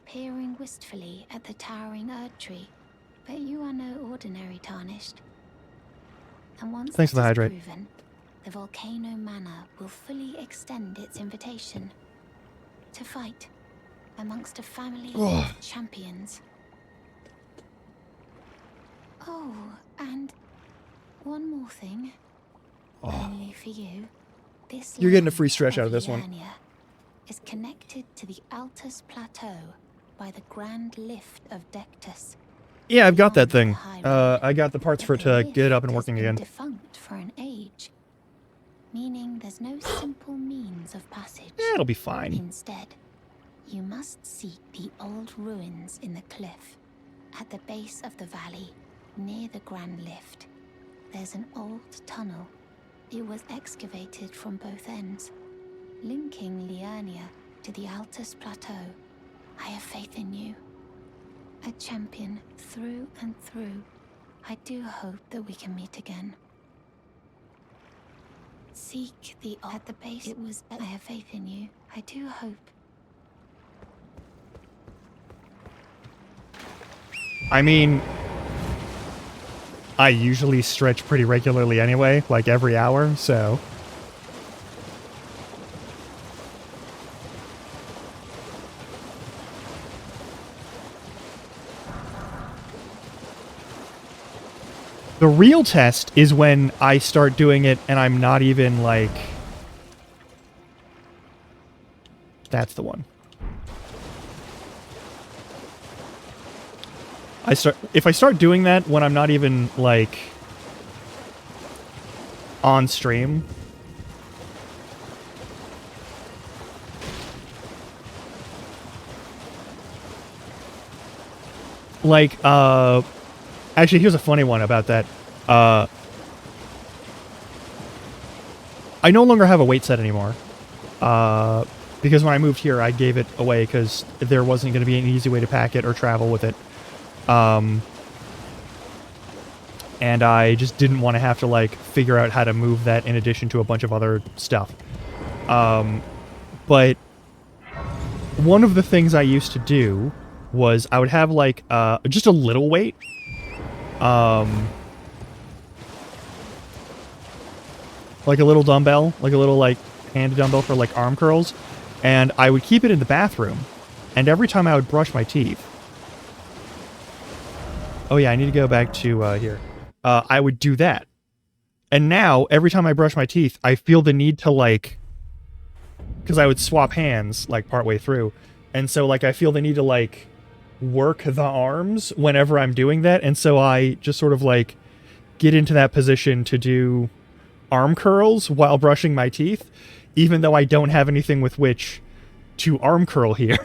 peering wistfully at the towering Erd Tree. But you are no ordinary Tarnished. And once Thanks for the that is hydrate. proven, the Volcano Manor will fully extend its invitation to fight amongst a family of champions. Oh, and one more thing. Only for you. This You're getting a land free stretch out of this one. Liurnia is connected to the Altus Plateau by the Grand Lift of Dectus. Yeah, I've got that thing. I got the parts for it to get up and working again. Defunct for an age, meaning there's no simple means of passage. Yeah, it'll be fine. Instead, you must seek the old ruins in the cliff at the base of the valley near the Grand Lift. There's an old tunnel. It was excavated from both ends, linking Liurnia to the Altus Plateau. I have faith in you. A champion through and through. I do hope that we can meet again. Seek the at the base. It was. I have faith in you. I do hope. I mean, I usually stretch pretty regularly anyway, like every hour, so... The real test is when I start doing it and I'm not even, like... That's the one. If I start doing that when I'm not even, like, on stream... Like, Actually, here's a funny one about that. I no longer have a weight set anymore. Because when I moved here, I gave it away because there wasn't going to be an easy way to pack it or travel with it. And I just didn't want to have to, like, figure out how to move that in addition to a bunch of other stuff. But one of the things I used to do was I would have, like, just a little weight. Like a little dumbbell, like a little, like, hand dumbbell for, like, arm curls. And I would keep it in the bathroom. And every time I would brush my teeth... Oh yeah, I need to go back to, here. I would do that. And now, every time I brush my teeth, I feel the need to, like... Because I would swap hands, like, partway through. And so, like, I feel the need to, like, work the arms whenever I'm doing that. And so I just sort of, like, get into that position to do arm curls while brushing my teeth, even though I don't have anything with which to arm curl here.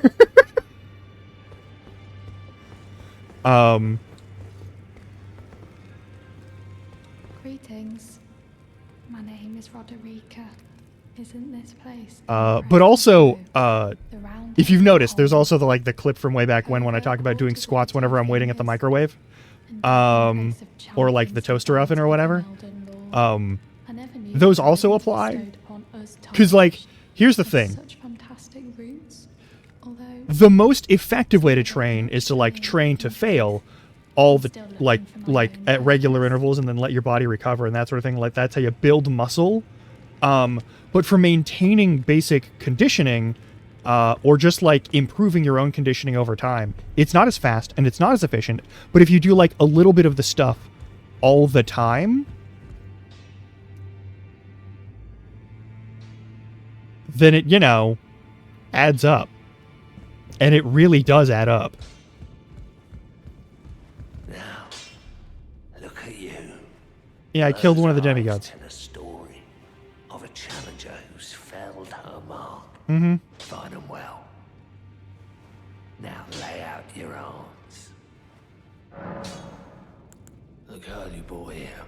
Greetings. My name is Roderica. Isn't this place? But also, if you've noticed, there's also the, like, the clip from way back when I talk about doing squats whenever I'm waiting at the microwave. Or, like, the toaster oven or whatever. Those also apply. Because, like, here's the thing. The most effective way to train is to, like, train to fail all the, like at regular intervals and then let your body recover and that sort of thing. Like, that's how you build muscle. But for maintaining basic conditioning, or just, like, improving your own conditioning over time, it's not as fast and it's not as efficient. But if you do, like, a little bit of the stuff all the time, then it, you know, adds up. And it really does add up. Now, look at you. Yeah, I killed one of the demigods. Tell a story of a challenger who's felled her mark. Mm-hmm. Fine and well. Now lay out your arms. The girly boy here.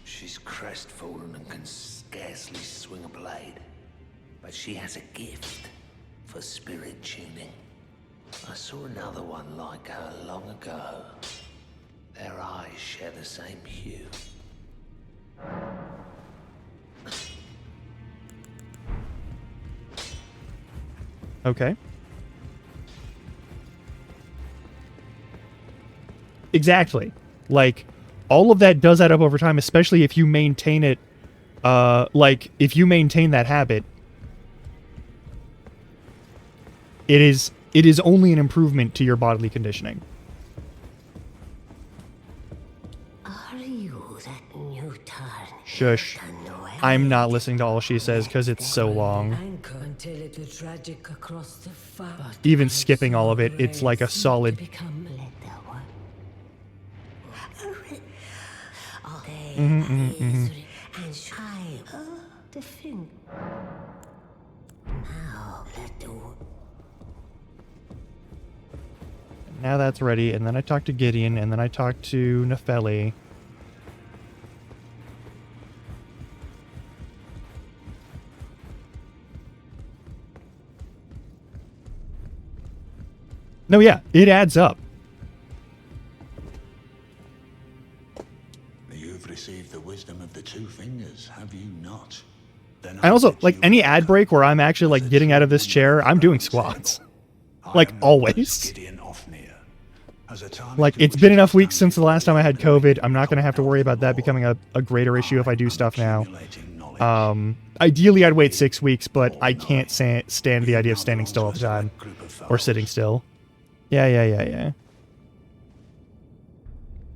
She's crestfallen and can scarcely swing a blade. But she has a gift for spirit tuning. I saw another one like her long ago. Their eyes share the same hue. Okay. Exactly. Like, all of that does add up over time, especially if you maintain it, like, if you maintain that habit, it is only an improvement to your bodily conditioning. Are you that new Tarn? Shush. I'm not listening to all she says because it's so long. Even skipping all of it, it's like a solid... Now that's ready, and then I talk to Gideon, and then I talk to Nefeli. No, yeah, it adds up. You've received the wisdom of the two fingers, have you not? Then And also, like, any ad break where I'm actually, like, getting out of this chair, I'm doing squats. Like, always. Like, it's been enough weeks since the last time I had COVID. I'm not going to have to worry about that becoming a greater issue if I do stuff now. Ideally, I'd wait 6 weeks, but I can't stand the idea of standing still all the time. Or sitting still. Yeah.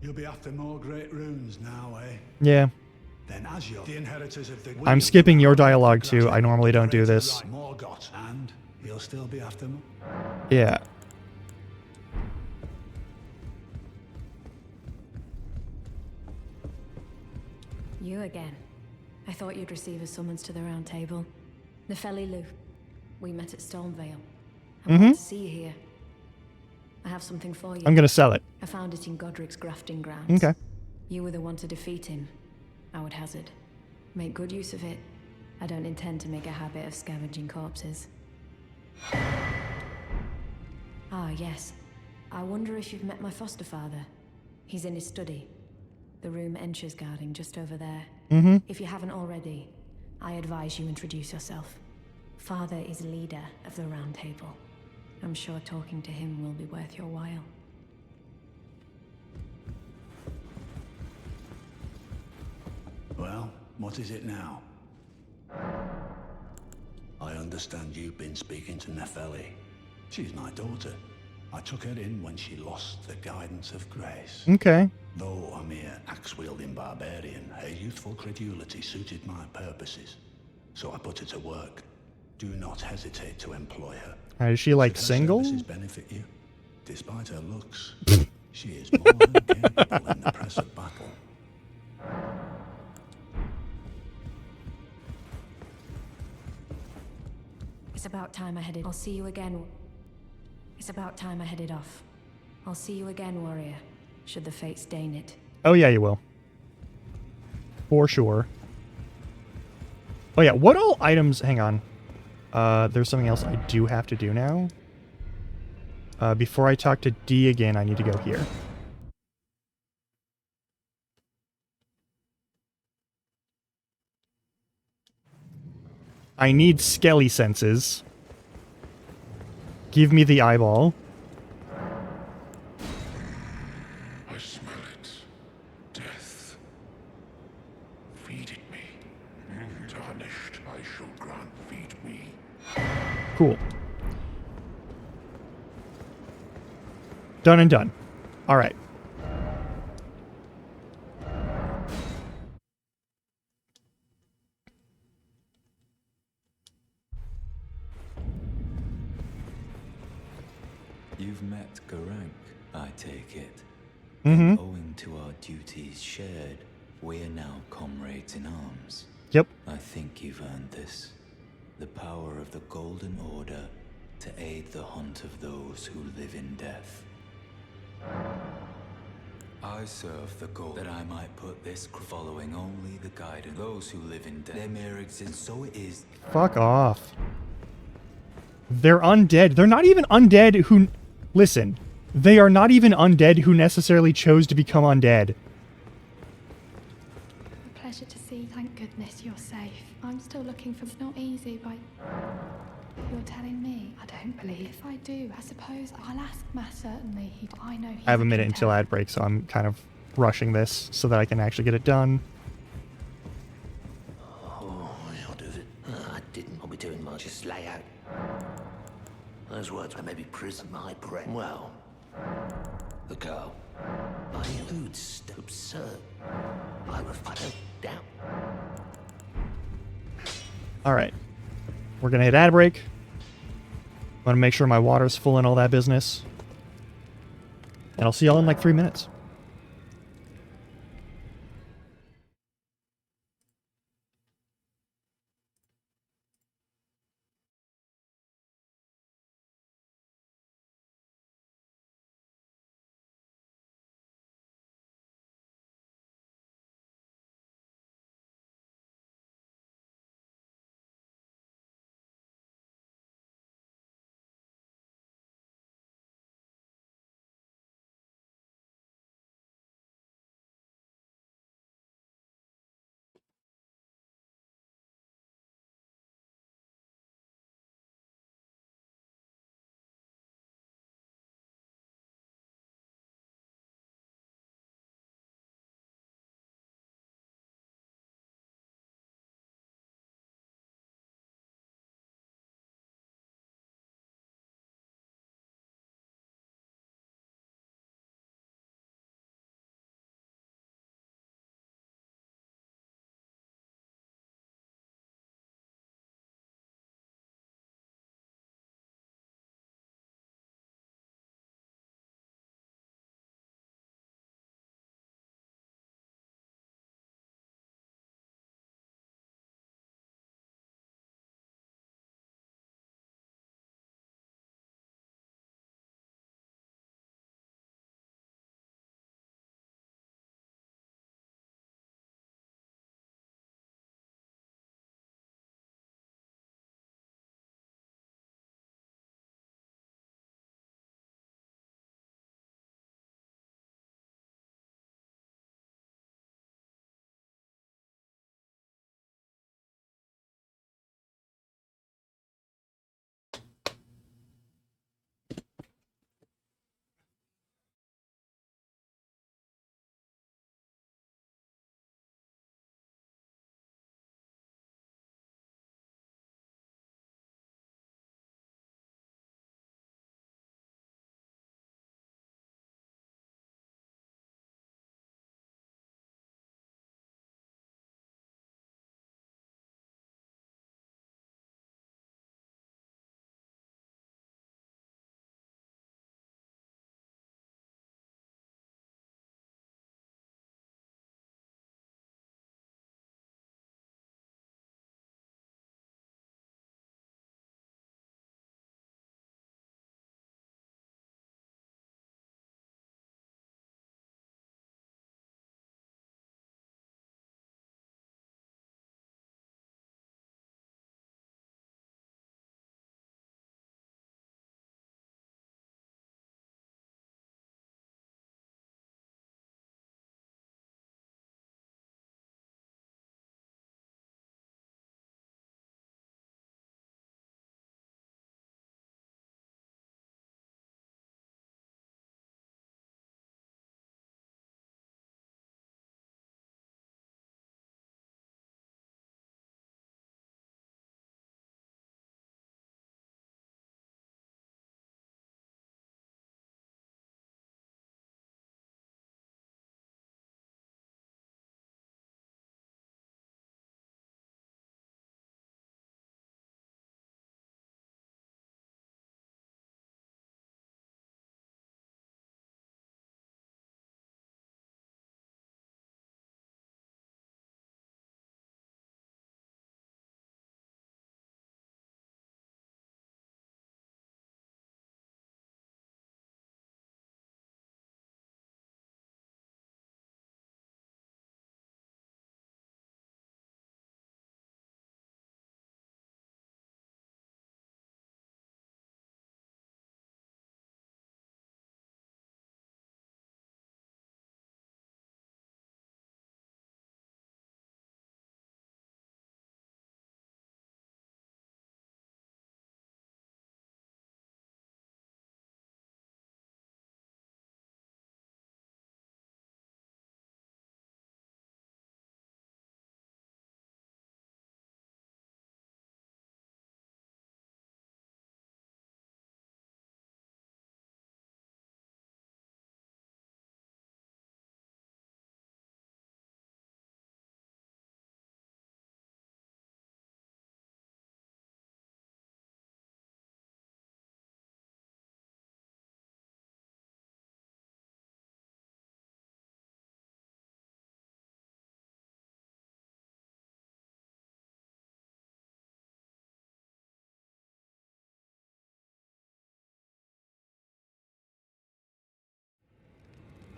You'll be after more great runes now, eh? Yeah. Then as you're the inheritors of the I'm skipping your dialogue too. I normally don't do this. And you'll still be after more. Yeah. You again. I thought you'd receive a summons to the round table. Nefeli Lu. We met at Stormvale. I wanted to see you here. I have something for you. I'm gonna sell it. I found it in Godric's grafting grounds. Okay. You were the one to defeat him. I would hazard. Make good use of it. I don't intend to make a habit of scavenging corpses. Ah, yes. I wonder if you've met my foster father. He's in his study. The room Encher's guarding just over there. Mm-hmm. If you haven't already, I advise you introduce yourself. Father is leader of the Round Table. I'm sure talking to him will be worth your while. Well, what is it now? I understand you've been speaking to Nepheli. She's my daughter. I took her in when she lost the guidance of grace. Okay. Though a mere axe-wielding barbarian, her youthful credulity suited my purposes. So I put her to work. Do not hesitate to employ her. Is she like Should her single? services benefit you? Despite her looks, she is more than capable in the press of battle. It's about time I headed. I'll see you again. It's about time I headed off. I'll see you again, warrior, should the fates deign it. Oh yeah, you will. For sure. Oh yeah, what all items... Hang on. There's something else I do have to do now. Before I talk to D again, I need to go here. I need skelly senses. Give me the eyeball. I smell it. Death. Feed it me. Tarnished, I shall grant feed me. Cool. Done and done. All right. You've met Garank, I take it. Mm-hmm. Owing to our duties shared, we are now comrades in arms. Yep. I think you've earned this. The power of the Golden Order to aid the hunt of those who live in death. I serve the goal that I might put this following only the guidance. Those who live in death, their mere existence, so it is. Fuck off. They're undead. They're not even undead who... Listen. They are not even undead who necessarily chose to become undead. A pleasure to see. Thank goodness you're safe. I'm still looking for... It's not easy, but... You're telling me? I don't believe. If I do, I suppose I'll ask Matt. Certainly, I know he's... I have a minute until ad break, so I'm kind of rushing this so that I can actually get it done. Oh, I'll do it. I didn't. I'll be doing much. Just lay out. Those words were maybe prison my breath. Well, the girl. I allude still absurd. I don't doubt. Alright. We're gonna hit ad break. I'm gonna make sure my water's full and all that business. And I'll see y'all in like 3 minutes.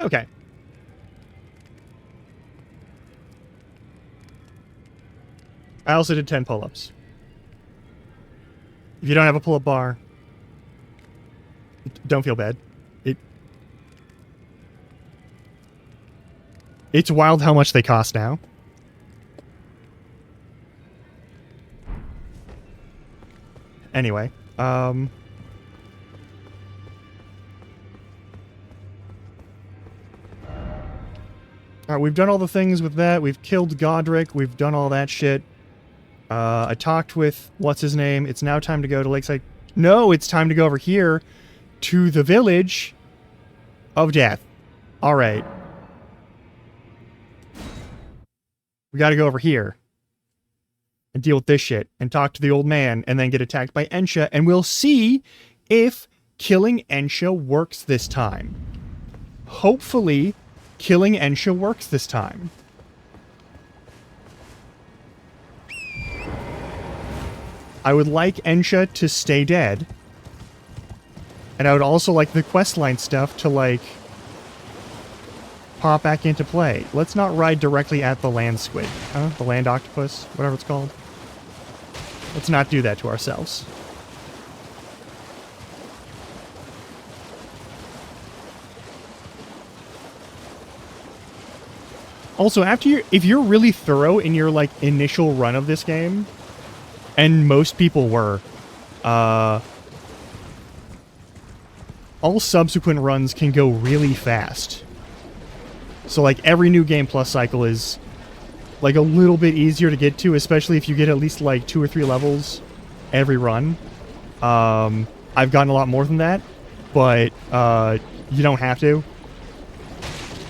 Okay. I also did 10 pull-ups. If you don't have a pull-up bar, don't feel bad. It's wild how much they cost now. Anyway, alright, we've done all the things with that. We've killed Godric. We've done all that shit. I talked with what's his name. It's now time to go to Lakeside. No, it's time to go over here to the village of death. All right. We got to go over here and deal with this shit and talk to the old man and then get attacked by Ensha, and we'll see if killing Ensha works this time. Hopefully, killing Ensha works this time. I would like Ensha to stay dead. And I would also like the questline stuff to, like, pop back into play. Let's not ride directly at the land squid. The land octopus, whatever it's called. Let's not do that to ourselves. Also, if you're really thorough in your, like, initial run of this game, and most people were, all subsequent runs can go really fast. So, like, every new game plus cycle is, like, a little bit easier to get to, especially if you get at least, like, 2 or 3 levels every run. I've gotten a lot more than that, but you don't have to.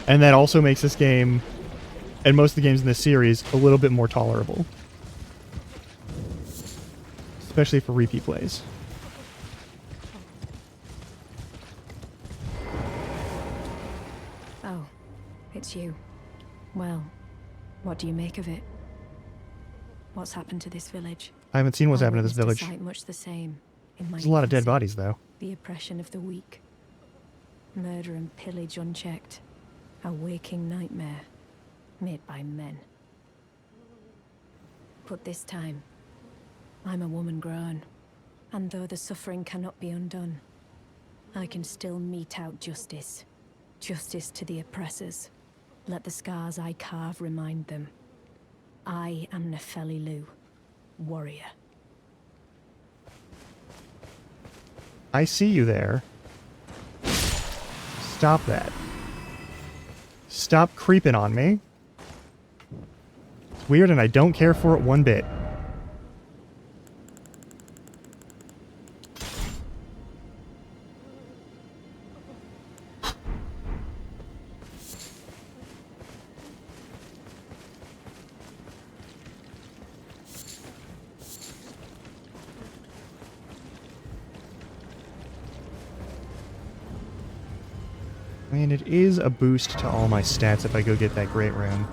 And that also makes this game, and most of the games in this series, a little bit more tolerable. Especially for repeat plays. Oh, it's you. Well, what do you make of it? What's happened to this village? I haven't seen what's happened to this village. Much the same in my There's a lot of dead bodies, though. The oppression of the weak. Murder and pillage unchecked. A waking nightmare made by men. But this time, I'm a woman grown, and though the suffering cannot be undone, I can still mete out justice. Justice to the oppressors. Let the scars I carve remind them. I am Nefeli Lu, warrior. I see you there. Stop that. Stop creeping on me. It's weird and I don't care for it one bit. I mean, it is a boost to all my stats if I go get that great rune.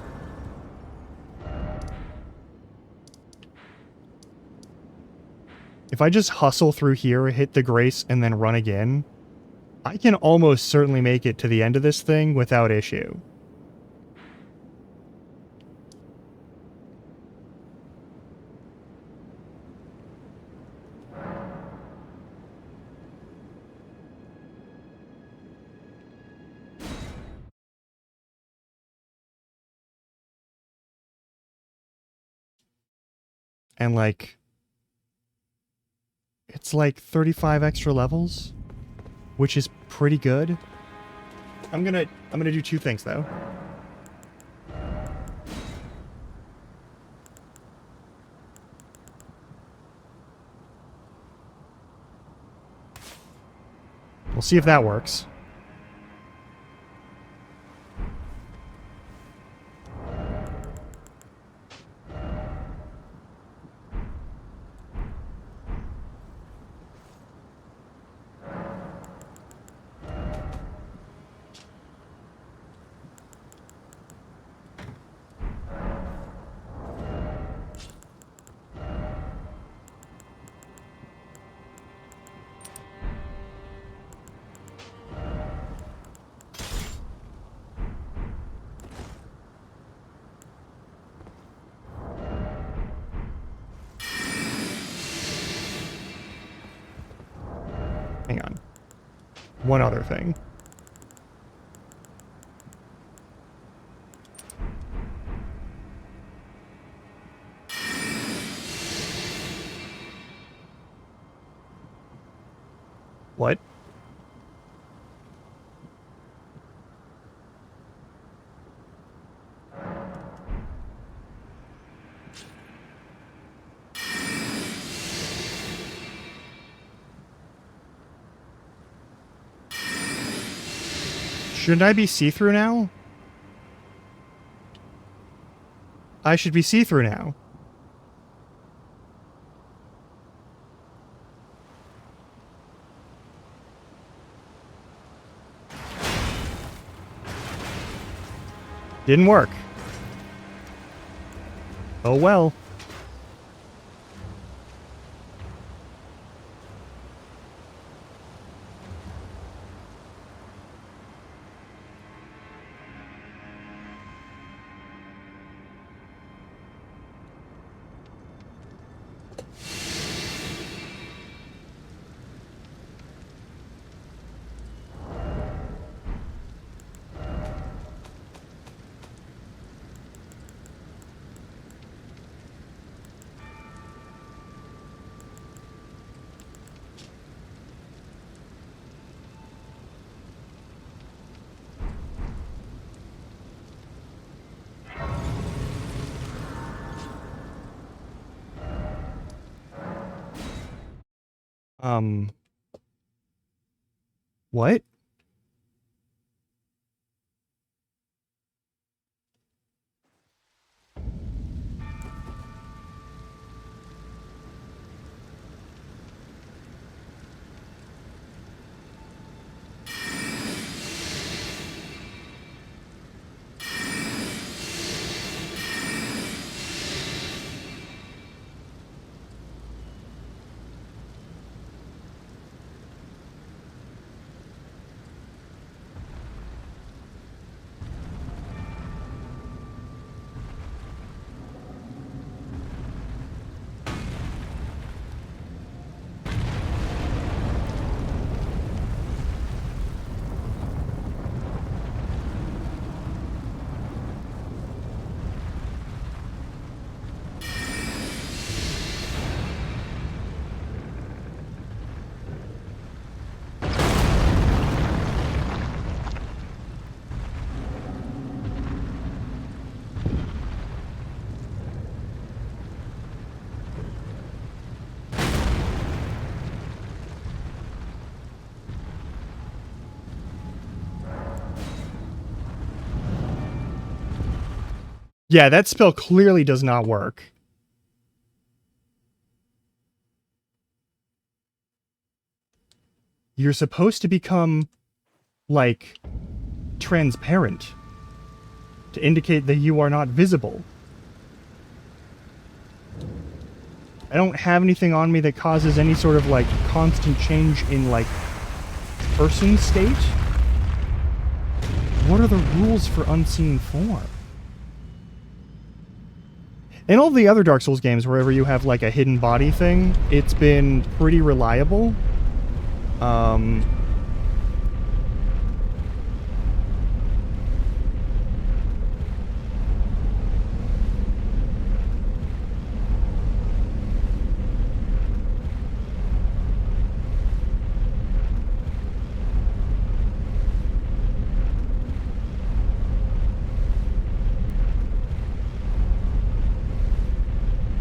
If I just hustle through here, hit the grace, and then run again, I can almost certainly make it to the end of this thing without issue. And, like, it's like 35 extra levels, which is pretty good. I'm gonna do 2 things, though. We'll see if that works. Hang on. One other thing. What? Shouldn't I be see-through now? I should be see-through now. Didn't work. Oh well. What? Yeah, that spell clearly does not work. You're supposed to become, like, transparent to indicate that you are not visible. I don't have anything on me that causes any sort of, like, constant change in, like, person state. What are the rules for unseen form? In all the other Dark Souls games, wherever you have, like, a hidden body thing, it's been pretty reliable.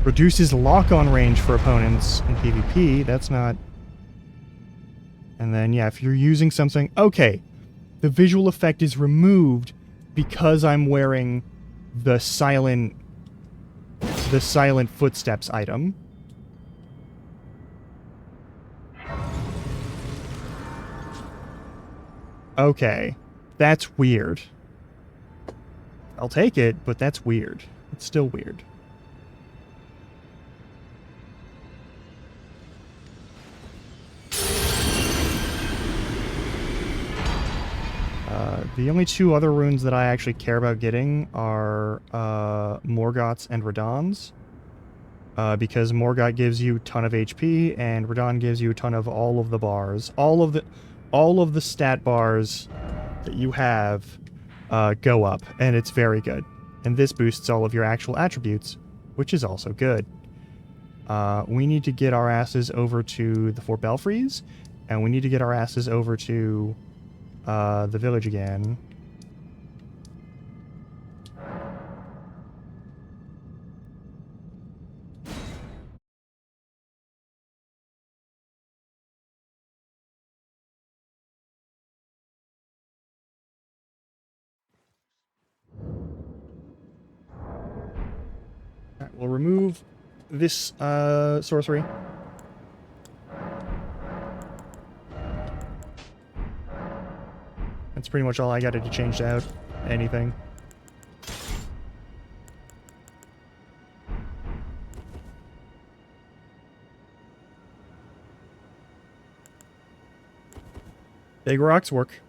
Reduces lock-on range for opponents in PvP. That's not... And then, yeah, if you're using something... Okay, the visual effect is removed because I'm wearing the silent footsteps item. Okay, that's weird. I'll take it, but that's weird. It's still weird. The only two other runes that I actually care about getting are Morgoth's and Radahn's. because Morgott gives you a ton of HP, and Radahn gives you a ton of all of the bars. All of the stat bars that you have go up, and it's very good. And this boosts all of your actual attributes, which is also good. We need to get our asses over to the 4 belfries, and we need to get our asses over to the village again. Alright, we'll remove this sorcery. That's pretty much all I got to change out anything. Big rocks work.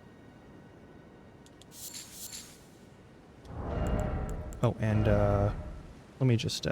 Oh, and let me just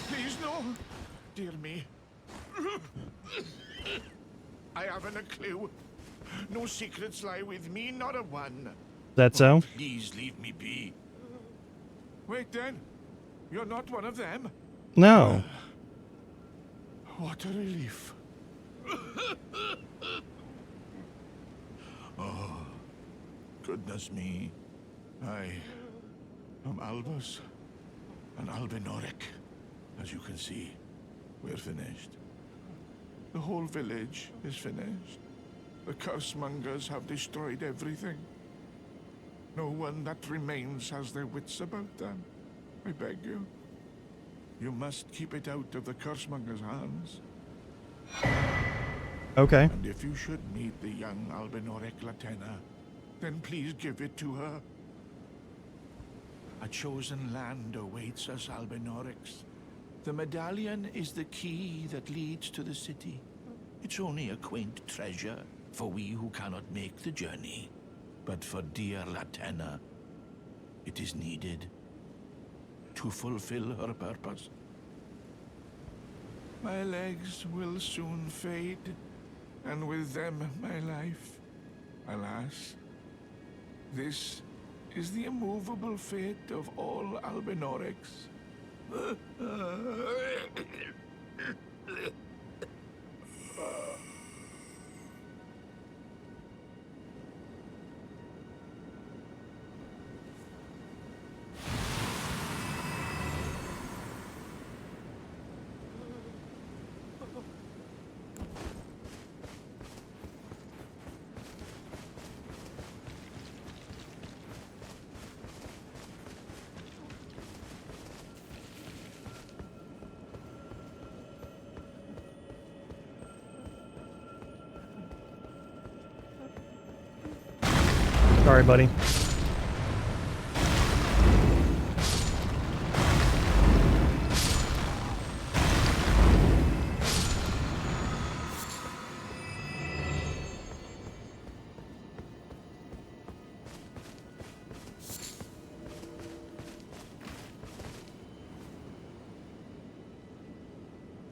Please, no. Dear me. I haven't a clue. No secrets lie with me, not a one. That so? Oh, please leave me be. Wait then. You're not one of them? No. What a relief. Oh, goodness me. I am Albus and Albinoric. As you can see, we're finished. The whole village is finished. The cursemongers have destroyed everything. No one that remains has their wits about them. I beg you. You must keep it out of the cursemongers' hands. Okay. And if you should meet the young Albinoric Latena, then please give it to her. A chosen land awaits us, Albinorics. The medallion is the key that leads to the city. It's only a quaint treasure for we who cannot make the journey. But for dear Latena, it is needed to fulfill her purpose. My legs will soon fade, and with them my life. Alas, this is the immovable fate of all Albinorics. Sorry, buddy.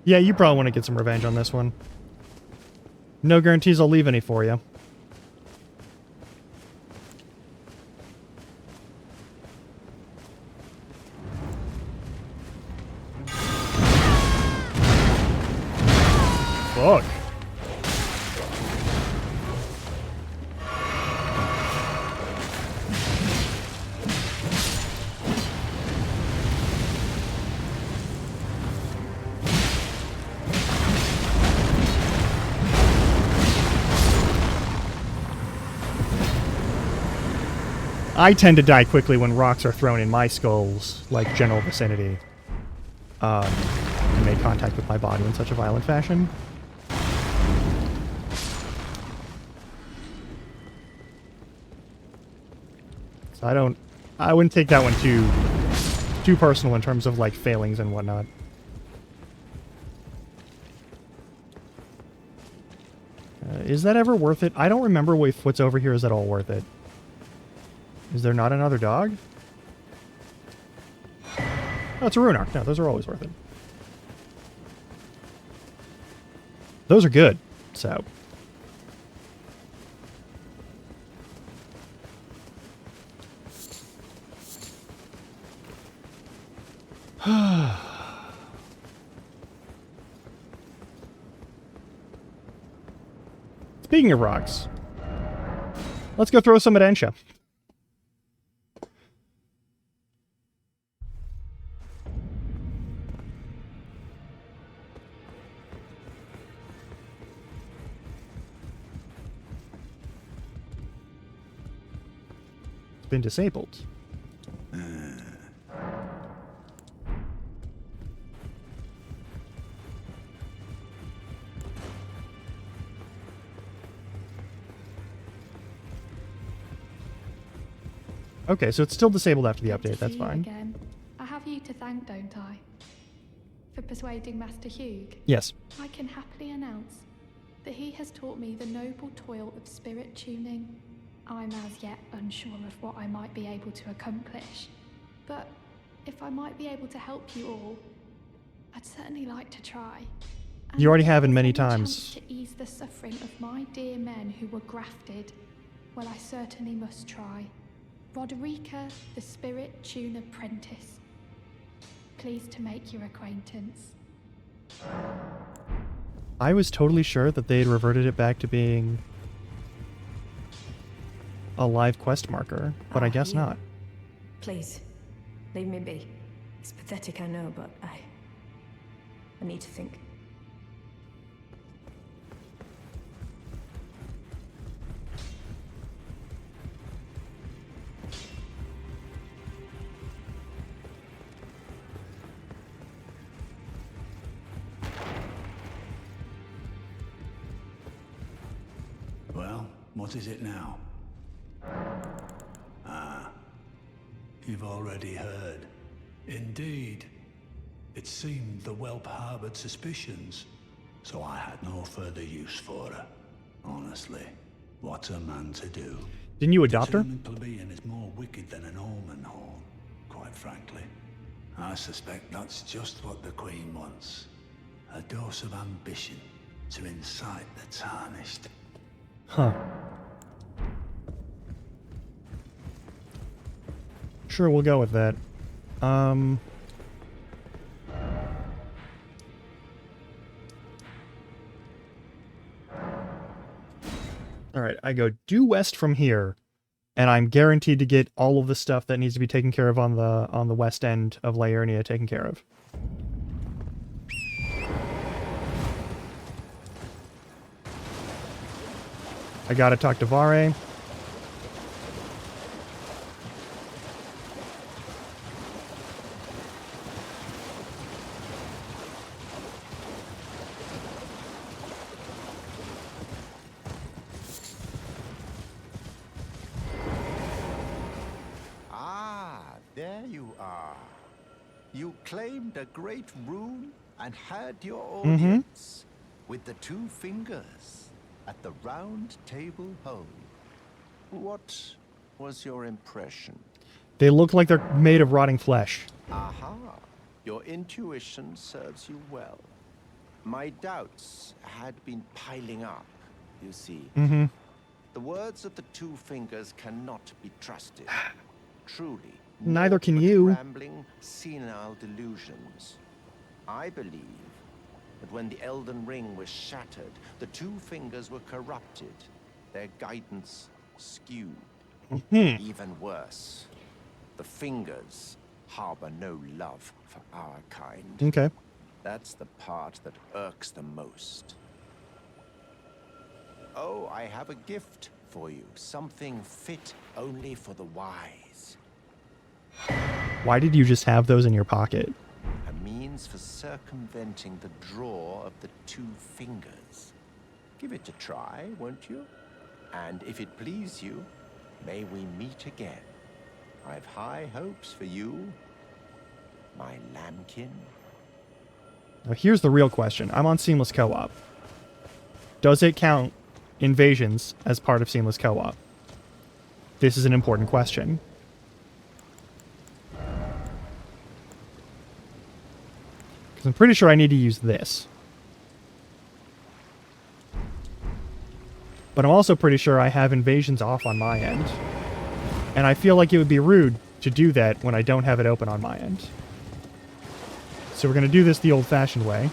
Yeah, you probably want to get some revenge on this one. No guarantees I'll leave any for you. Fuck. I tend to die quickly when rocks are thrown in my skull's, like, general vicinity. And make contact with my body in such a violent fashion. So I wouldn't take that one too personal in terms of, like, failings and whatnot. Is that ever worth it? I don't remember if what's over here is at all worth it. Is there not another dog? Oh, it's a rune arc. No, those are always worth it. Those are good, so. Speaking of rocks, let's go throw some at Ensha. Been disabled. Okay, so it's still disabled after the update. That's fine. Again. I have you to thank, don't I? For persuading Master Hugh. Yes. I can happily announce that he has taught me the noble toil of spirit tuning. I'm as yet unsure of what I might be able to accomplish, but if I might be able to help you all, I'd certainly like to try. And you already have in many if there's any times. chance to ease the suffering of my dear men who were grafted, well, I certainly must try. Roderica, the Spirit Tune Apprentice. Pleased to make your acquaintance. I was totally sure that they had reverted it back to being a live quest marker, but I guess not. Please, leave me be. It's pathetic, I know, but I need to think. Well, what is it now? You've already heard. Indeed. It seemed the whelp harbored suspicions, so I had no further use for her. Honestly, what's a man to do? Didn't you adopt her? Determined plebeian is more wicked than an omen horn, quite frankly. I suspect that's just what the Queen wants. A dose of ambition to incite the tarnished. Huh. Sure, we'll go with that. Alright, I go due west from here, and I'm guaranteed to get all of the stuff that needs to be taken care of on the west end of Liurnia taken care of. I gotta talk to Vare. There you are. You claimed a great rune and had your Mm-hmm. audience with the two fingers at the round table hole. What was your impression? They look like they're made of rotting flesh. Aha. Your intuition serves you well. My doubts had been piling up, you see. Mm-hmm. The words of the two fingers cannot be trusted. Truly. Neither can but you. Rambling, senile delusions. I believe that when the Elden Ring was shattered, the two fingers were corrupted, their guidance skewed. Even worse, the fingers harbor no love for our kind. Okay. That's the part that irks them most. Oh, I have a gift for you. Something fit only for the wise. Why did you just have those in your pocket? A means for circumventing the draw of the two fingers. Give it a try, won't you? And if it please you, may we meet again. I've high hopes for you, my lambkin. Now here's the real question. I'm on Seamless Co-op. Does it count invasions as part of Seamless Co-op? This is an important question. Because I'm pretty sure I need to use this. But I'm also pretty sure I have invasions off on my end. And I feel like it would be rude to do that when I don't have it open on my end. So we're going to do this the old-fashioned way.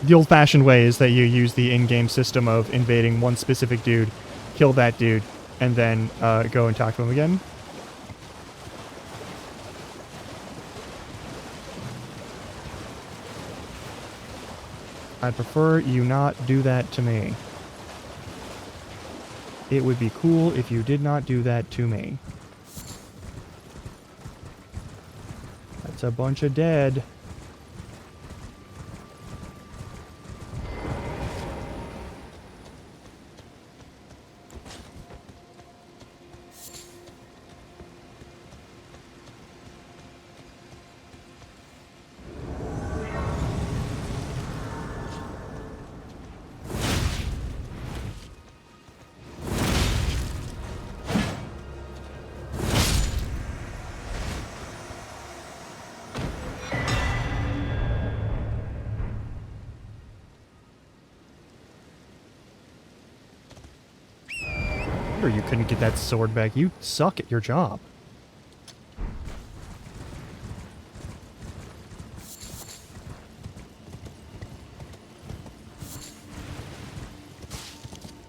The old-fashioned way is that you use the in-game system of invading one specific dude, kill that dude, and then go and talk to him again. I'd prefer you not do that to me. It would be cool if you did not do that to me. That's a bunch of dead. You couldn't get that sword back. You suck at your job.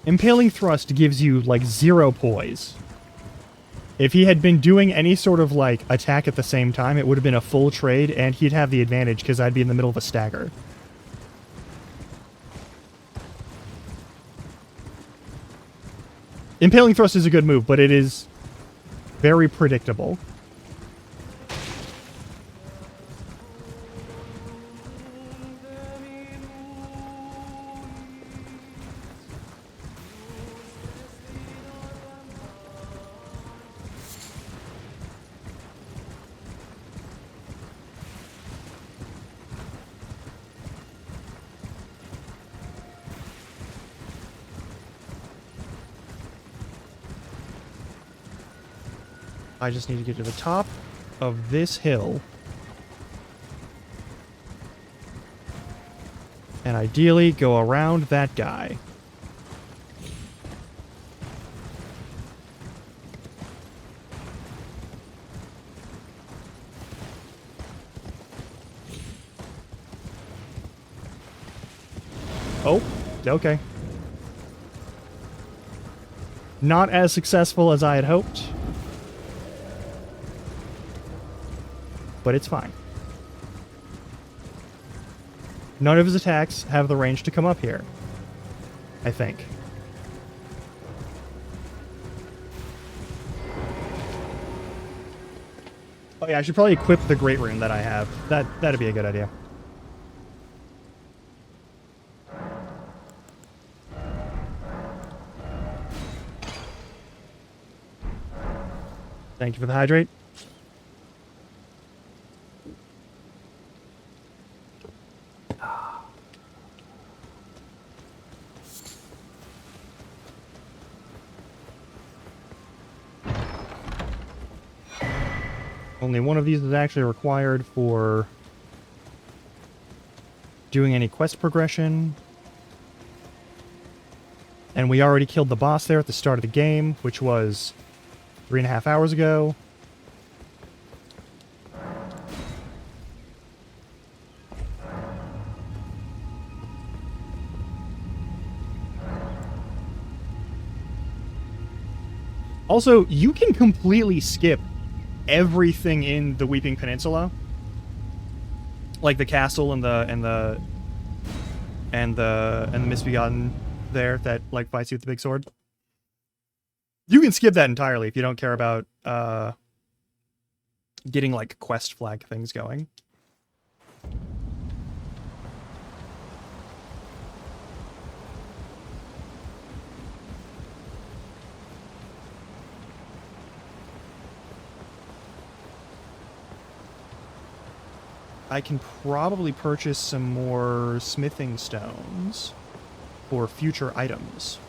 Impaling Thrust gives you, like, 0 poise. If he had been doing any sort of, like, attack at the same time, it would have been a full trade, and he'd have the advantage because I'd be in the middle of a stagger. Impaling Thrust is a good move, but it is very predictable. I just need to get to the top of this hill. And ideally go around that guy. Oh, okay. Not as successful as I had hoped. But it's fine. None of his attacks have the range to come up here, I think. Oh yeah, I should probably equip the Great Rune that I have. That'd be a good idea. Thank you for the hydrate. Only one of these is actually required for doing any quest progression. And we already killed the boss there at the start of the game, which was 3.5 hours ago. Also, you can completely skip everything in the Weeping Peninsula, like the castle and the Misbegotten there that like fights you with the big sword. You can skip that entirely if you don't care about getting like quest flag things going. I can probably purchase some more smithing stones for future items.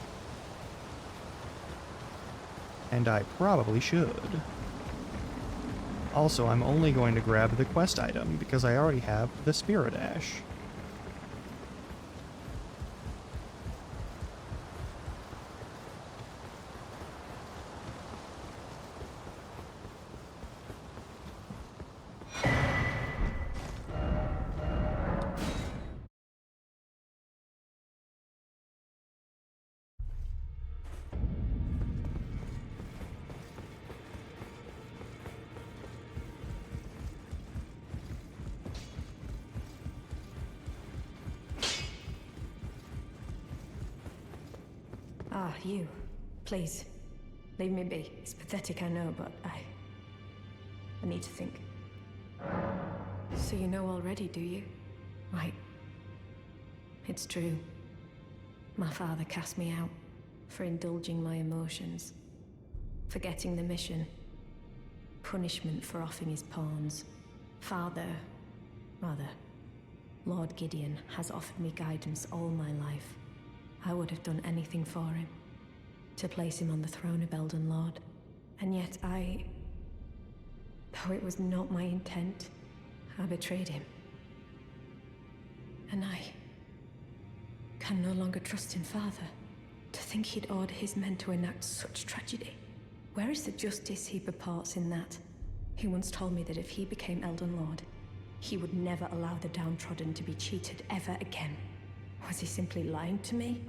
And I probably should. Also, I'm only going to grab the quest item because I already have the Spirit Ash. Ah, you. Please. Leave me be. It's pathetic, I know, but I need to think. So you know already, do you? Right. It's true. My father cast me out for indulging my emotions. Forgetting the mission. Punishment for offing his pawns. Lord Gideon has offered me guidance all my life. I would have done anything for him. To place him on the throne of Elden Lord. And yet though it was not my intent, I betrayed him. And I can no longer trust in Father. To think he'd order his men to enact such tragedy. Where is the justice he purports in that? He once told me that if he became Elden Lord, he would never allow the downtrodden to be cheated ever again. Was he simply lying to me?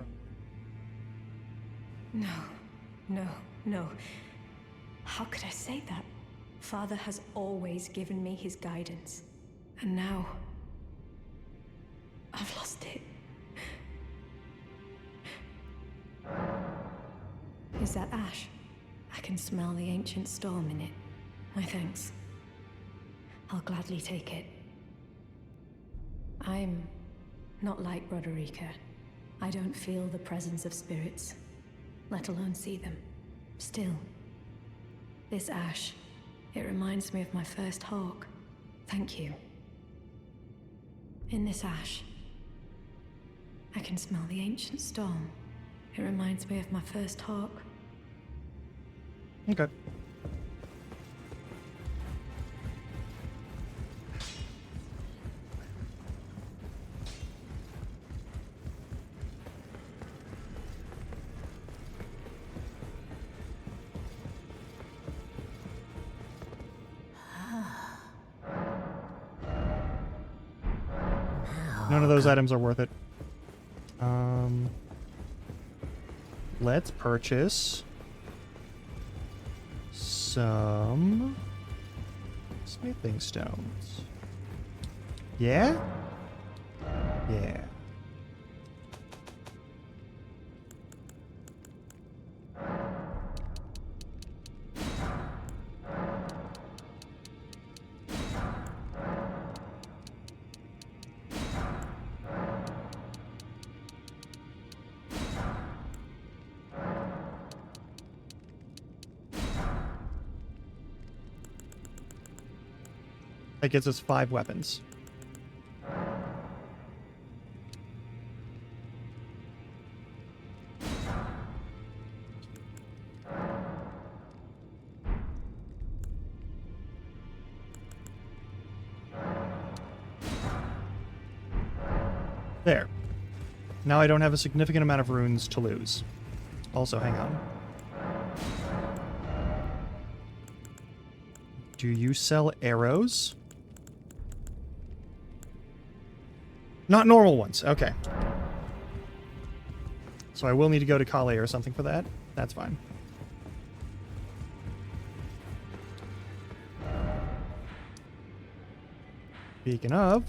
No. How could I say that? Father has always given me his guidance. And now, I've lost it. Is that ash? I can smell the ancient storm in it. My thanks. I'll gladly take it. I'm not like Broderica. I don't feel the presence of spirits, let alone see them. Still, this ash, it reminds me of my first hawk. Thank you. In this ash, I can smell the ancient storm. It reminds me of my first hawk. Okay. None of those items are worth it. Let's purchase some smithing stones. Yeah? Yeah. That gives us 5 weapons. There. Now I don't have a significant amount of runes to lose. Also, hang on. Do you sell arrows? Not normal ones. Okay. So I will need to go to Kale or something for that. That's fine. Speaking of...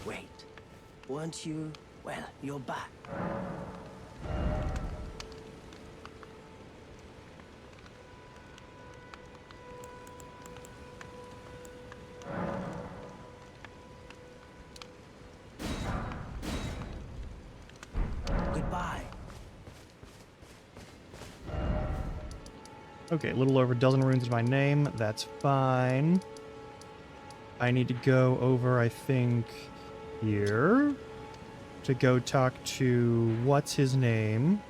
Wait, weren't you? Well, you're back. Goodbye. Okay, a little over a dozen runes in my name. That's fine. I need to go over, I think, here to go talk to what's his name.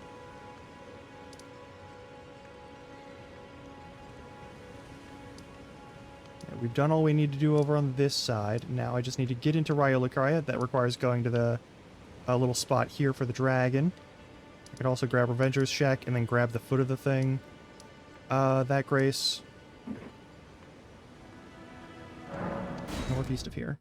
Yeah, we've done all we need to do over on this side. Now I just need to get into Rhyolacria. That requires going to the little spot here for the dragon. I could also grab Revenger's Shack and then grab the foot of the thing. That Grace. Northeast of here.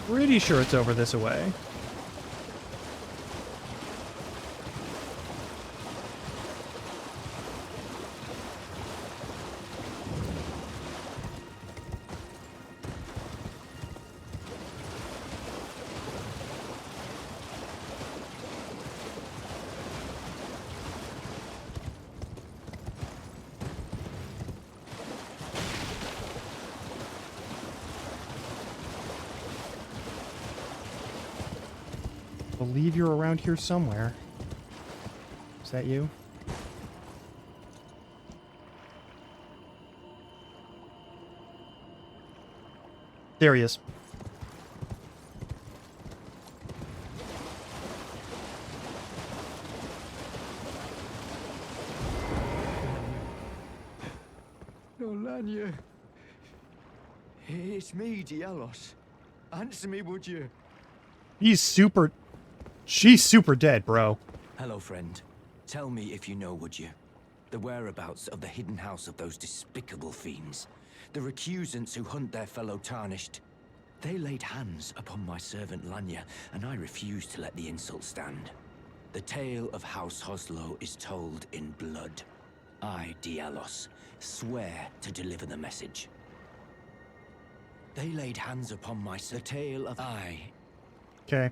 Pretty sure it's over this way. I believe you're around here somewhere. Is that you? There he is. No, Lanya. It's me, Dialos. Answer me, would you? She's super dead, bro. Hello, friend. Tell me if you know, would you? The whereabouts of the hidden house of those despicable fiends. The recusants who hunt their fellow tarnished. They laid hands upon my servant Lanya, and I refused to let the insult stand. The tale of House Hoslo is told in blood. I, Dialos, swear to deliver the message. They laid hands upon my the tale of I. Okay.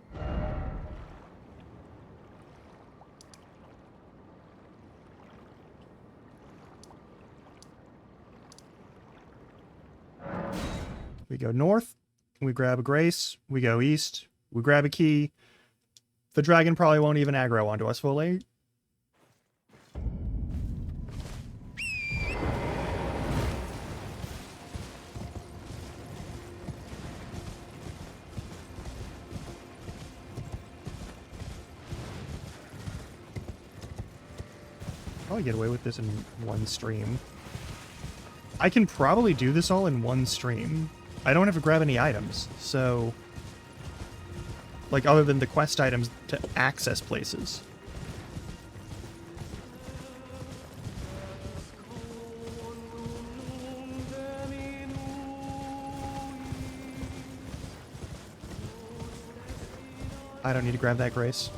We go north, we grab a Grace, we go east, we grab a key. The dragon probably won't even aggro onto us fully. Probably get away with this in one stream. I can probably do this all in one stream. I don't have to grab any items, so... Like, other than the quest items to access places. I don't need to grab that Grace.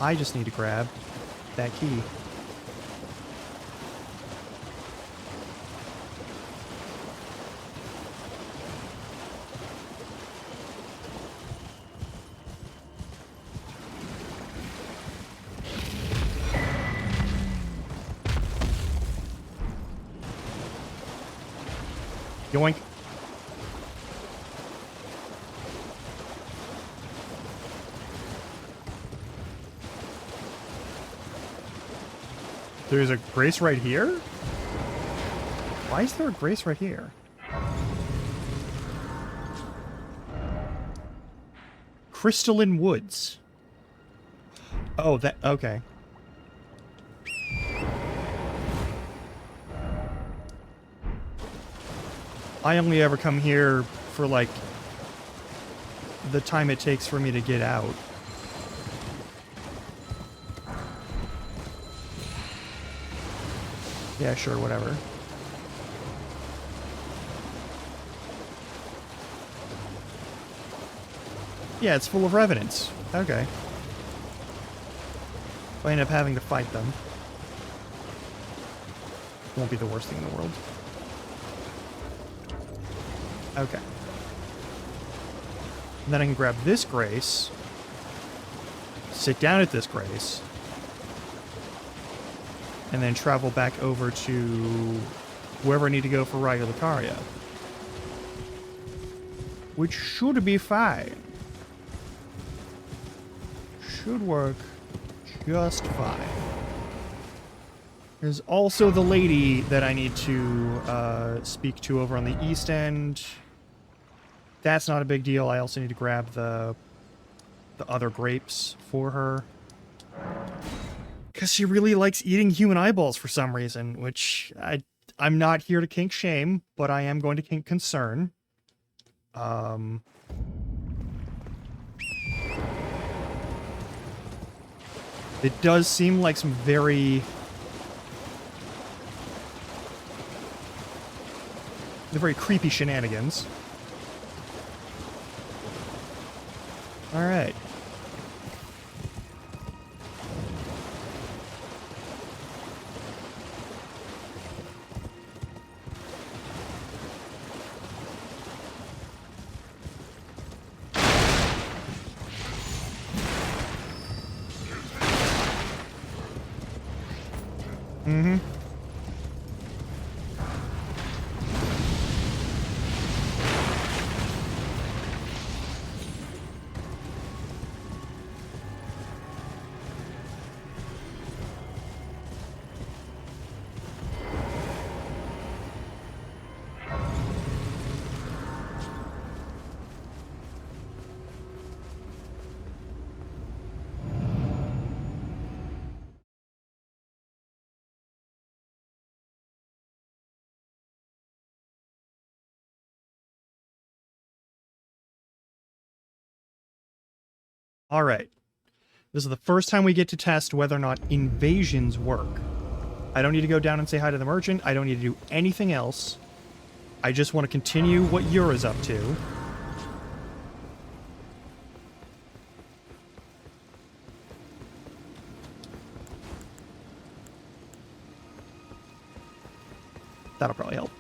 I just need to grab that key. Yoink. There's a grace right here? Why is there a grace right here? Crystalline Woods. Oh, that... Okay. I only ever come here for, like, the time it takes for me to get out. Yeah, sure, whatever. Yeah, it's full of revenants. Okay. I end up having to fight them. Won't be the worst thing in the world. Okay. And then I can grab this grace, sit down at this grace, and then travel back over to wherever I need to go for Raia Lucaria. Which should be fine. Should work just fine. There's also the lady that I need to speak to over on the east end. That's not a big deal. I also need to grab the other grapes for her. Because she really likes eating human eyeballs for some reason, which I'm not here to kink shame, but I am going to kink concern. It does seem like some very creepy shenanigans. All right. Mm-hmm. All right. This is the first time we get to test whether or not invasions work. I don't need to go down and say hi to the merchant. I don't need to do anything else. I just want to continue what Yura's up to. That'll probably help.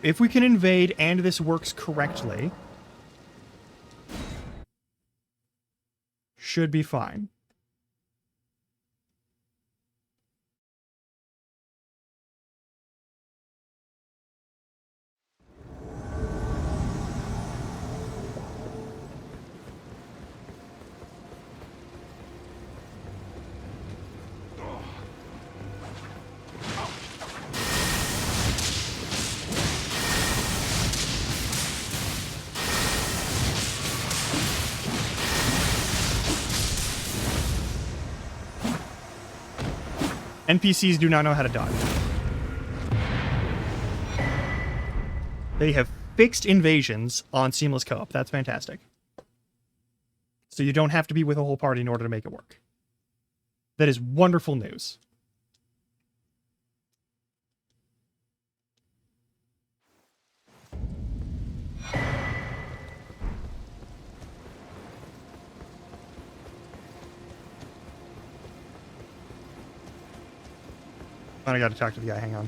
If we can invade and this works correctly, should be fine. NPCs do not know how to dodge. They have fixed invasions on Seamless Co-op. That's fantastic. So you don't have to be with a whole party in order to make it work. That is wonderful news. I gotta talk to the guy, hang on.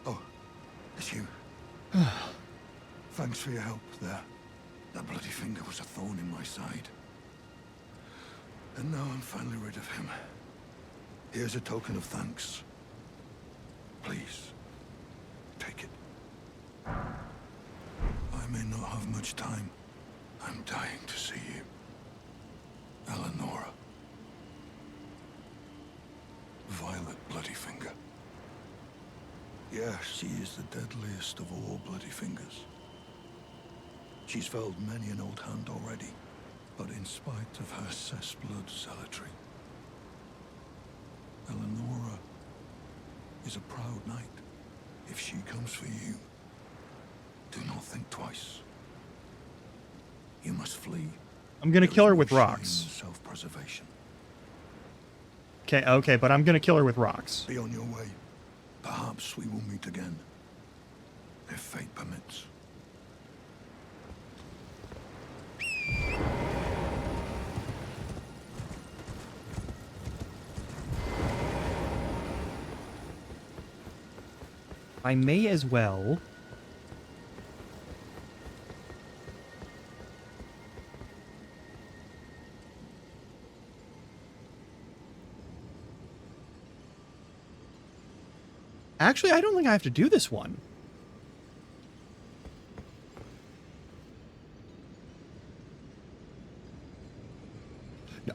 Oh, it's you. Thanks for your help there. That bloody finger was a thorn in my side. And now I'm finally rid of him. Here's a token of thanks. Please, take it. I may not have much time. I'm dying to see you. Eleonora. Violet Bloodyfinger. Yes, she is the deadliest of all Bloodyfingers. She's felled many an old hand already, but in spite of her cessblood zealotry, Eleonora is a proud knight. If she comes for you, do not think twice. You must flee. I'm gonna kill her with There is no rocks. shame in self-preservation. Okay, but I'm gonna kill her with rocks. Be on your way. Perhaps we will meet again, if fate permits. I may as well. Actually, I don't think I have to do this one.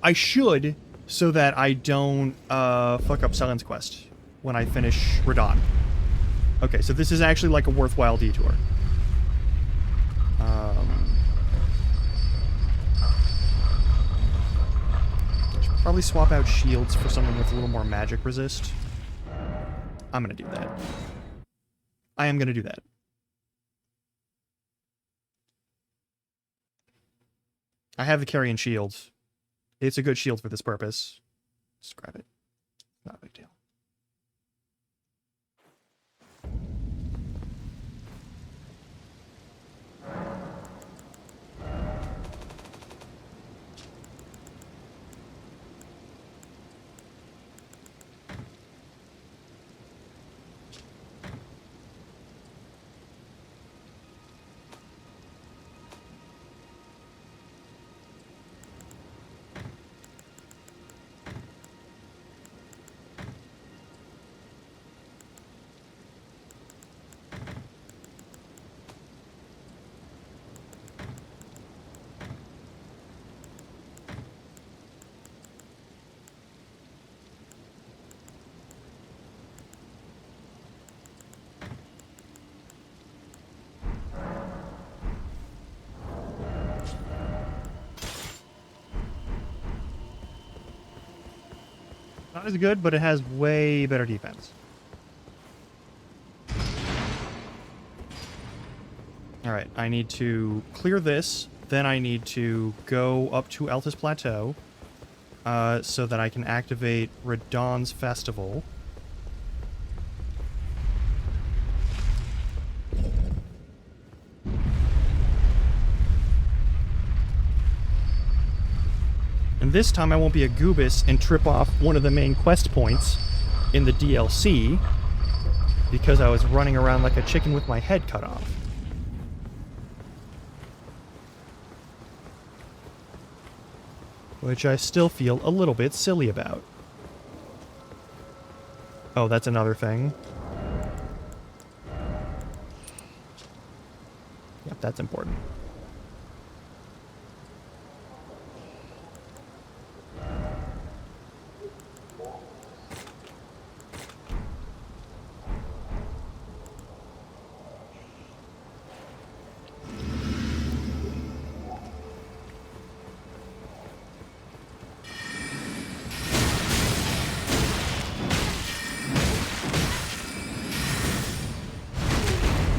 I should, so that I don't fuck up Silence Quest when I finish Radon. Okay, so this is actually like a worthwhile detour. Should probably swap out shields for something with a little more magic resist. I'm gonna do that. I am gonna do that. I have the carrion shield. It's a good shield for this purpose. Just grab it. Not a big deal. Not as good, but it has way better defense. Alright, I need to clear this, then I need to go up to Altus Plateau, so that I can activate Radon's Festival. And this time I won't be a goobus and trip off one of the main quest points in the DLC because I was running around like a chicken with my head cut off. Which I still feel a little bit silly about. Oh, that's another thing. Yep, that's important.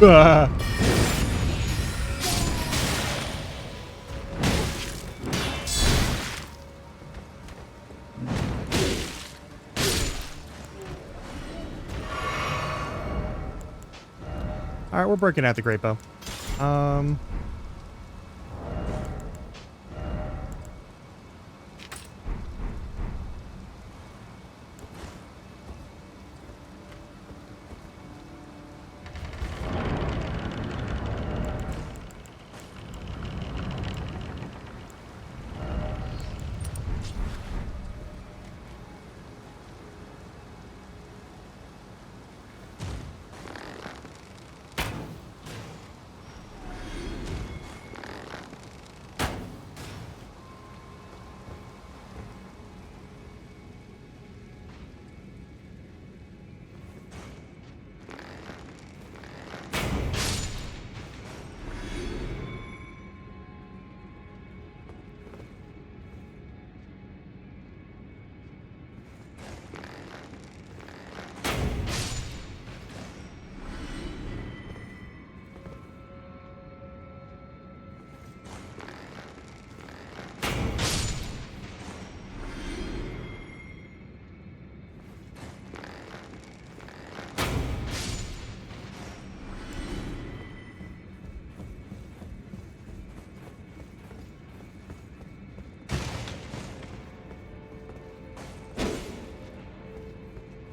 Ah. Alright, we're breaking out the great bow.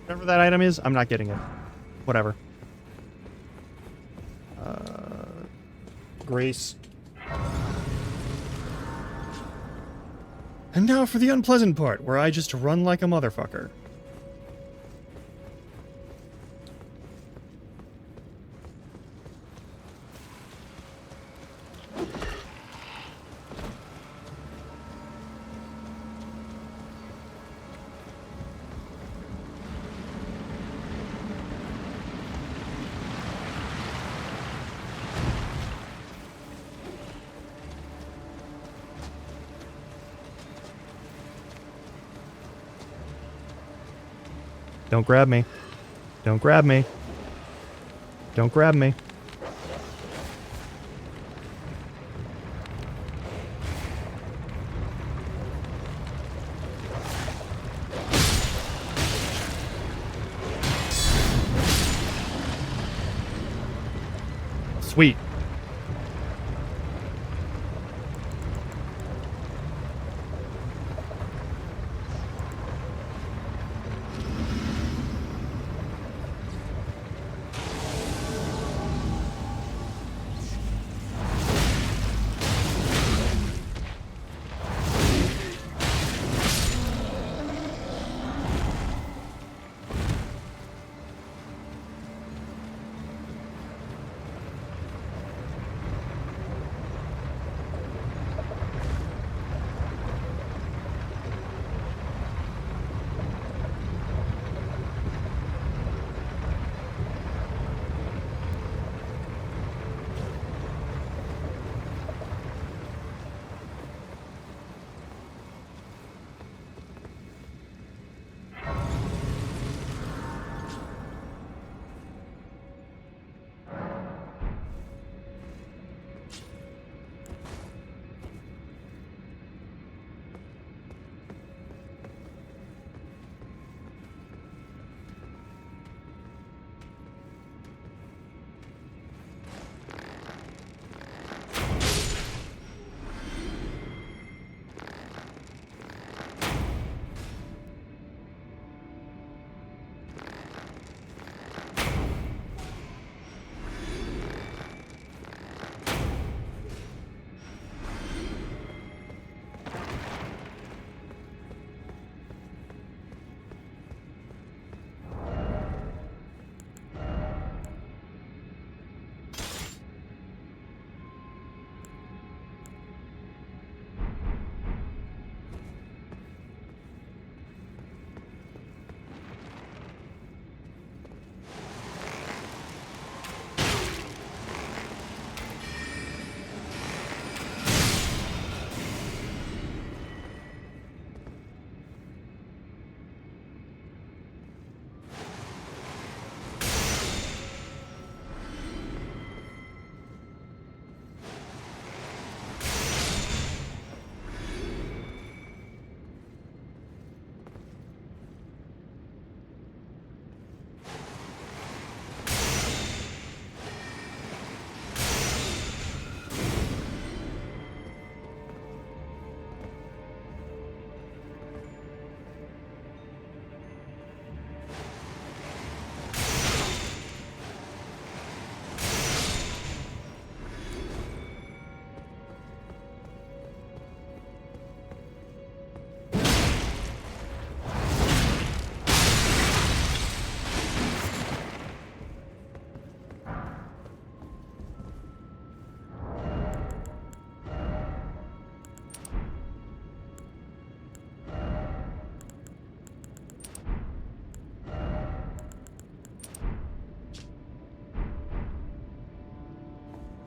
Whatever that item is, I'm not getting it. Whatever. Grace. And now for the unpleasant part, where I just run like a motherfucker. Don't grab me. Don't grab me. Don't grab me. Sweet.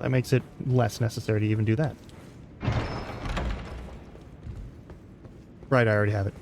That makes it less necessary to even do that. Right, I already have it.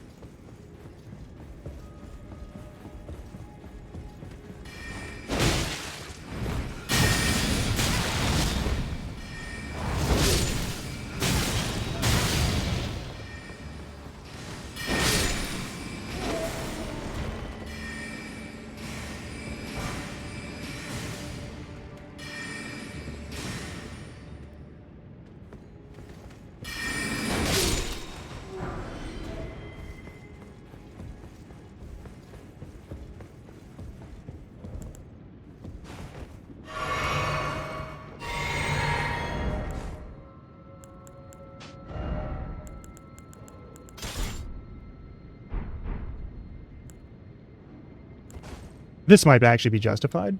This might actually be justified.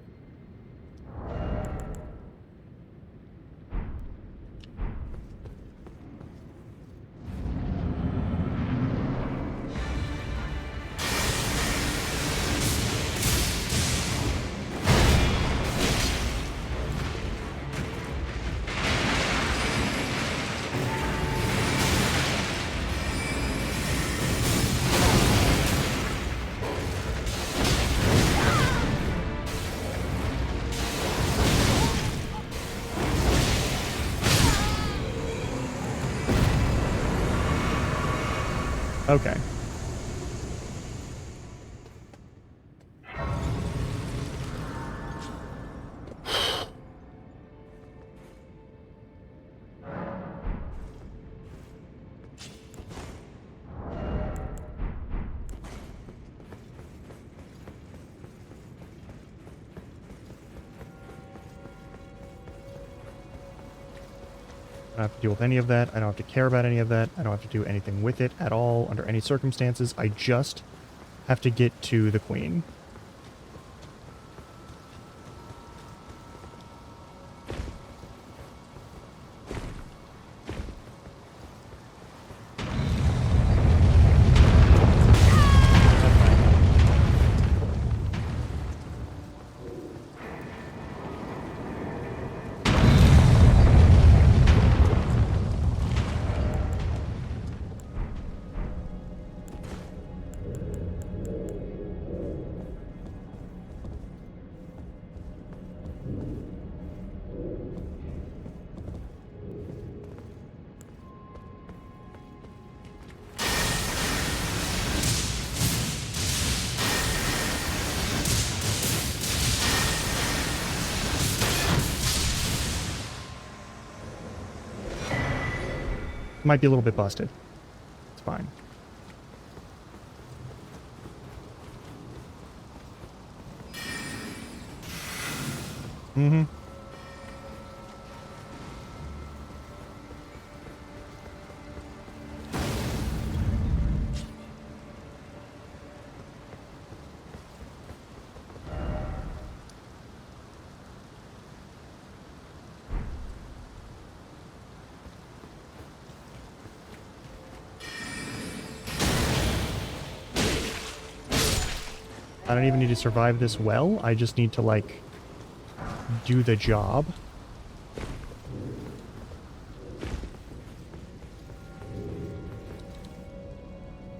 Okay. I don't have to deal with any of that. I don't have to care about any of that. I don't have to do anything with it at all under any circumstances. I just have to get to the queen. Might be a little bit busted. It's fine. Mm-hmm. I don't even need to survive this well. I just need to, like, do the job.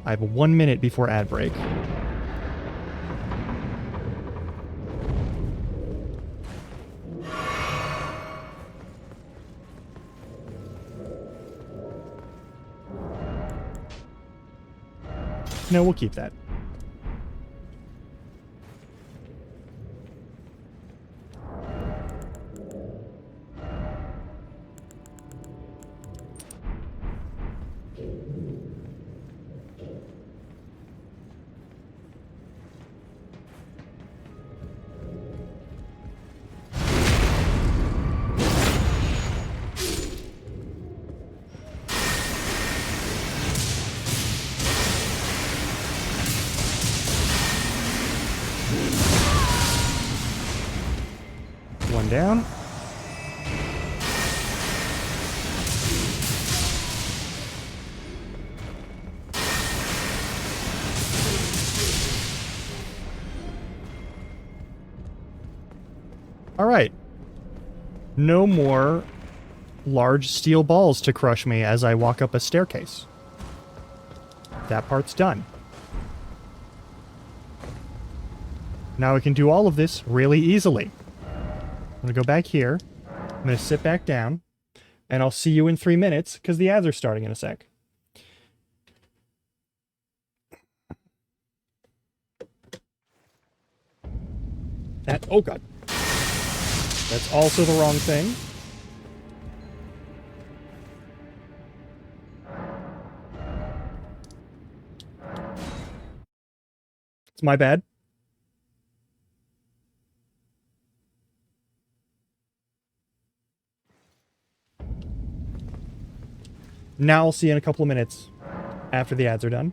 I have 1 minute before ad break. No, we'll keep that. One down. All right. No more large steel balls to crush me as I walk up a staircase. That part's done. Now we can do all of this really easily. I'm going to go back here. I'm going to sit back down. And I'll see you in 3 minutes, because the ads are starting in a sec. That, oh god. That's also the wrong thing. It's my bad. Now I'll see you in a couple of minutes after the ads are done.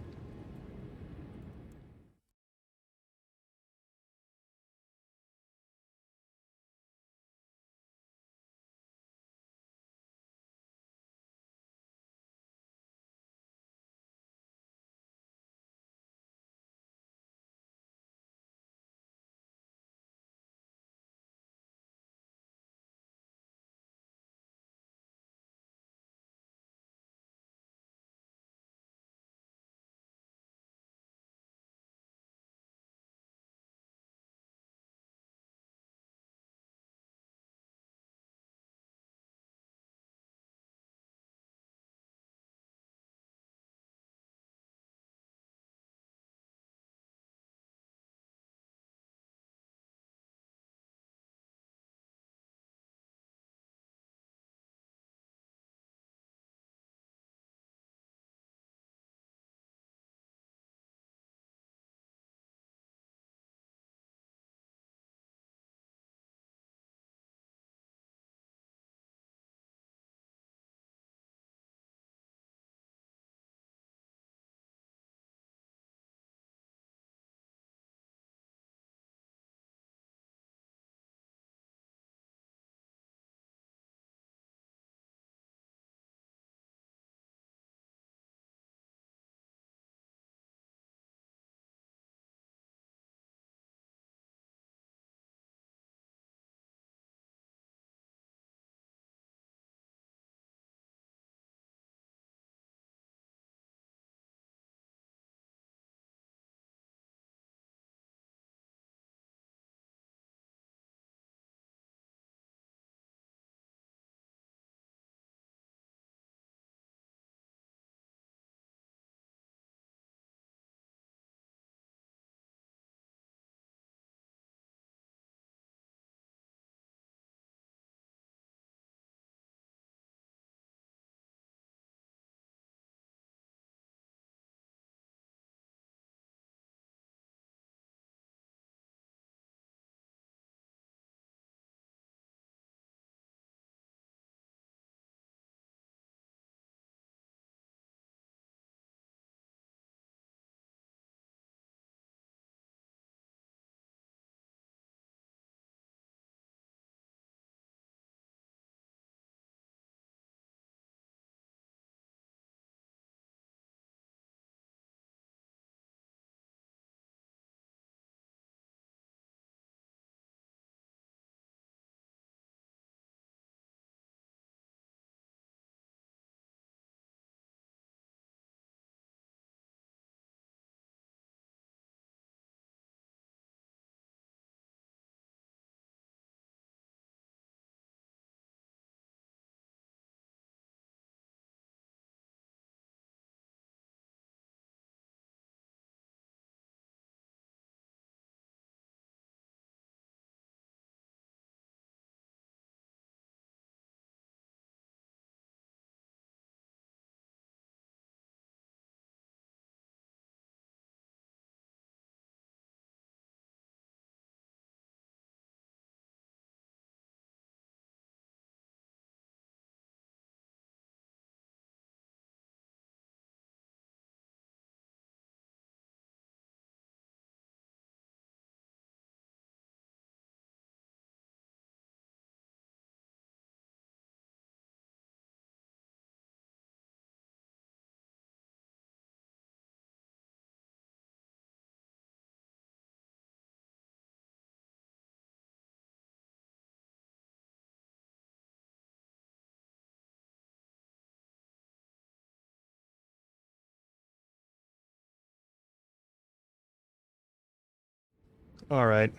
Alright.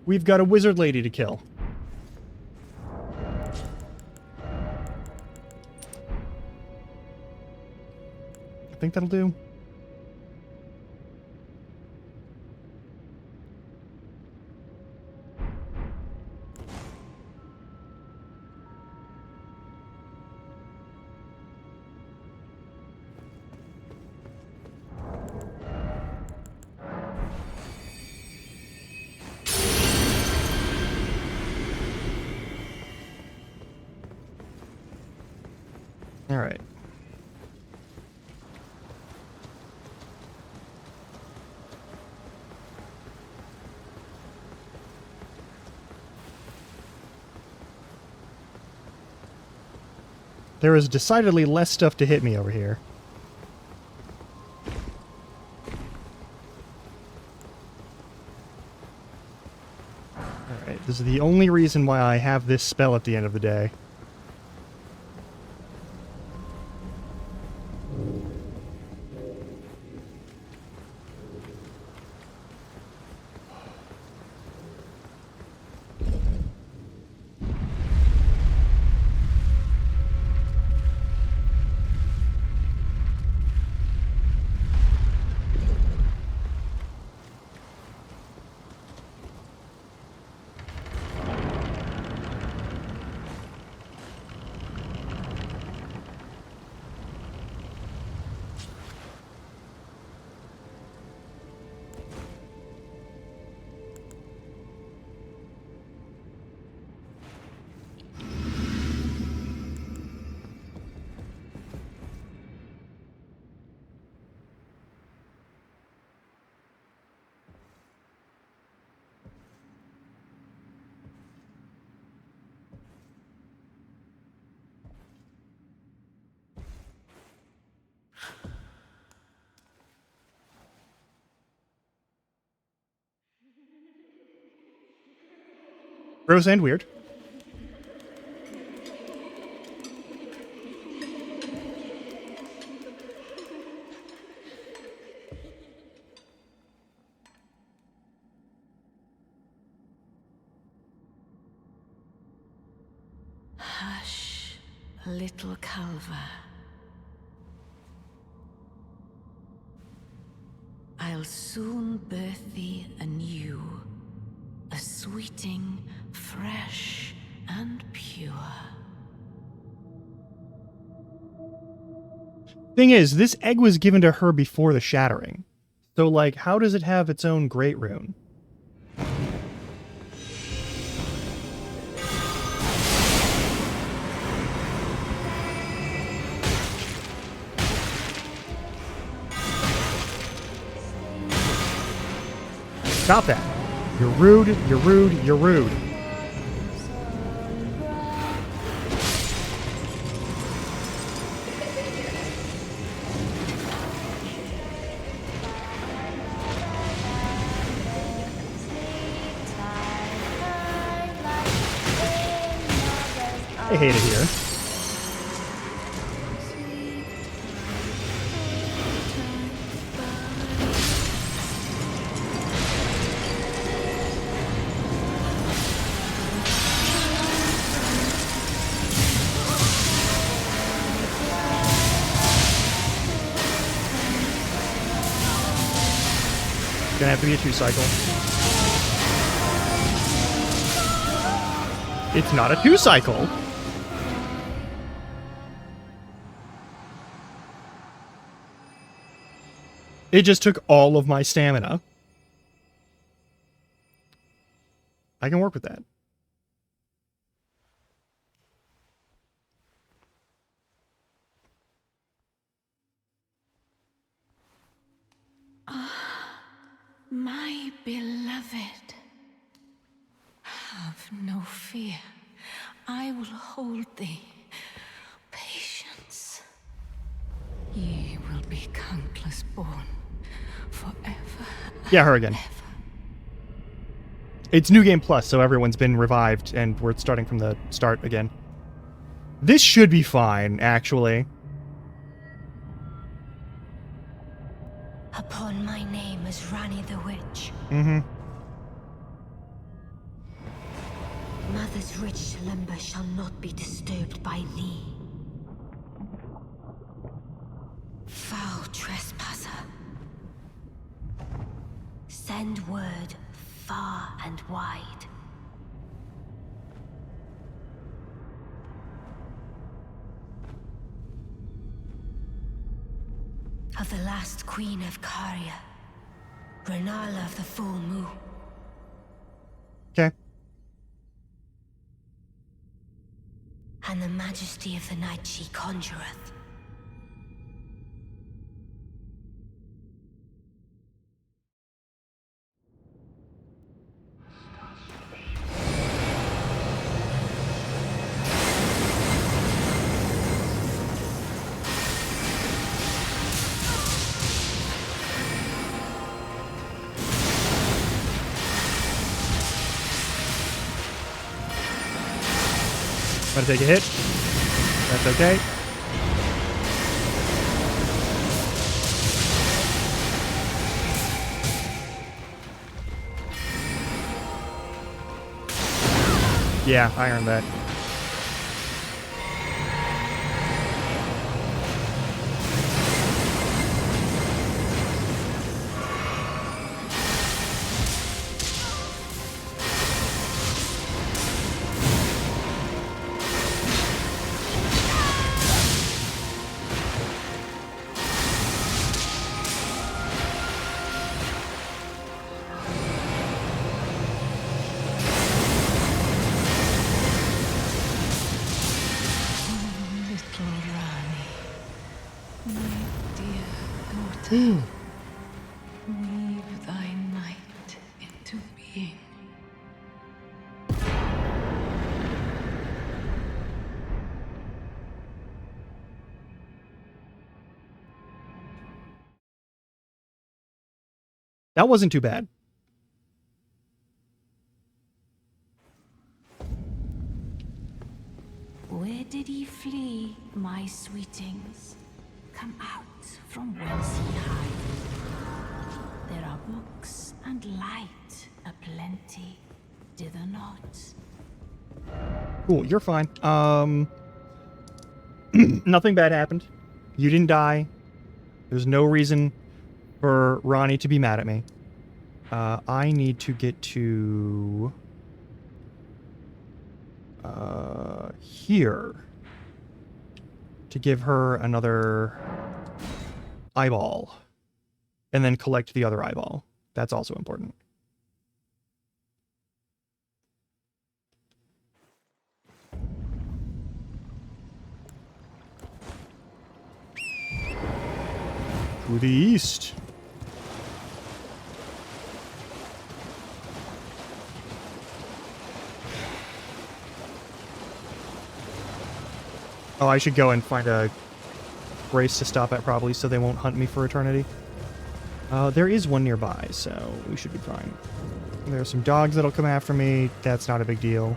We've got a wizard lady to kill. I think that'll do. Alright. There is decidedly less stuff to hit me over here. Alright, this is the only reason why I have this spell at the end of the day. Gross and weird. Hush, little Calva. I'll soon birth thee anew, a sweeting, fresh and pure. Thing is, this egg was given to her before the shattering. So, like, how does it have its own great rune? Stop that. You're rude, you're rude, you're rude. I hate it here. Gonna have to be a 2-cycle. It's not a 2-cycle. It just took all of my stamina. I can work with that. My beloved, have no fear. I will hold thee. Patience. Ye will be countless born forever. Yeah, her again. It's New Game Plus, so everyone's been revived, and we're starting from the start again. This should be fine, actually. upon my name as Rani the Witch. Mm-hmm. Mother's rich lumber shall not be disturbed by thee. Foul trespasser. Send word far and wide. Of the last queen of Caria, Renala of the Full Moon. Okay. And the majesty of the night she conjureth. Gotta take a hit. That's okay. Yeah, I earned that. Weave thy night into being. That wasn't too bad. Where did ye flee, my sweetings? Come out from whence ye hide. There are books and light aplenty, dither not. Cool, you're fine. Nothing bad happened. You didn't die. There's no reason for Ronnie to be mad at me. I need to get to... here. To give her another eyeball. And then collect the other eyeball. That's also important. To the east. Oh, I should go and find a race to stop at probably so they won't hunt me for eternity. There is one nearby, so we should be fine. There are some dogs that'll come after me. That's not a big deal.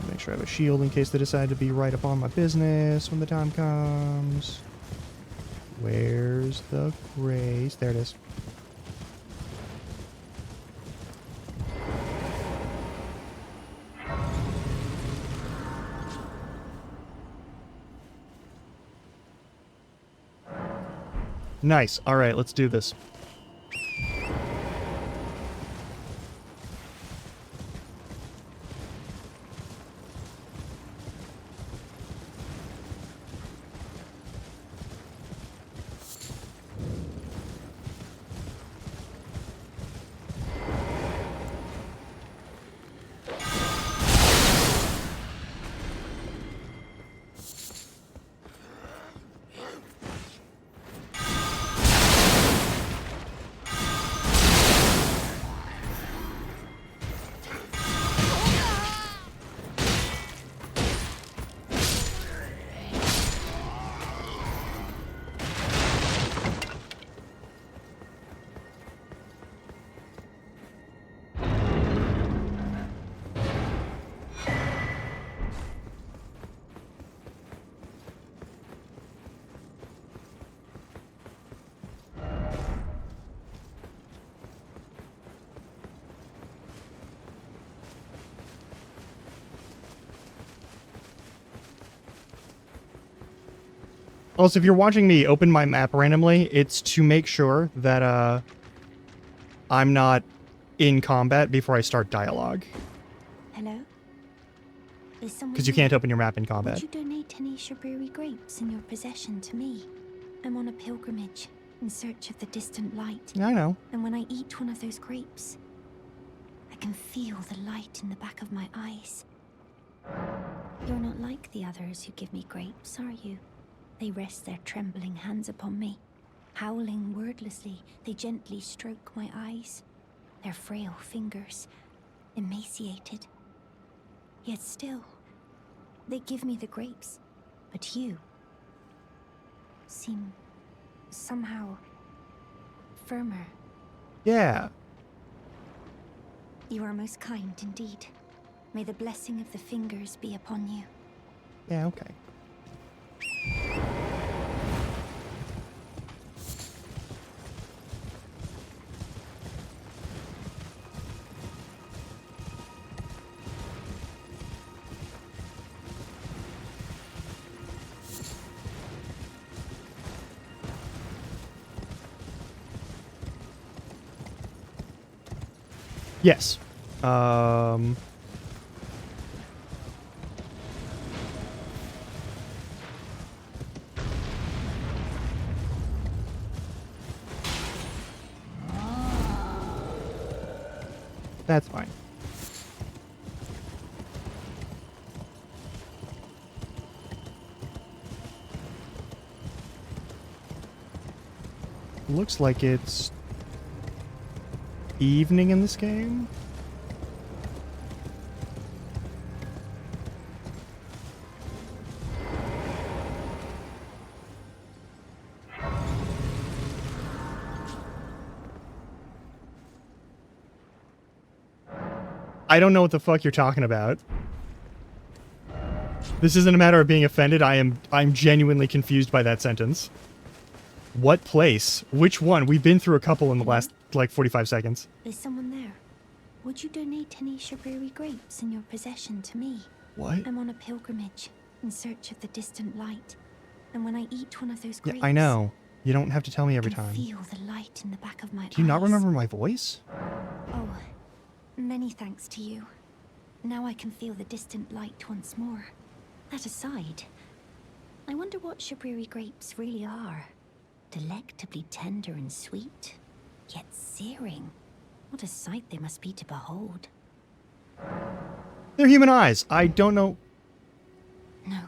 Make sure I have a shield in case they decide to be right up on my business when the time comes. Where's the grace? There it is. Nice. All right, let's do this. Also, if you're watching me open my map randomly, it's to make sure that I'm not in combat before I start dialogue. Hello? Is someone Because you there? can't open your map in combat. Would you donate any Shaburi grapes in your possession to me? I'm on a pilgrimage in search of the distant light. Yeah, I know. And when I eat one of those grapes, I can feel the light in the back of my eyes. You're not like the others who give me grapes, are you? They rest their trembling hands upon me. Howling wordlessly, they gently stroke my eyes. Their frail fingers, emaciated. Yet still, they give me the grapes. But you seem somehow firmer. Yeah. You are most kind indeed. May the blessing of the fingers be upon you. Yeah, okay. Yes. That's fine. Looks like it's evening in this game. I don't know what the fuck you're talking about. This isn't a matter of being offended. I'm genuinely confused by that sentence. What place? Which one? We've been through a couple in the last, like, 45 seconds. Is someone there? Would you donate any Shaburi grapes in your possession to me? What? I'm on a pilgrimage in search of the distant light. And when I eat one of those Yeah, grapes, I know. You don't have to tell me every I can time. feel the light in the back of my eyes. Do you not remember my voice? Oh, many thanks to you. Now I can feel the distant light once more. That aside, I wonder what Shaburi grapes really are. Delectably tender and sweet, yet searing. What a sight they must be to behold. They're human eyes. I don't know. No.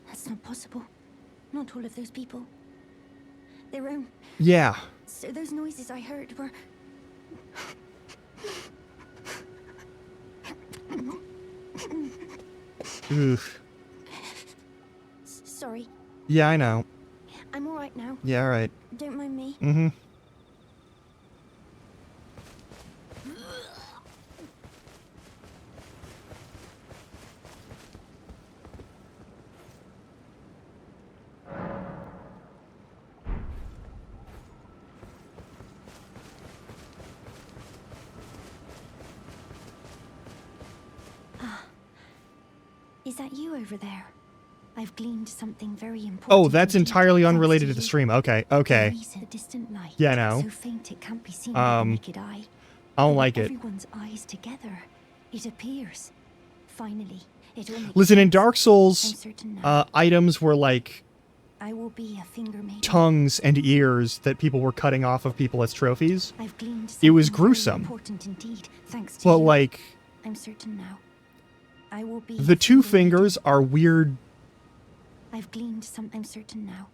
That's not possible. Not all of those people. Their own... Yeah. So those noises I heard were... Oof. Sorry. Yeah, I know. I'm alright now. Yeah, alright. Don't mind me. Mm-hmm. Is that you over there? I've gleaned something very important. Oh, that's entirely thanks unrelated to the you. stream. Okay, okay. The reason- the distant light, Yeah, I know. so faint it can't be seen with the naked eye. I don't But like with it. Everyone's eyes together, it appears. Finally, it all makes Listen, in sense. Dark I'm Souls, certain now. items were like I will be a finger maiden. tongues and ears that people were cutting off of people as trophies. I've gleaned It was something very gruesome. important indeed, thanks to But you. like, I'm certain now. I will be the two fingers are weird I've gleaned some. I'm certain now.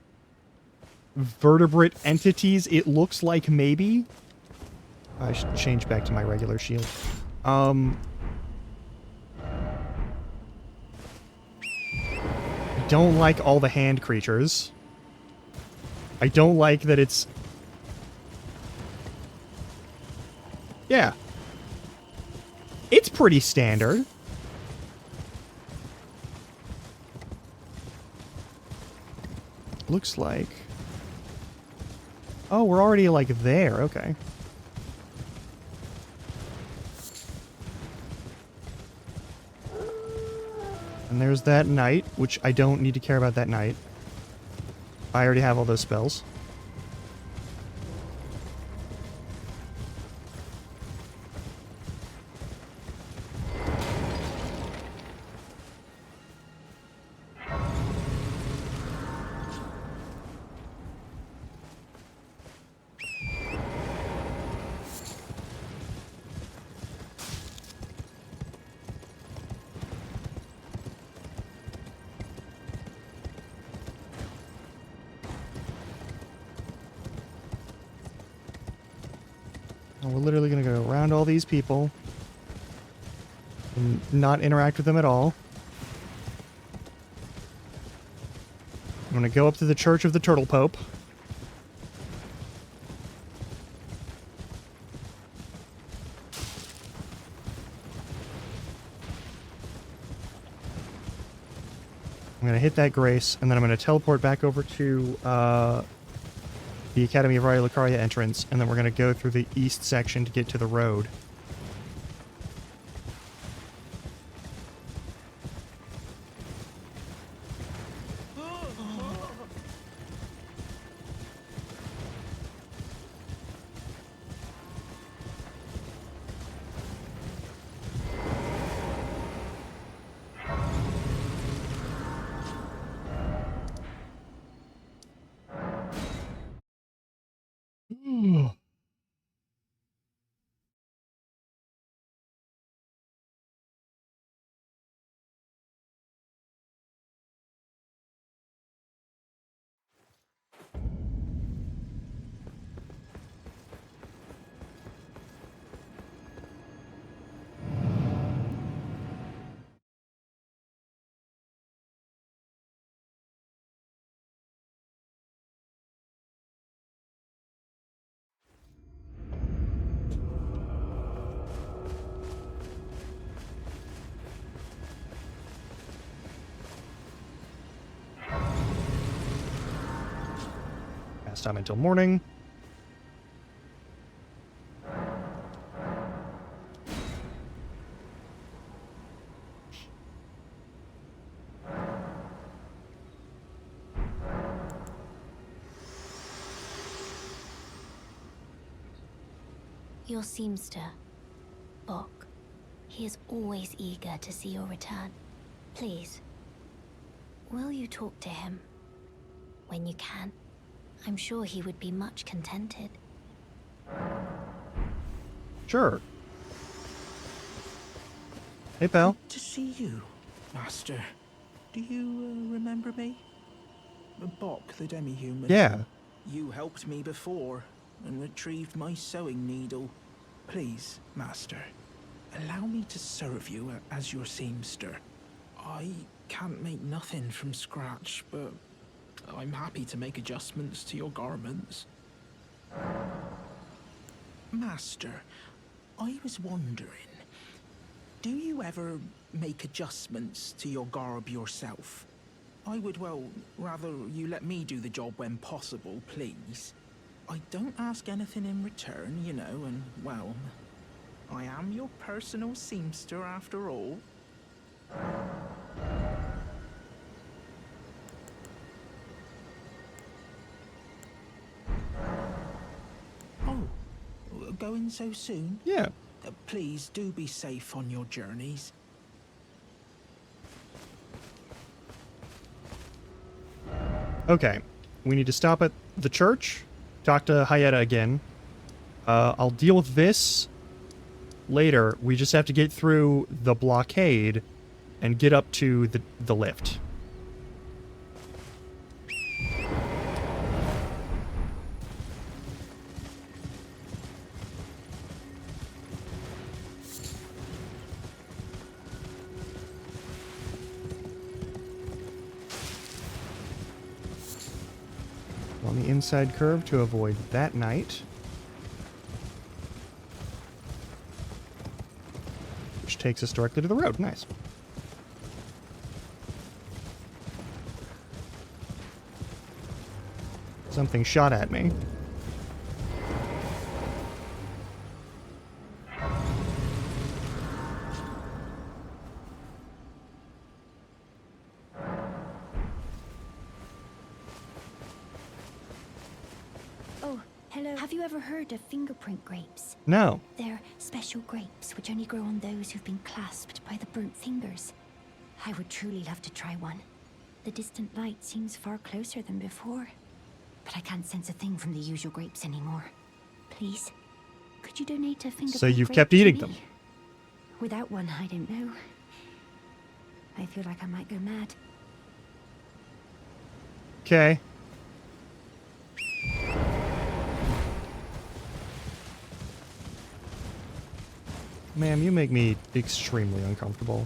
vertebrate entities. It looks like maybe. I should change back to my regular shield. I don't like all the hand creatures. I don't like that it's... Yeah. It's pretty standard. Looks like... Oh, we're already, like, there. Okay. And there's that knight, which I don't need to care about that knight. I already have all those spells. And we're literally going to go around all these people and not interact with them at all. I'm going to go up to the Church of the Turtle Pope. I'm going to hit that grace, and then I'm going to teleport back over to the Academy of Raya Lucaria entrance, and then we're going to go through the east section to get to the road. Last time until morning. Your seamster, Bok. He is always eager to see your return. Please, will you talk to him? When you can. I'm sure he would be much contented. Sure. Hey, pal. Good to see you, Master. Do you remember me? Bok, the demi-human. Yeah. You helped me before and retrieved my sewing needle. Please, Master, allow me to serve you as your seamster. I can't make nothing from scratch, but I'm happy to make adjustments to your garments. Master, I was wondering, do you ever make adjustments to your garb yourself? I would, well, rather you let me do the job when possible, please. I don't ask anything in return, you know, and, well, I am your personal seamster after all. Oh, going so soon? Yeah. Please do be safe on your journeys. Okay. We need to stop at the church, talk to Hayeta again. I'll deal with this later. We just have to get through the blockade and get up to the lift. On the inside curve to avoid that knight. Which takes us directly to the road. Nice. Something shot at me. Hello. Have you ever heard of fingerprint grapes? No. They're special grapes which only grow on those who've been clasped by the burnt fingers. I would truly love to try one. The distant light seems far closer than before. But I can't sense a thing from the usual grapes anymore. Please, could you donate a fingerprint So you've grape kept to eating me? them? Without one, I don't know. I feel like I might go mad. Okay. Ma'am, you make me extremely uncomfortable.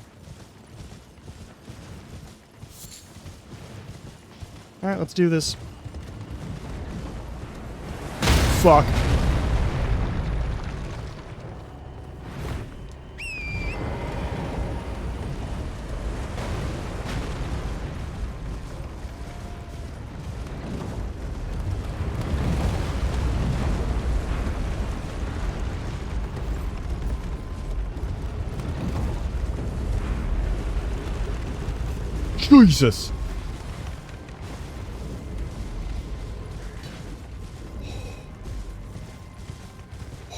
Alright, let's do this. Fuck. Jesus.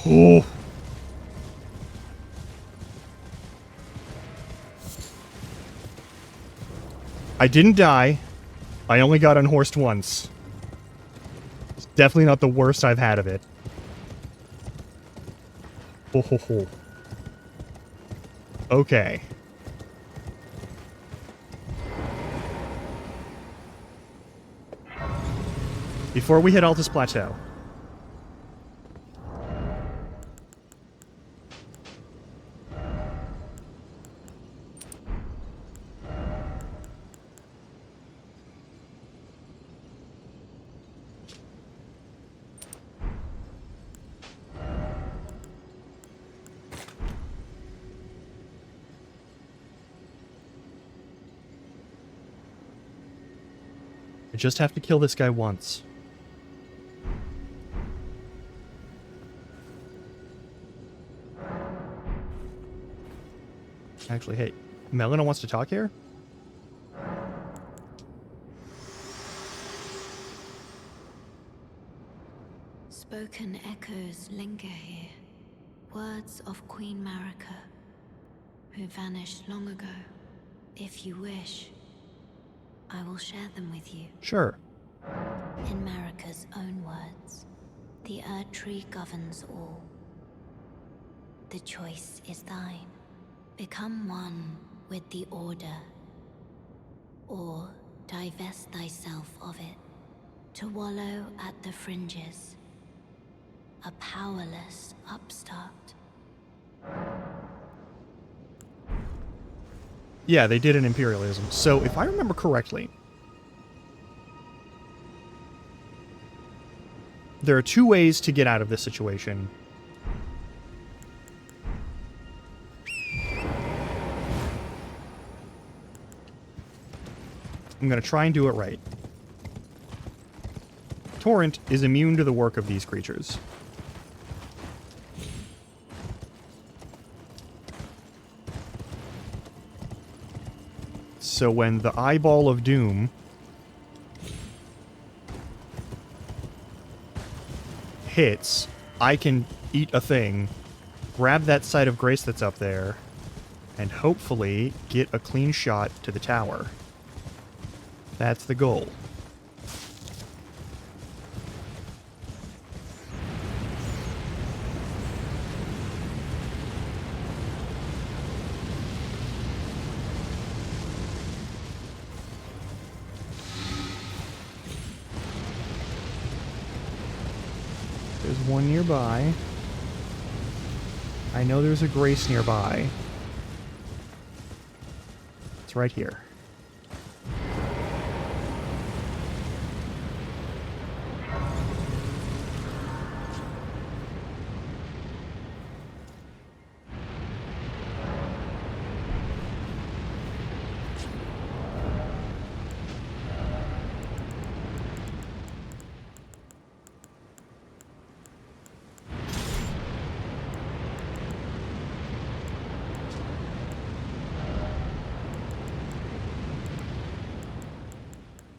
Oh. I didn't die. I only got unhorsed once. It's definitely not the worst I've had of it. Ho ho ho. Okay. Before we hit Altus Plateau. I just have to kill this guy once. Actually, hey, Melina wants to talk here? Spoken echoes linger here. Words of Queen Marika, who vanished long ago. If you wish, I will share them with you. Sure. In Marika's own words, the Erd Tree governs all. The choice is thine. Become one with the Order, or divest thyself of it, to wallow at the fringes, a powerless upstart. Yeah, they did an imperialism. So, if I remember correctly, there are two ways to get out of this situation. I'm going to try and do it right. Torrent is immune to the work of these creatures. So when the Eyeball of Doom hits, I can eat a thing, grab that site of grace that's up there, and hopefully get a clean shot to the tower. That's the goal. There's one nearby. I know there's a grace nearby. It's right here.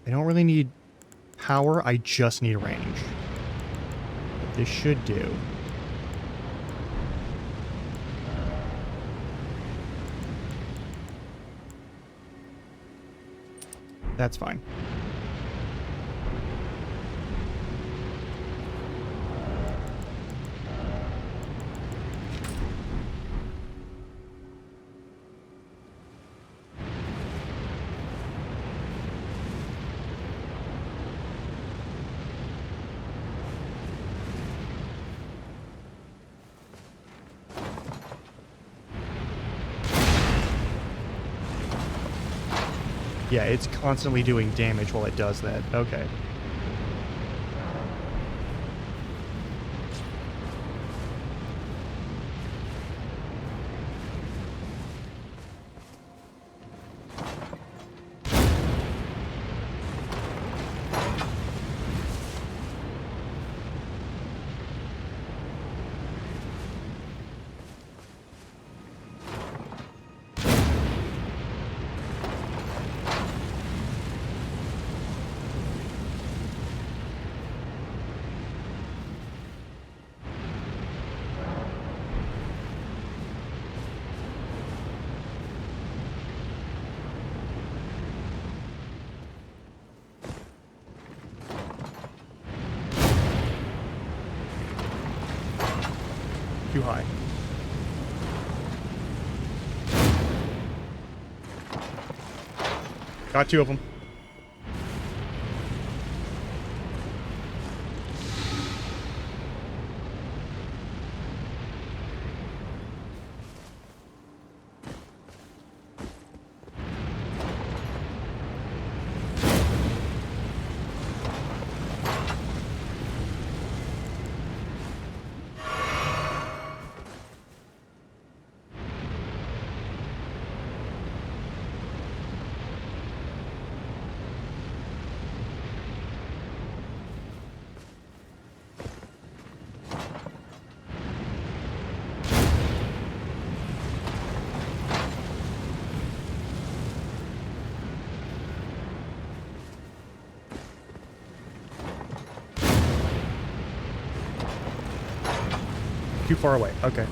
I don't really need power, I just need range. This should do. That's fine. Yeah, it's constantly doing damage while it does that. Okay. Too high. Got two of them. Too far away. Okay.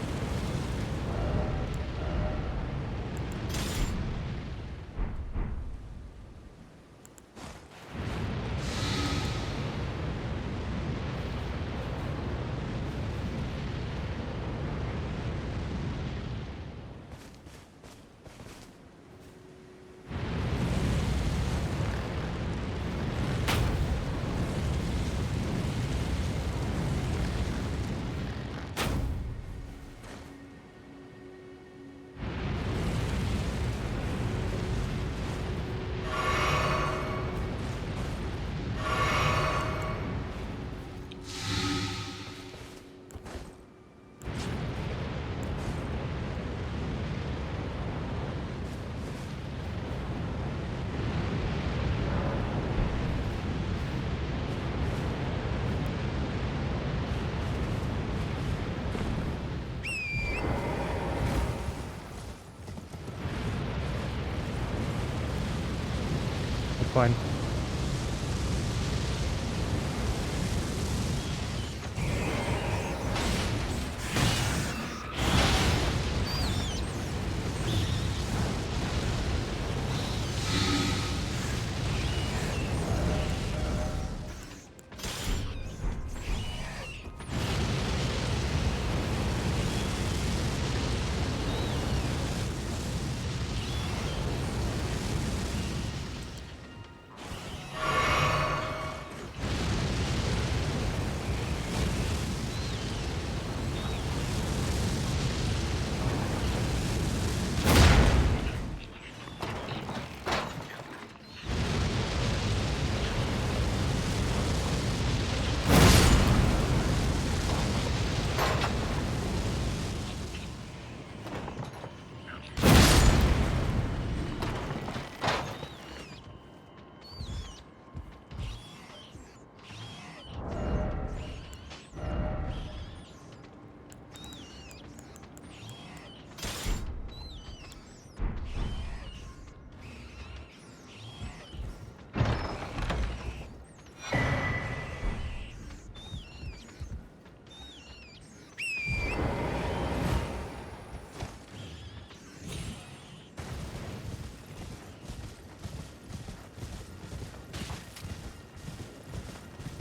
Fine.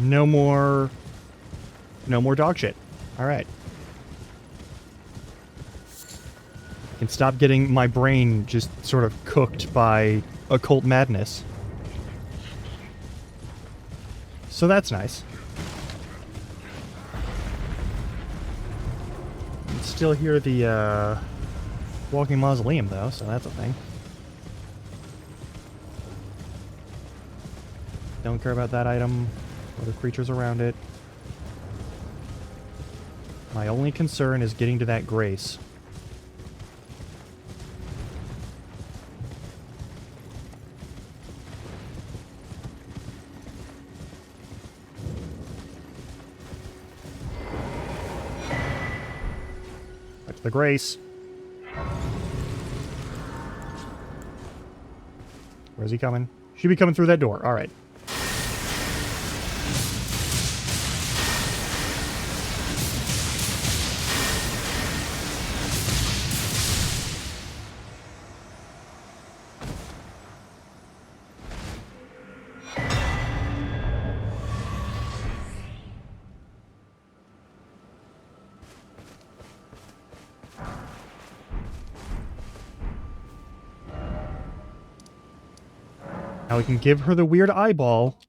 No more dog shit. All right. I can stop getting my brain just sort of cooked by occult madness. So that's nice. I can still hear the walking mausoleum though, so that's a thing. Don't care about that item or the creatures around it. My only concern is getting to that grace. Back to the grace. Where's he coming? Should be coming through that door. All right. Now we can give her the weird eyeball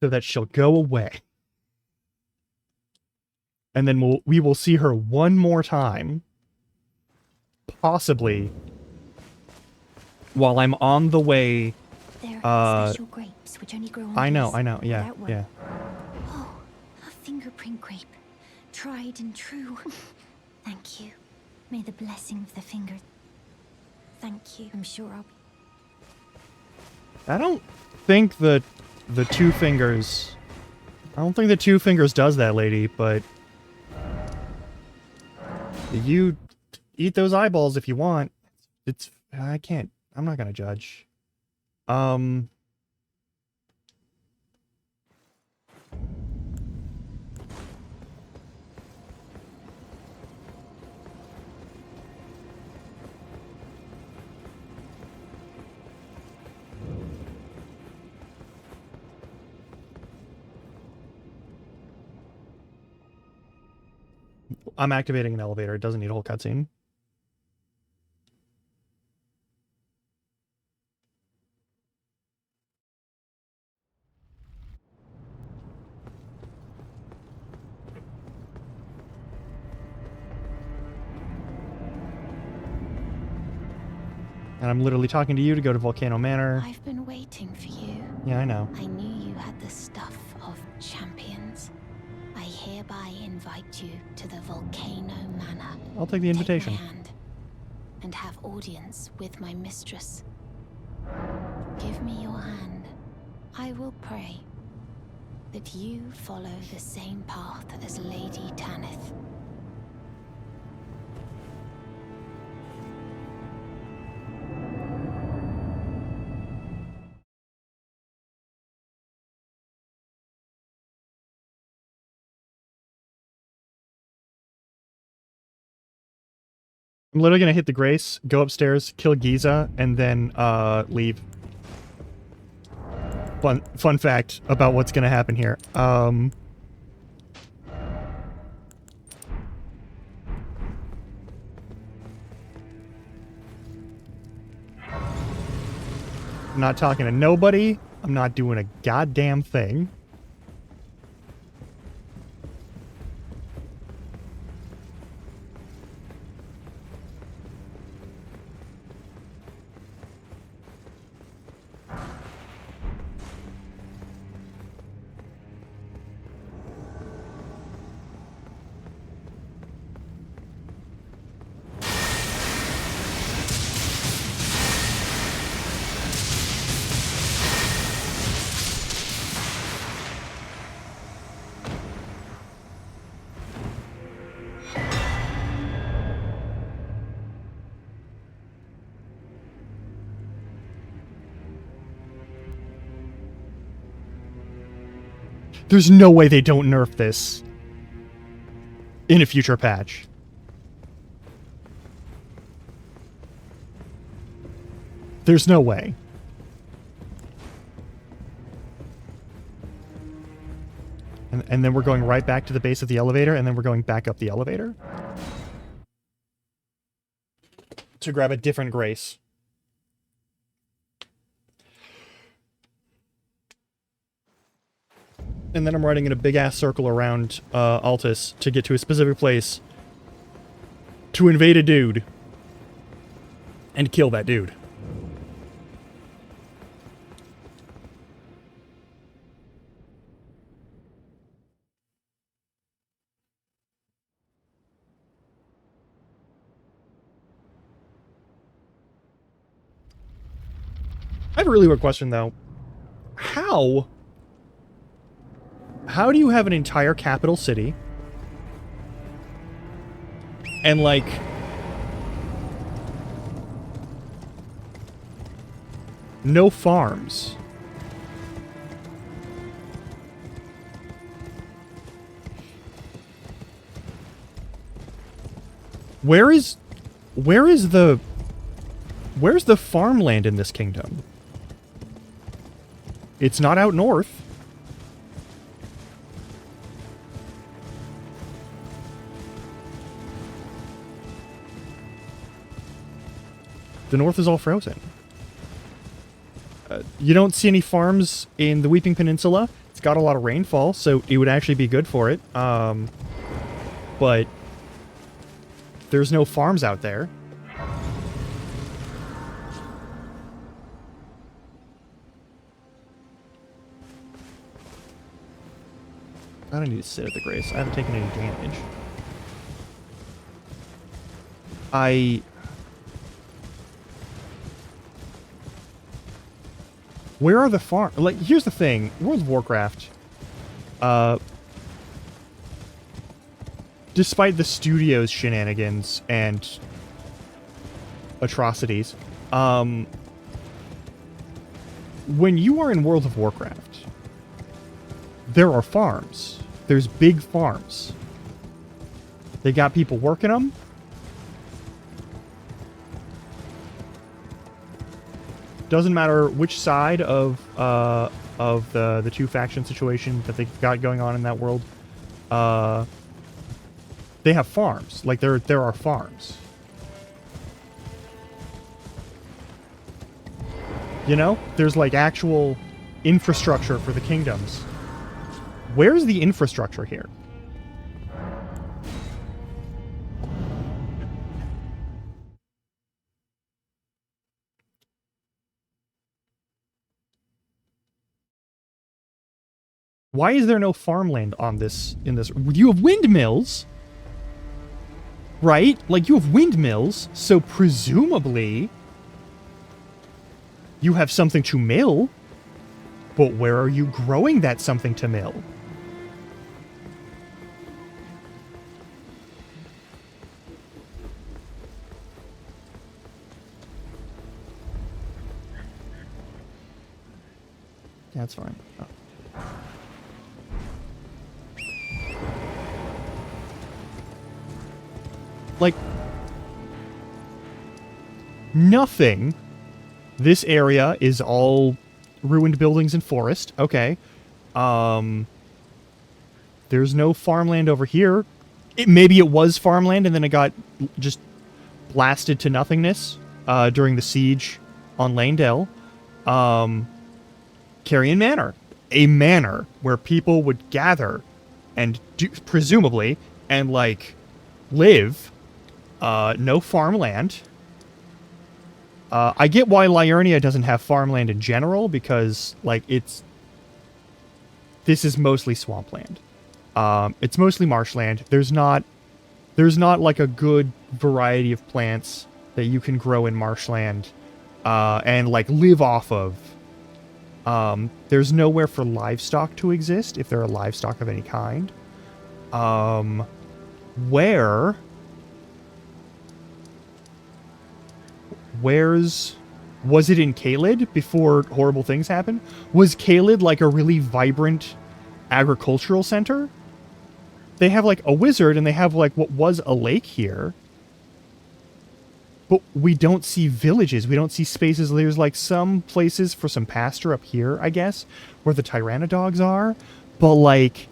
so that she'll go away. And then we will see her one more time. Possibly while I'm on the way. There are special grapes which only grow on I know, these. yeah, That one. yeah. Oh, a fingerprint grape. Tried and true. Thank you. May the blessing of the finger... Thank you. I'm sure I'll be... I don't think the two fingers... I don't think the two fingers does that, lady, but... You eat those eyeballs if you want. It's... I can't... I'm not gonna judge. I'm activating an elevator. It doesn't need a whole cutscene. And I'm literally talking to you to go to Volcano Manor. I've been waiting for you. Yeah, I know. I knew you had the stuff of champions. I hereby invite you to the Volcano Manor. I'll take the invitation. Take my hand and have audience with my mistress. Give me your hand. I will pray that you follow the same path as Lady Tanith. I'm literally gonna hit the Grace, go upstairs, kill Giza, and then leave. Fun fact about what's gonna happen here. I'm not talking to nobody. I'm not doing a goddamn thing. There's no way they don't nerf this in a future patch. There's no way. and then we're going right back to the base of the elevator, and then we're going back up the elevator to grab a different grace. And then I'm riding in a big-ass circle around Altus to get to a specific place to invade a dude and kill that dude. I have a really weird question, though. How do you have an entire capital city and, like, no farms? Where's the farmland in this kingdom? It's not out north. The north is all frozen. You don't see any farms in the Weeping Peninsula. It's got a lot of rainfall, so it would actually be good for it. But there's no farms out there. I don't need to sit at the Grace. I haven't taken any damage. Where are the farms? Like, here's the thing. World of Warcraft, despite the studio's shenanigans and atrocities, when you are in World of Warcraft, there are farms. There's big farms. They got people working them. Doesn't matter which side of the two faction situation that they got going on in that world. They have farms. Like, there are farms. You know? There's, like, actual infrastructure for the kingdoms. Where's the infrastructure here? Why is there no farmland on this, in this? You have windmills, right? Like, you have windmills, so presumably you have something to mill, but where are you growing that something to mill? Yeah, that's fine. Oh. Like, nothing. This area is all ruined buildings and forest. Okay. There's no farmland over here. Maybe it was farmland and then it got just blasted to nothingness during the siege on Lanedale. Carrion Manor. A manor where people would gather and presumably, and, like, live. No farmland. I get why Liurnia doesn't have farmland in general, because, like, this is mostly swampland. It's mostly marshland. There's not, like, a good variety of plants that you can grow in marshland, and, like, live off of. There's nowhere for livestock to exist, if there are livestock of any kind. Was it in Caelid before horrible things happened? Was Caelid, like, a really vibrant agricultural center? They have, like, a wizard, and they have, like, what was a lake here. But we don't see villages. We don't see spaces. There's, like, some places for some pasture up here, I guess, where the Tyrannodogs are. But, like,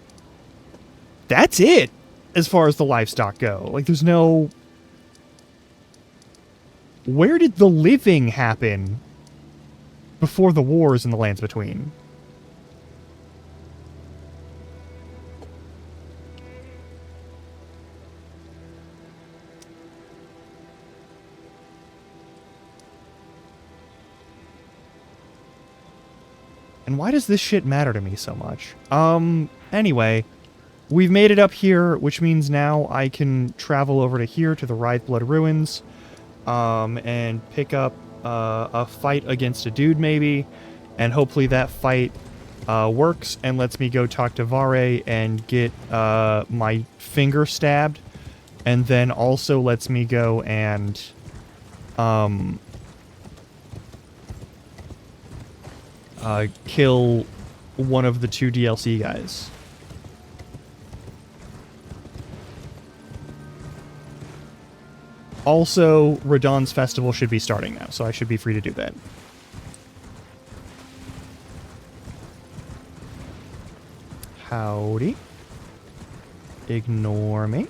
that's it as far as the livestock go. Like, there's no... Where did the living happen before the wars in the Lands Between? And why does this shit matter to me so much? Anyway, we've made it up here, which means now I can travel over to here to the Writhe-Blood Ruins, and pick up a fight against a dude maybe, and hopefully that fight works and lets me go talk to Vare and get my finger stabbed, and then also lets me go and kill one of the 2 DLC guys. Also, Radahn's festival should be starting now, so I should be free to do that. Howdy. Ignore me.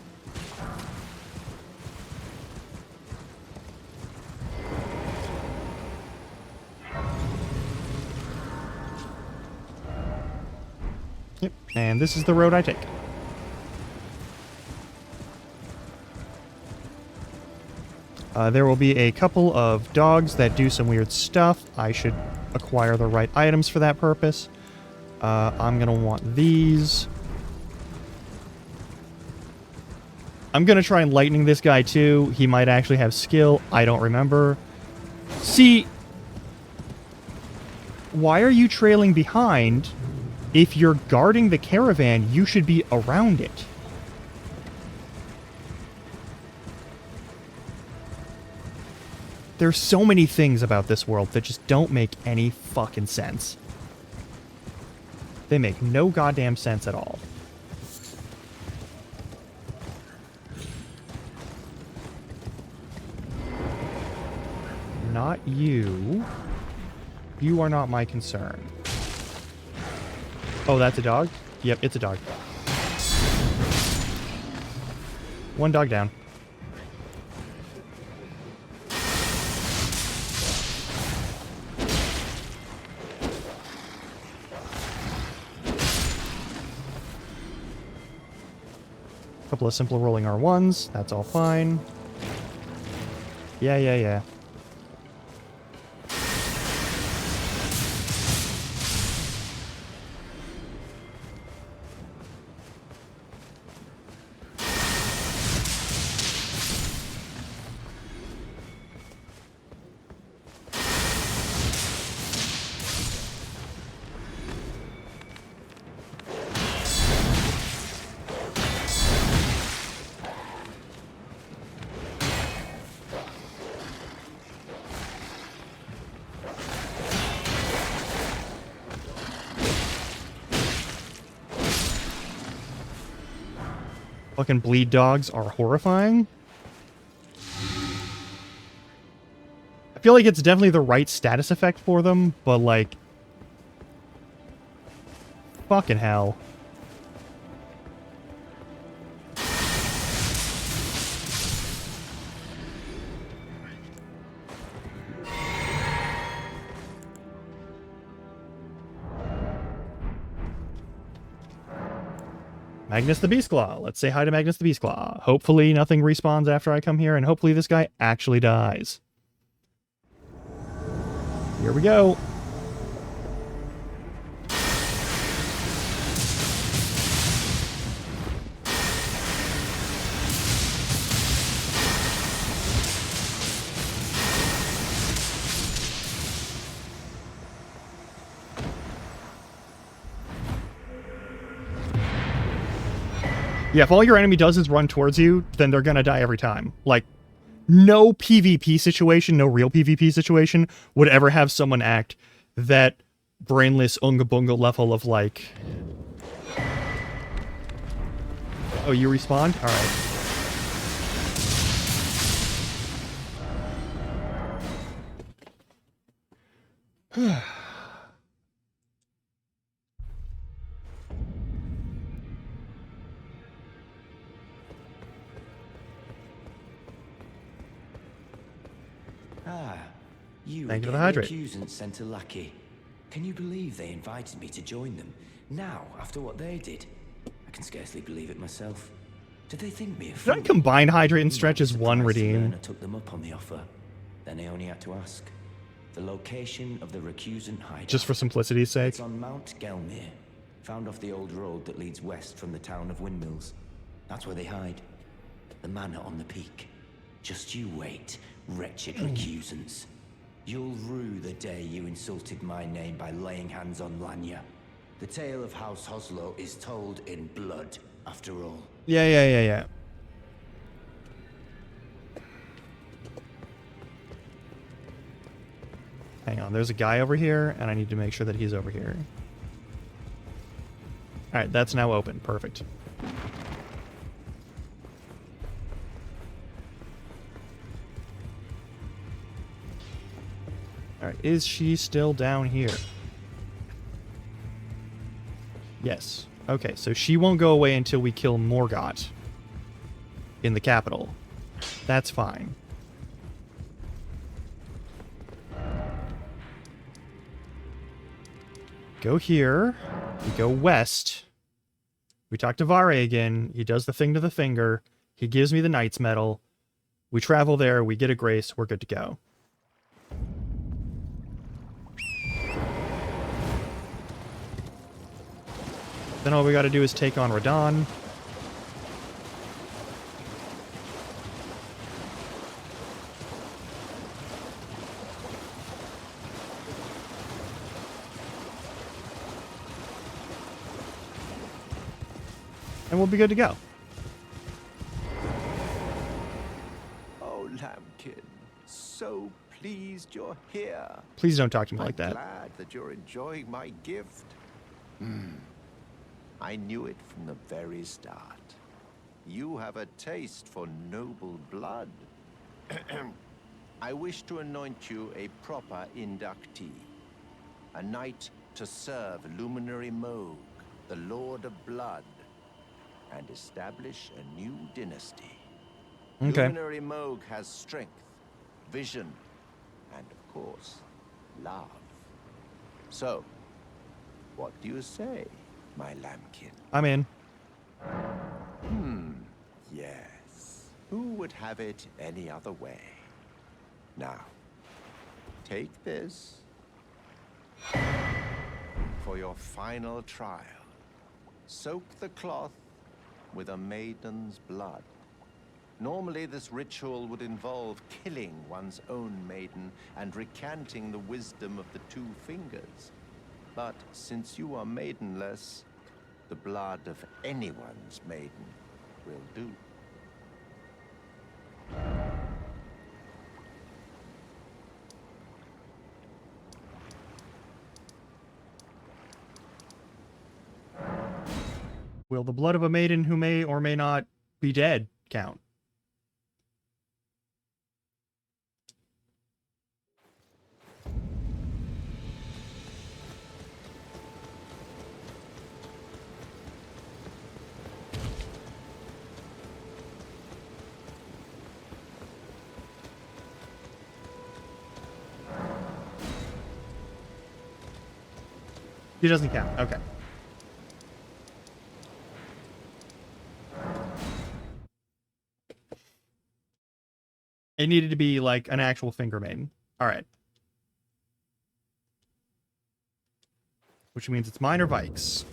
Yep, and this is the road I take. There will be a couple of dogs that do some weird stuff. I should acquire the right items for that purpose. I'm gonna want these. I'm gonna try and lightning this guy too. He might actually have skill. I don't remember. See, why are you trailing behind? If you're guarding the caravan, you should be around it. There's so many things about this world that just don't make any fucking sense. They make no goddamn sense at all. Not you. You are not my concern. Oh, that's a dog? Yep, it's a dog. One dog down. Couple of simple rolling R1s. That's all fine. Yeah. Fucking bleed dogs are horrifying. I feel like it's definitely the right status effect for them, but like... Fucking hell. Magnus the Beastclaw. Let's say hi to Magnus the Beastclaw. Hopefully nothing respawns after I come here, and hopefully this guy actually dies. Here we go. Yeah, if all your enemy does is run towards you, then they're gonna die every time. Like, no PvP situation, no real PvP situation, would ever have someone act that brainless unga bunga level of like... Oh, you respawned? Alright. Thank you for the The hydrate. accusants sent a lackey. Can you believe they invited me to join them? Now, after what they did? I can scarcely believe it myself. Did they think me a fool? Should I combine hydrate and stretch as one redeem? I took them up on the offer. Then I only had to ask. The location of the recusant hideout. Just for simplicity's sake. It's on Mount Gelmir, found off the old road that leads west from the town of Windmills. That's where they hide. The manor on the peak. Just you wait, wretched recusants. You'll rue the day you insulted my name by laying hands on Lanya. The tale of House Hoslo is told in blood, after all. Yeah. Hang on, there's a guy over here, and I need to make sure that he's over here. Alright, that's now open. Perfect. Alright, is she still down here? Yes. Okay, so she won't go away until we kill Morgott in the capital. That's fine. Go here. We go west. We talk to Vare again. He does the thing to the finger. He gives me the Knight's Medal. We travel there. We get a grace. We're good to go. Then all we gotta do is take on Radahn. And we'll be good to go. Oh, Lambkin, so pleased you're here. Please don't talk to me like that. I'm glad that you're enjoying my gift. I knew it from the very start. You have a taste for noble blood. I wish to anoint you a proper inductee. A knight to serve Luminary Moog, the Lord of Blood, and establish a new dynasty. Okay. Luminary Moog has strength, vision, and of course, love. So, what do you say, my lambkin? I'm in. Yes. Who would have it any other way? Now, take this for your final trial. Soak the cloth with a maiden's blood. Normally, this ritual would involve killing one's own maiden and recanting the wisdom of the two fingers. But since you are maidenless, the blood of anyone's maiden will do. Will the blood of a maiden who may or may not be dead count? He doesn't count. Okay. It needed to be like an actual finger maiden. All right. Which means it's mine or Vike's.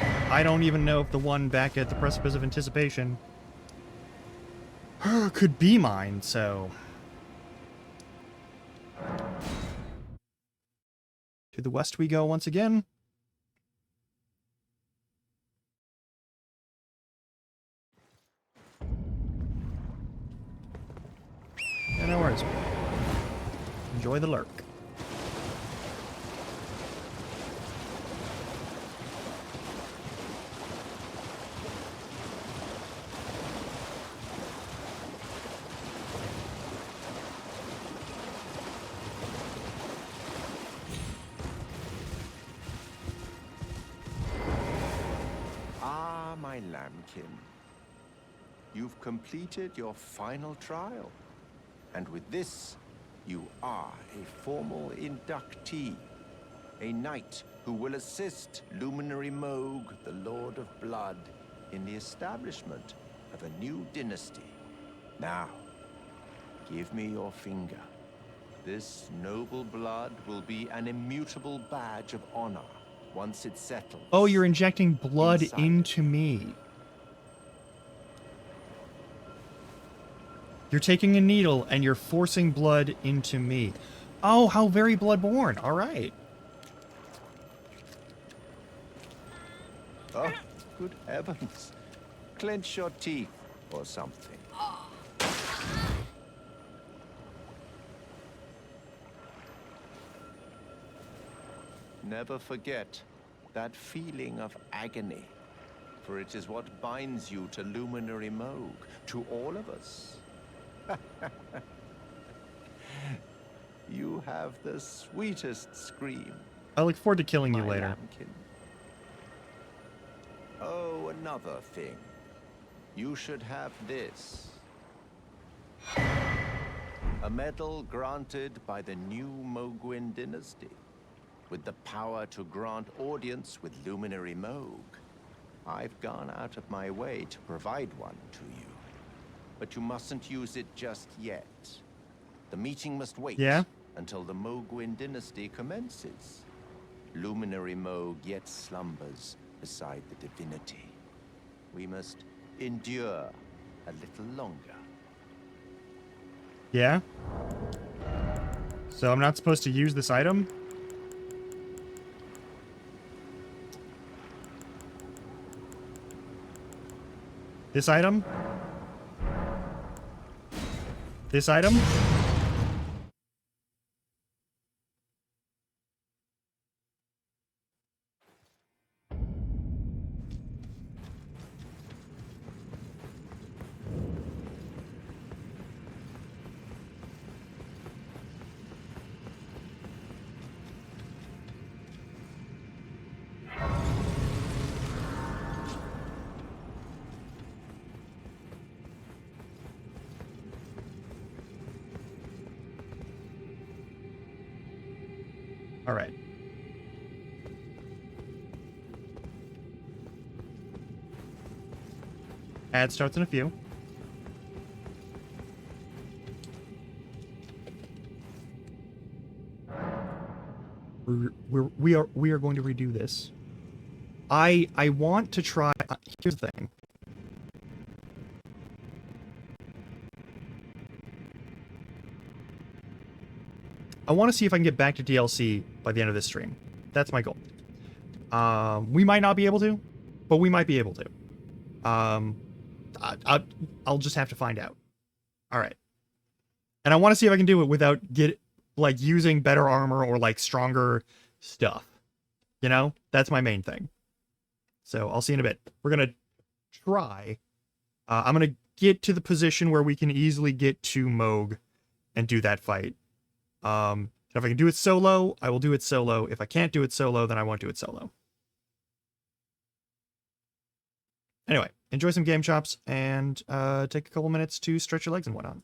And I don't even know if the one back at the Precipice of Anticipation could be mine, so... To the west we go once again. Yeah, no worries. Enjoy the lurk. Ah, my lambkin. You've completed your final trial. And with this, You are a formal inductee. A knight who will assist Luminary Moog, the Lord of Blood, in the establishment of a new dynasty. Now, give me your finger. This noble blood will be an immutable badge of honor once it's settled. Oh, you're injecting blood into me. You're taking a needle and you're forcing blood into me. Oh, how very bloodborne. All right. Oh, good heavens. Clench your teeth or something. Never forget that feeling of agony, for it is what binds you to Luminary Moog, to all of us. You have the sweetest scream. I look forward to killing you later. Lambkin. Oh, another thing. You should have this. A medal granted by the new Mogwin dynasty, with the power to grant audience with Luminary Moog. I've gone out of my way to provide one to you. But you mustn't use it just yet. The meeting must wait until the Mogwin dynasty commences. Luminary Moog yet slumbers beside the divinity. We must endure a little longer. Yeah? So I'm not supposed to use this item? This item? This item? All right. Ad starts in a few. We are going to redo this. I want to try. Here's the thing. I want to see if I can get back to DLC by the end of this stream. That's my goal. We might not be able to, but we might be able to. I'll just have to find out. All right. And I want to see if I can do it without using better armor or like stronger stuff. You know, that's my main thing. So I'll see you in a bit. We're gonna try. I'm gonna get to the position where we can easily get to Moog and do that fight. If I can do it solo, I will do it solo. If I can't do it solo, then I won't do it solo. Anyway, enjoy some game chops and take a couple minutes to stretch your legs and whatnot.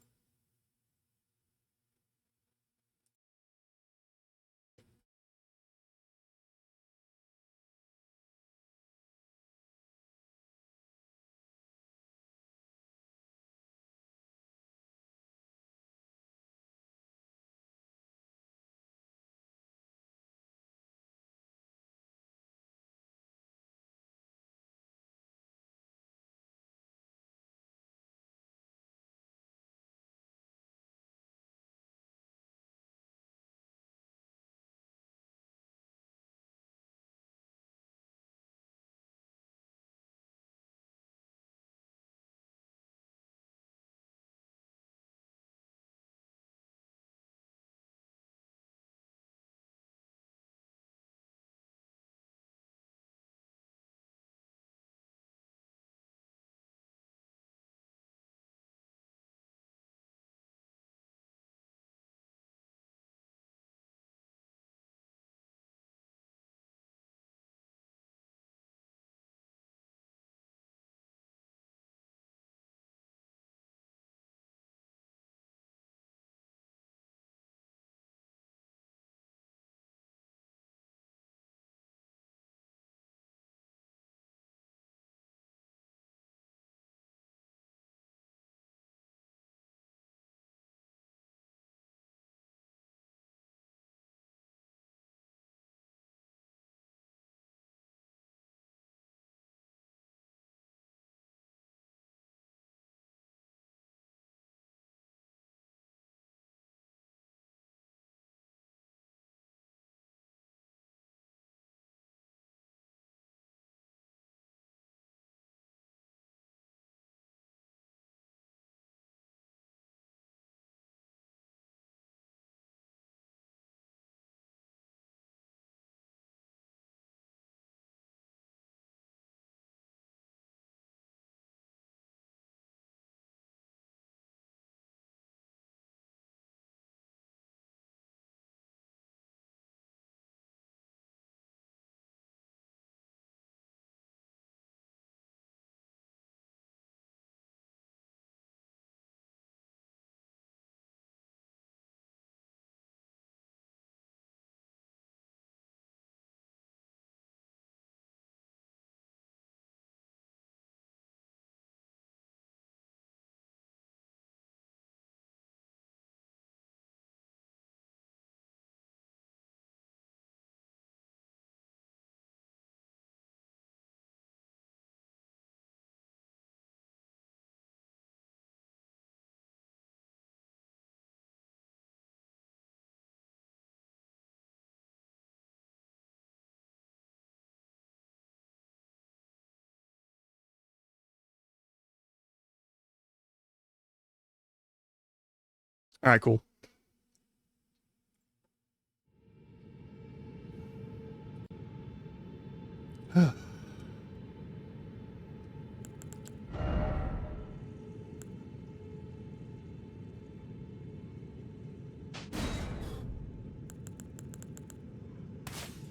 Alright, cool.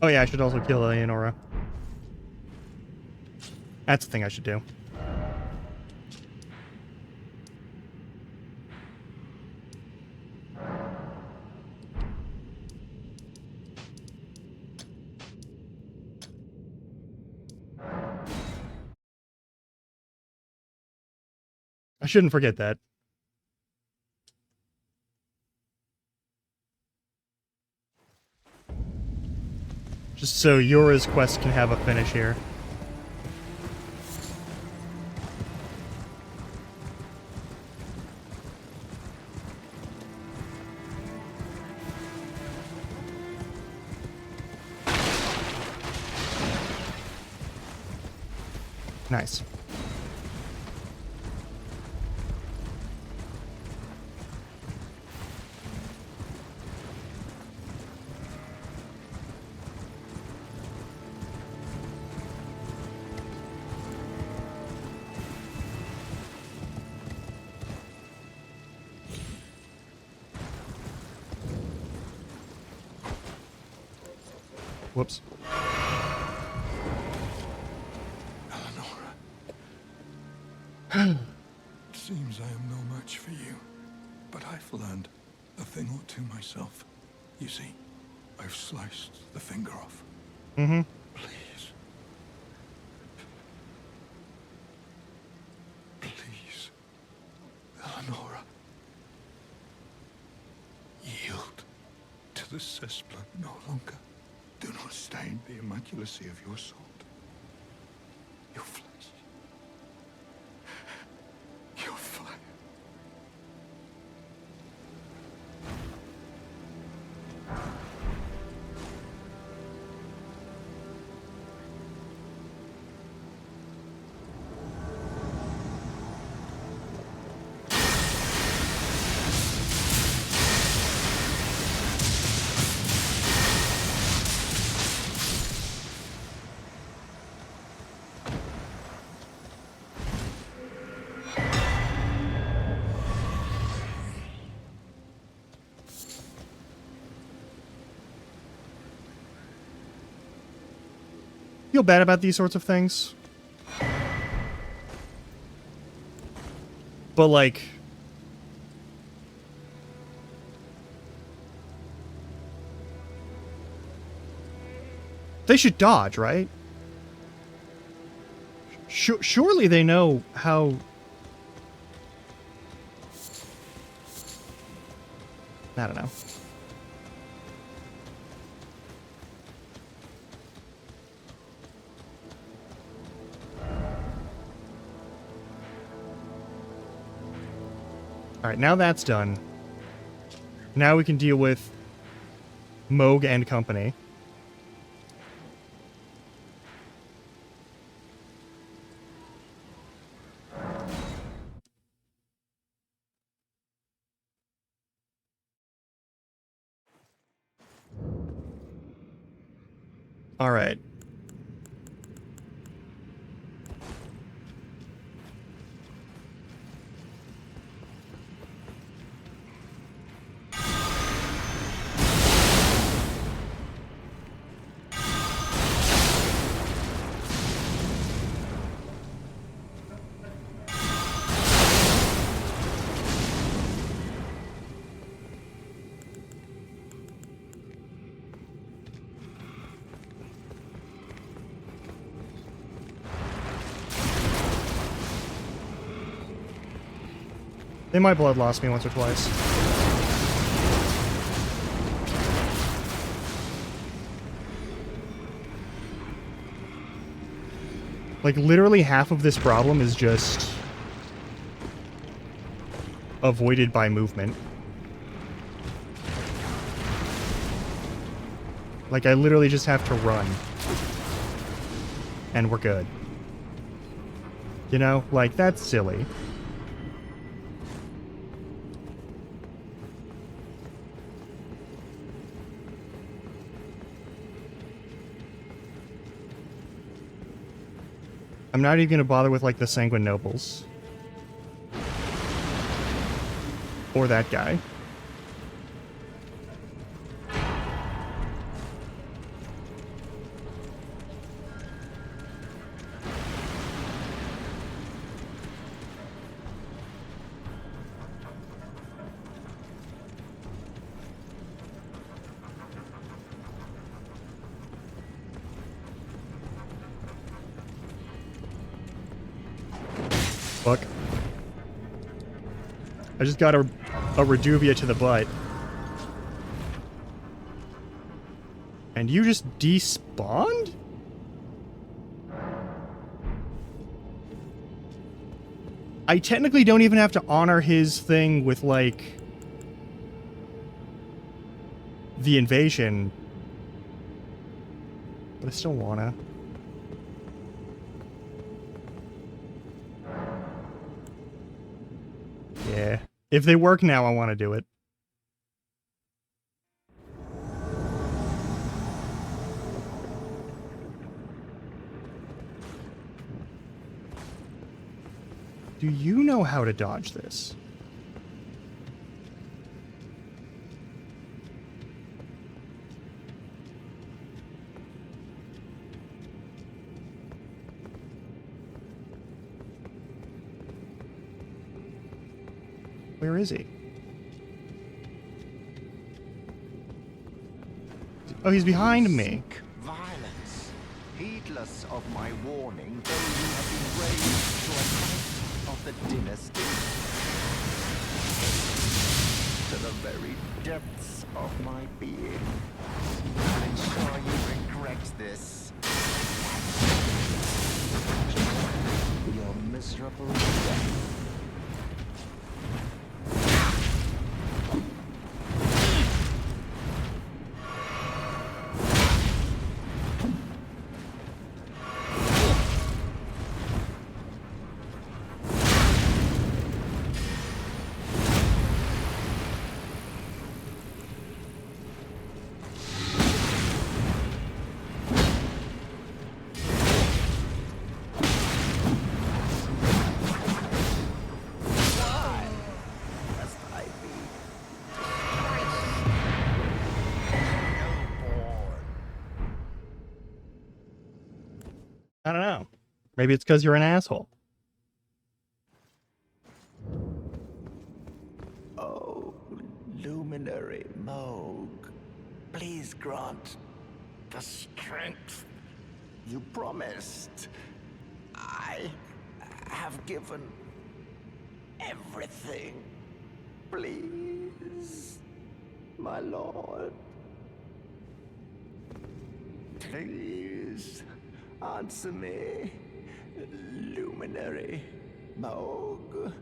Oh yeah, I should also kill Eleonora. That's the thing I should do. I shouldn't forget that. Just so Yora's quest can have a finish here. Nice. Whoops. Eleonora. Seems I am no match for you, but I've learned a thing or two myself. You see, I've sliced the finger off. Mm-hmm. Please. Please. Eleonora. Yield to the cessplant no longer. Do not stain the immaculacy of your sword. Your flesh. Your fire. Feel bad about these sorts of things. But like, they should dodge, right? Surely they know how. I don't know. Alright, now that's done. Now we can deal with Moog and company. Alright. They might blood lost me once or twice. Like, literally half of this problem is just avoided by movement. Like, I literally just have to run. And we're good. You know? Like, that's silly. I'm not even gonna bother with, like, the Sanguine Nobles. Or that guy. Fuck. I just got a Reduvia to the butt. And you just despawned? I technically don't even have to honor his thing with, like, the invasion. But I still wanna. Yeah. If they work now, I want to do it. Do you know how to dodge this? Where is he? Oh, he's behind me. Violence. Heedless of my warning, though you have been raised to a height of the dynasty. To the very depths of my being. I'll ensure you regret this. Your miserable death. I don't know. Maybe it's because you're an asshole. Oh, luminary Moog, please grant the strength you promised. I have given everything. Please, my lord. Please, answer me, luminary Moog.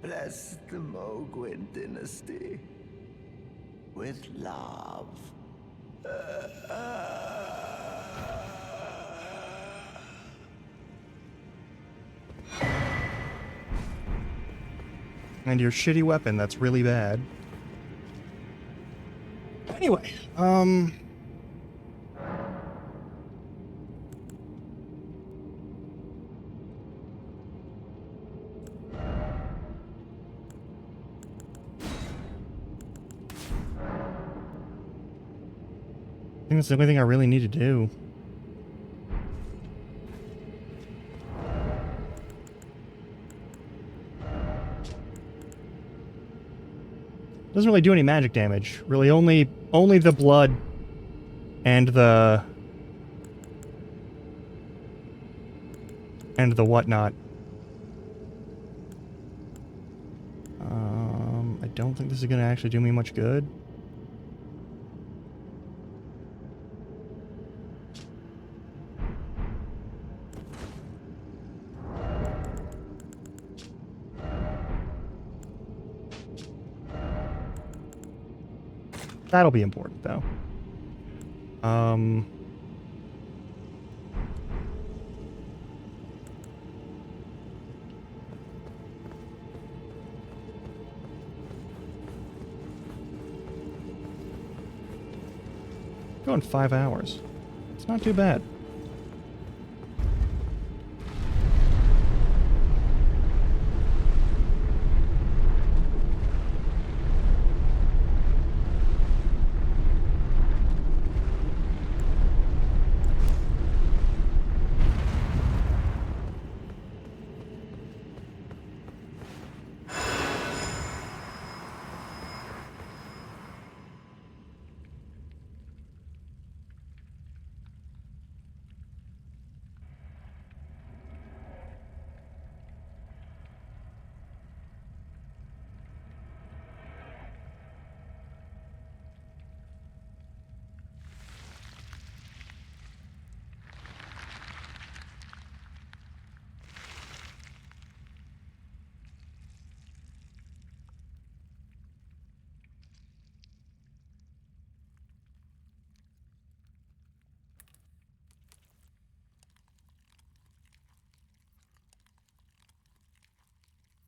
Bless the Mogwin dynasty with love. And your shitty weapon, that's really bad. Anyway, I think that's the only thing I really need to do. Doesn't really do any magic damage. Really, only the blood and the whatnot. I don't think this is gonna actually do me much good. That'll be important, though. going 5 hours. It's not too bad.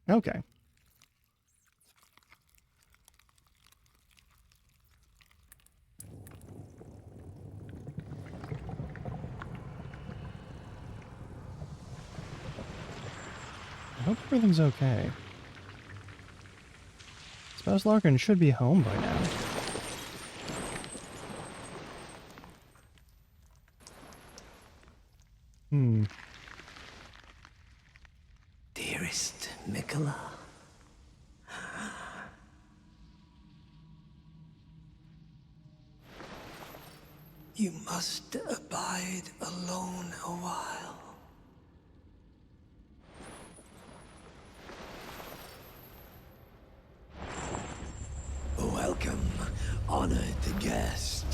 Okay. I hope everything's okay. Spouse Larkin should be home by now. Dearest Mikola. You must abide alone a while. Welcome, honored guest,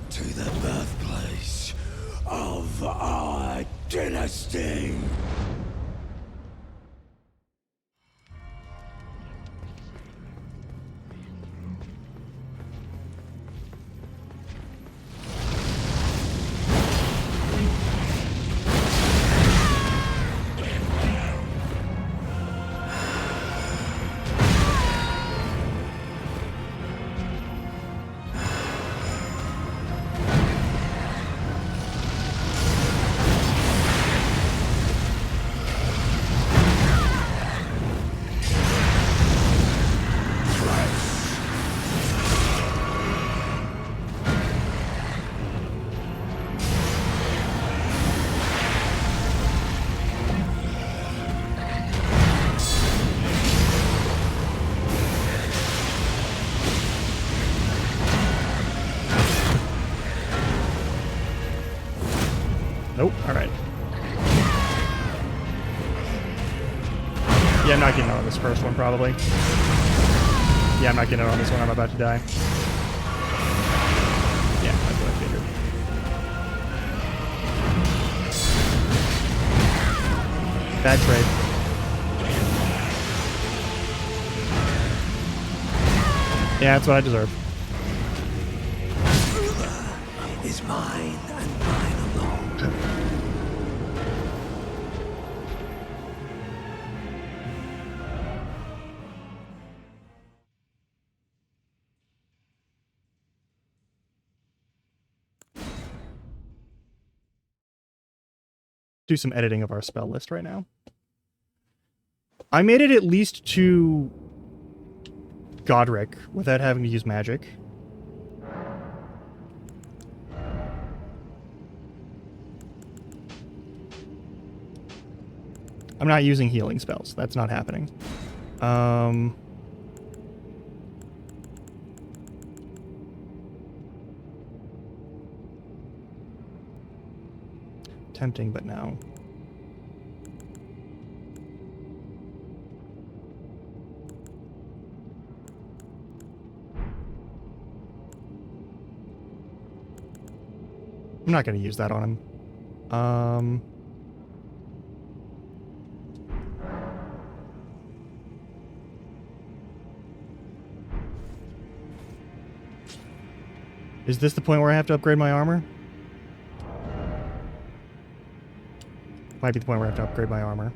to the birthplace of our dynasty. Nope, alright. Yeah, I'm not getting on this first one, probably. Yeah, I'm not getting on this one, I'm about to die. Yeah, that's what I figured. Bad trade. Yeah, that's what I deserve. Is mine and mine alone. Do some editing of our spell list right now. I made it at least to Godric without having to use magic. I'm not using healing spells. That's not happening. Tempting, but no. I'm not going to use that on him. Is this the point where I have to upgrade my armor? Might be the point where I have to upgrade my armor.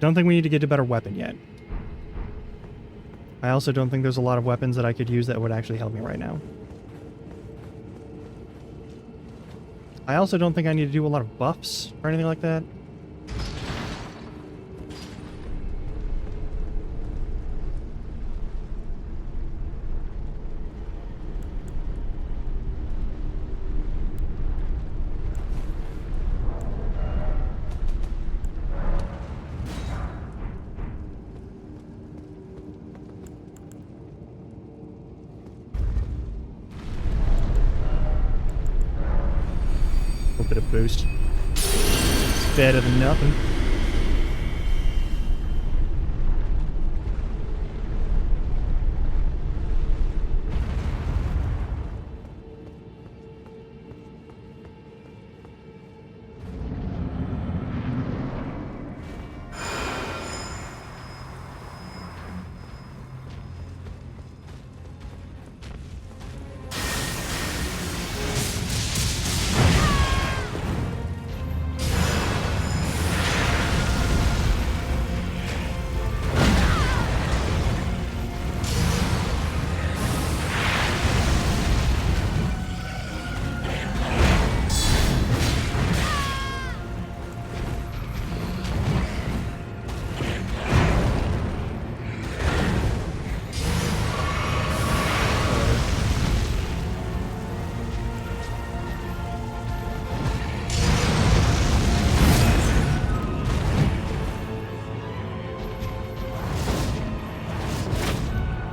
Don't think we need to get a better weapon yet. I also don't think there's a lot of weapons that I could use that would actually help me right now. I also don't think I need to do a lot of buffs or anything like that. Bit of boost. It's better than nothing.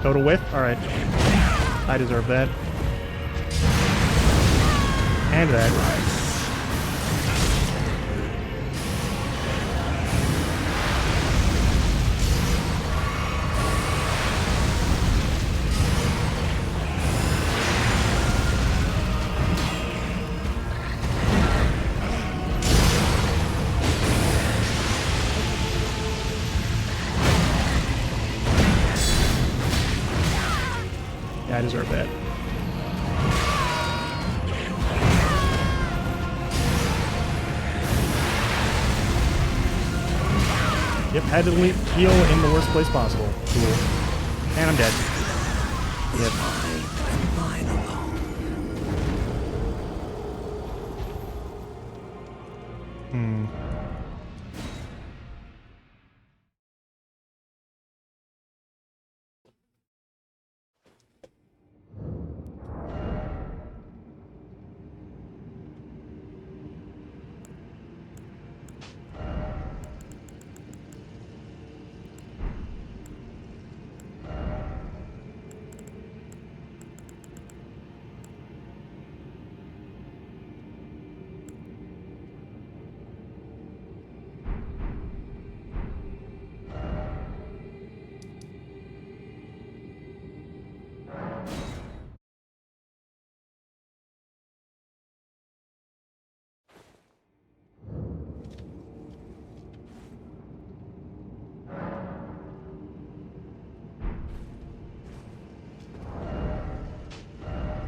Total whiff? Alright. I deserve that. And that. I deserve that. Yep, had to heal in the worst place possible. Cool. And I'm dead. Yep.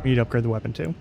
We need to upgrade the weapon too.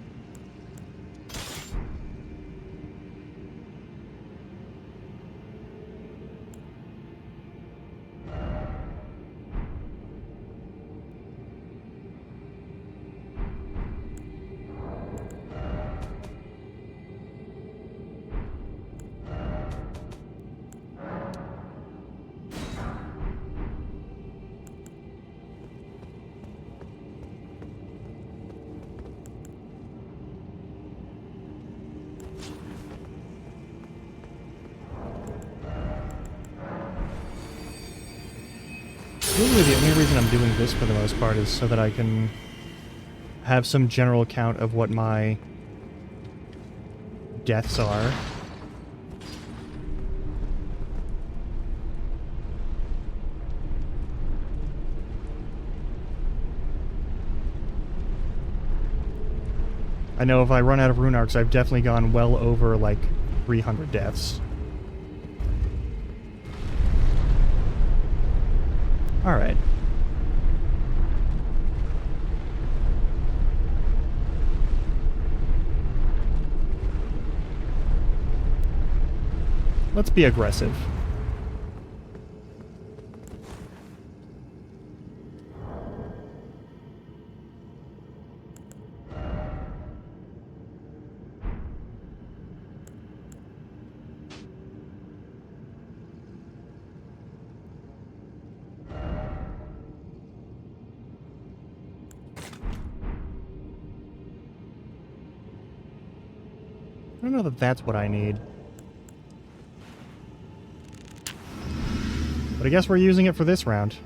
Really, the only reason I'm doing this for the most part is so that I can have some general count of what my deaths are. I know if I run out of rune arcs, I've definitely gone well over, like, 300 deaths. Alright. Let's be aggressive. I don't know that that's what I need. But I guess we're using it for this round.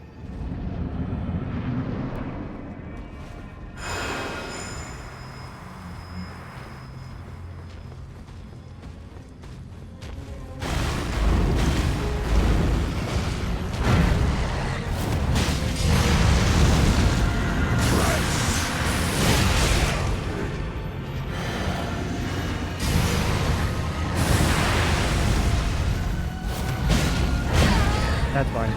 That's fine.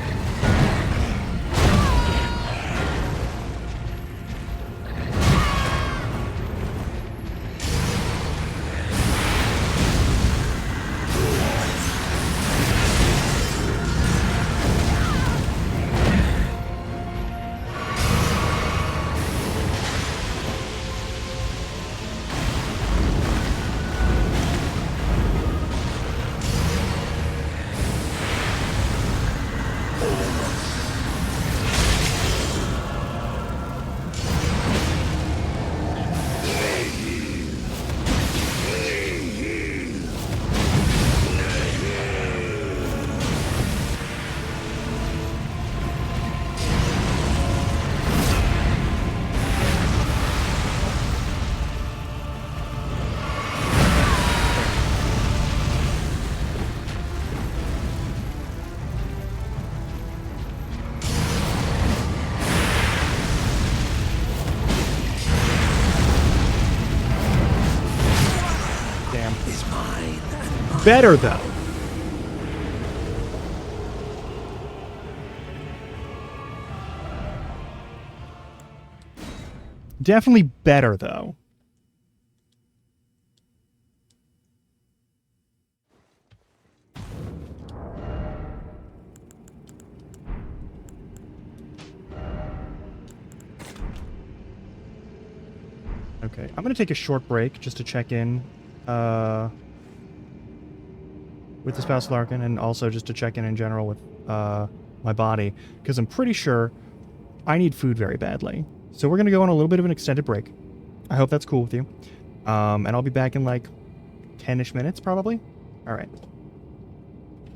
Better, though. Definitely better, though. Okay, I'm going to take a short break just to check in with the Spouse Larkin, and also just to check in general with my body, because I'm pretty sure I need food very badly. So we're going to go on a little bit of an extended break. I hope that's cool with you. And I'll be back in like 10-ish minutes, probably. All right.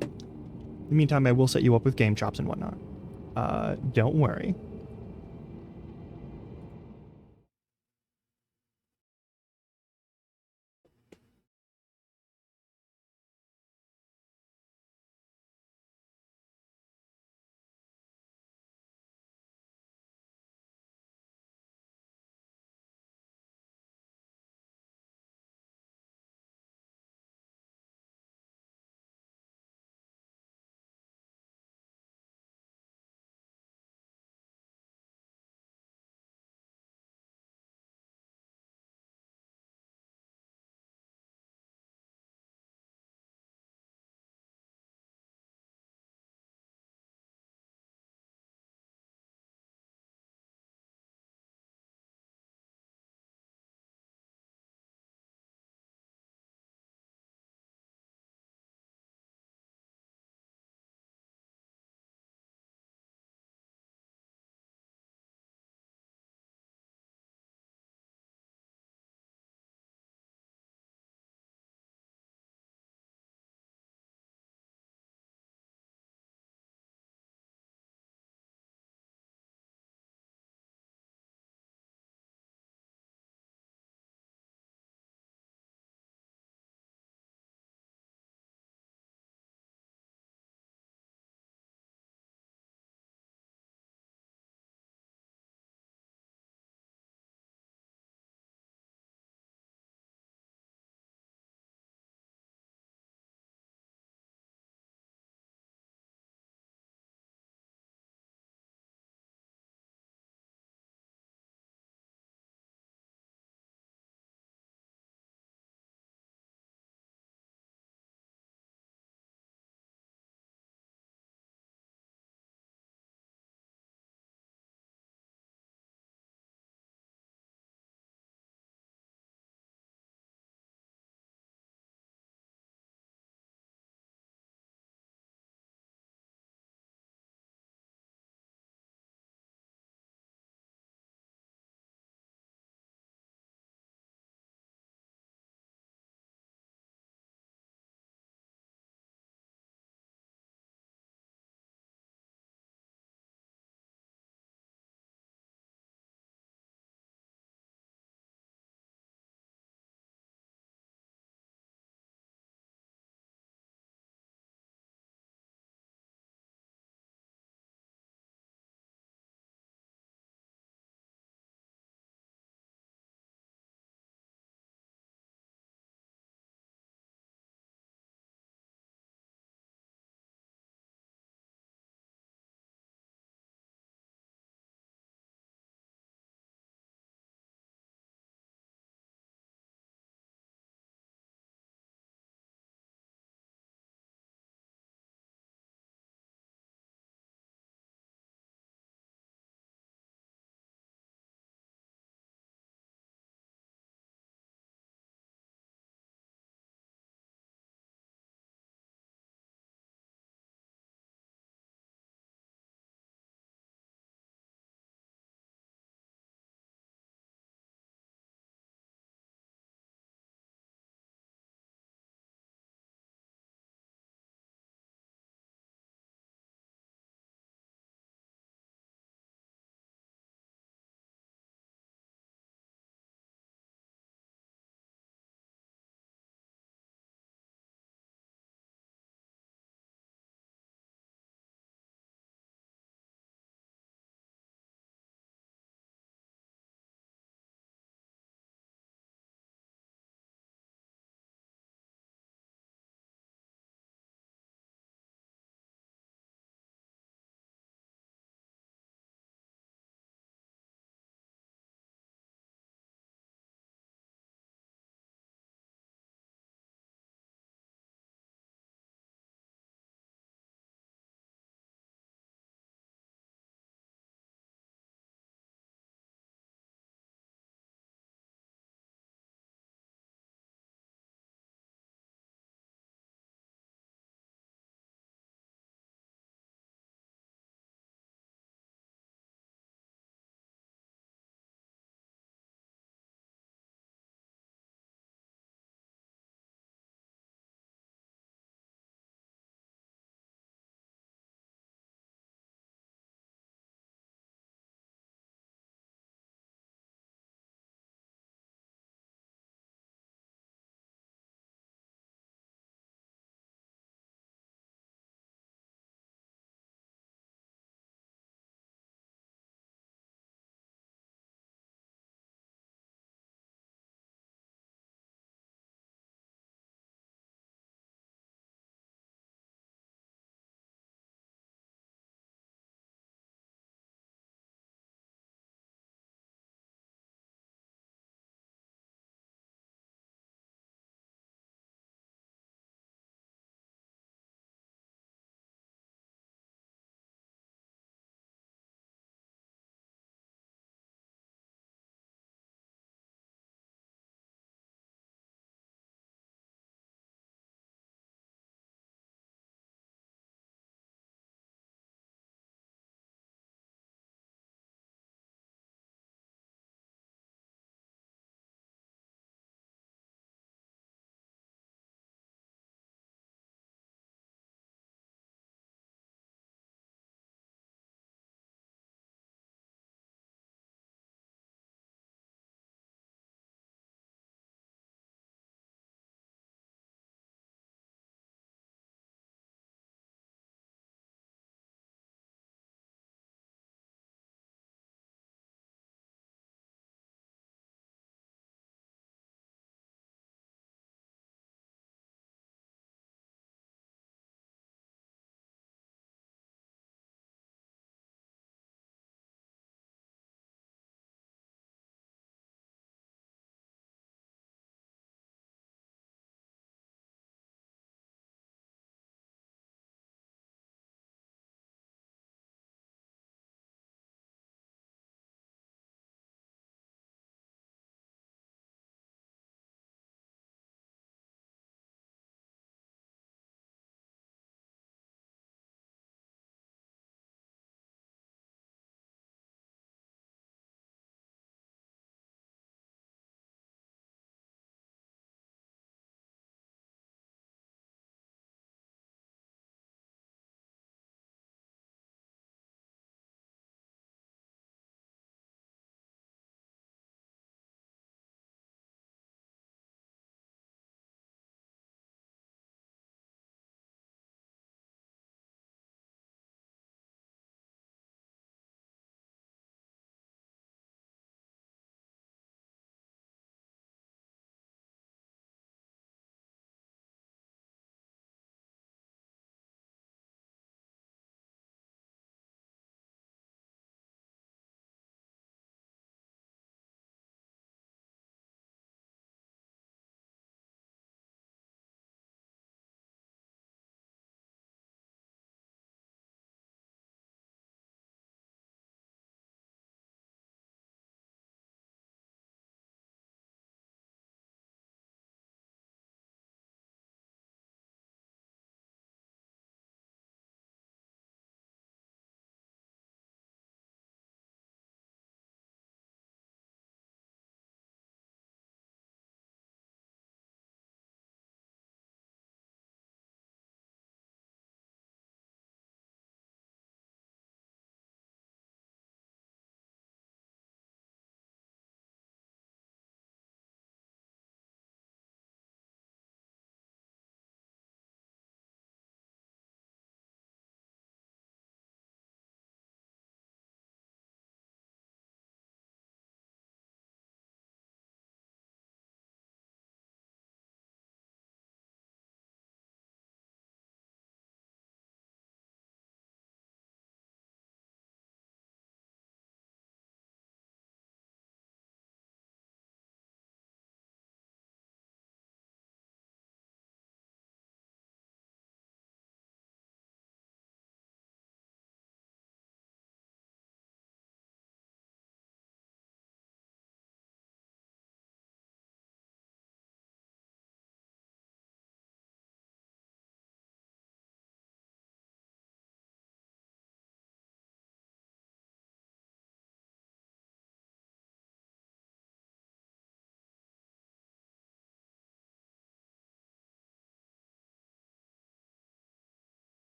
In the meantime, I will set you up with game chops and whatnot. Don't worry.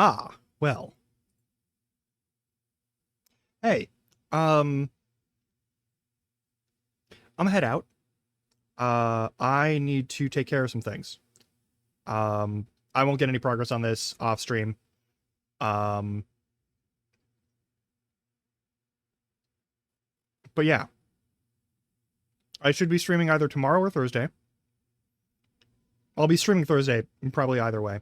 Ah, well. Hey, I'm gonna head out. I need to take care of some things. I won't get any progress on this off stream. But yeah. I should be streaming either tomorrow or Thursday. I'll be streaming Thursday, probably either way.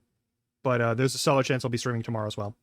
But there's a solid chance I'll be streaming tomorrow as well.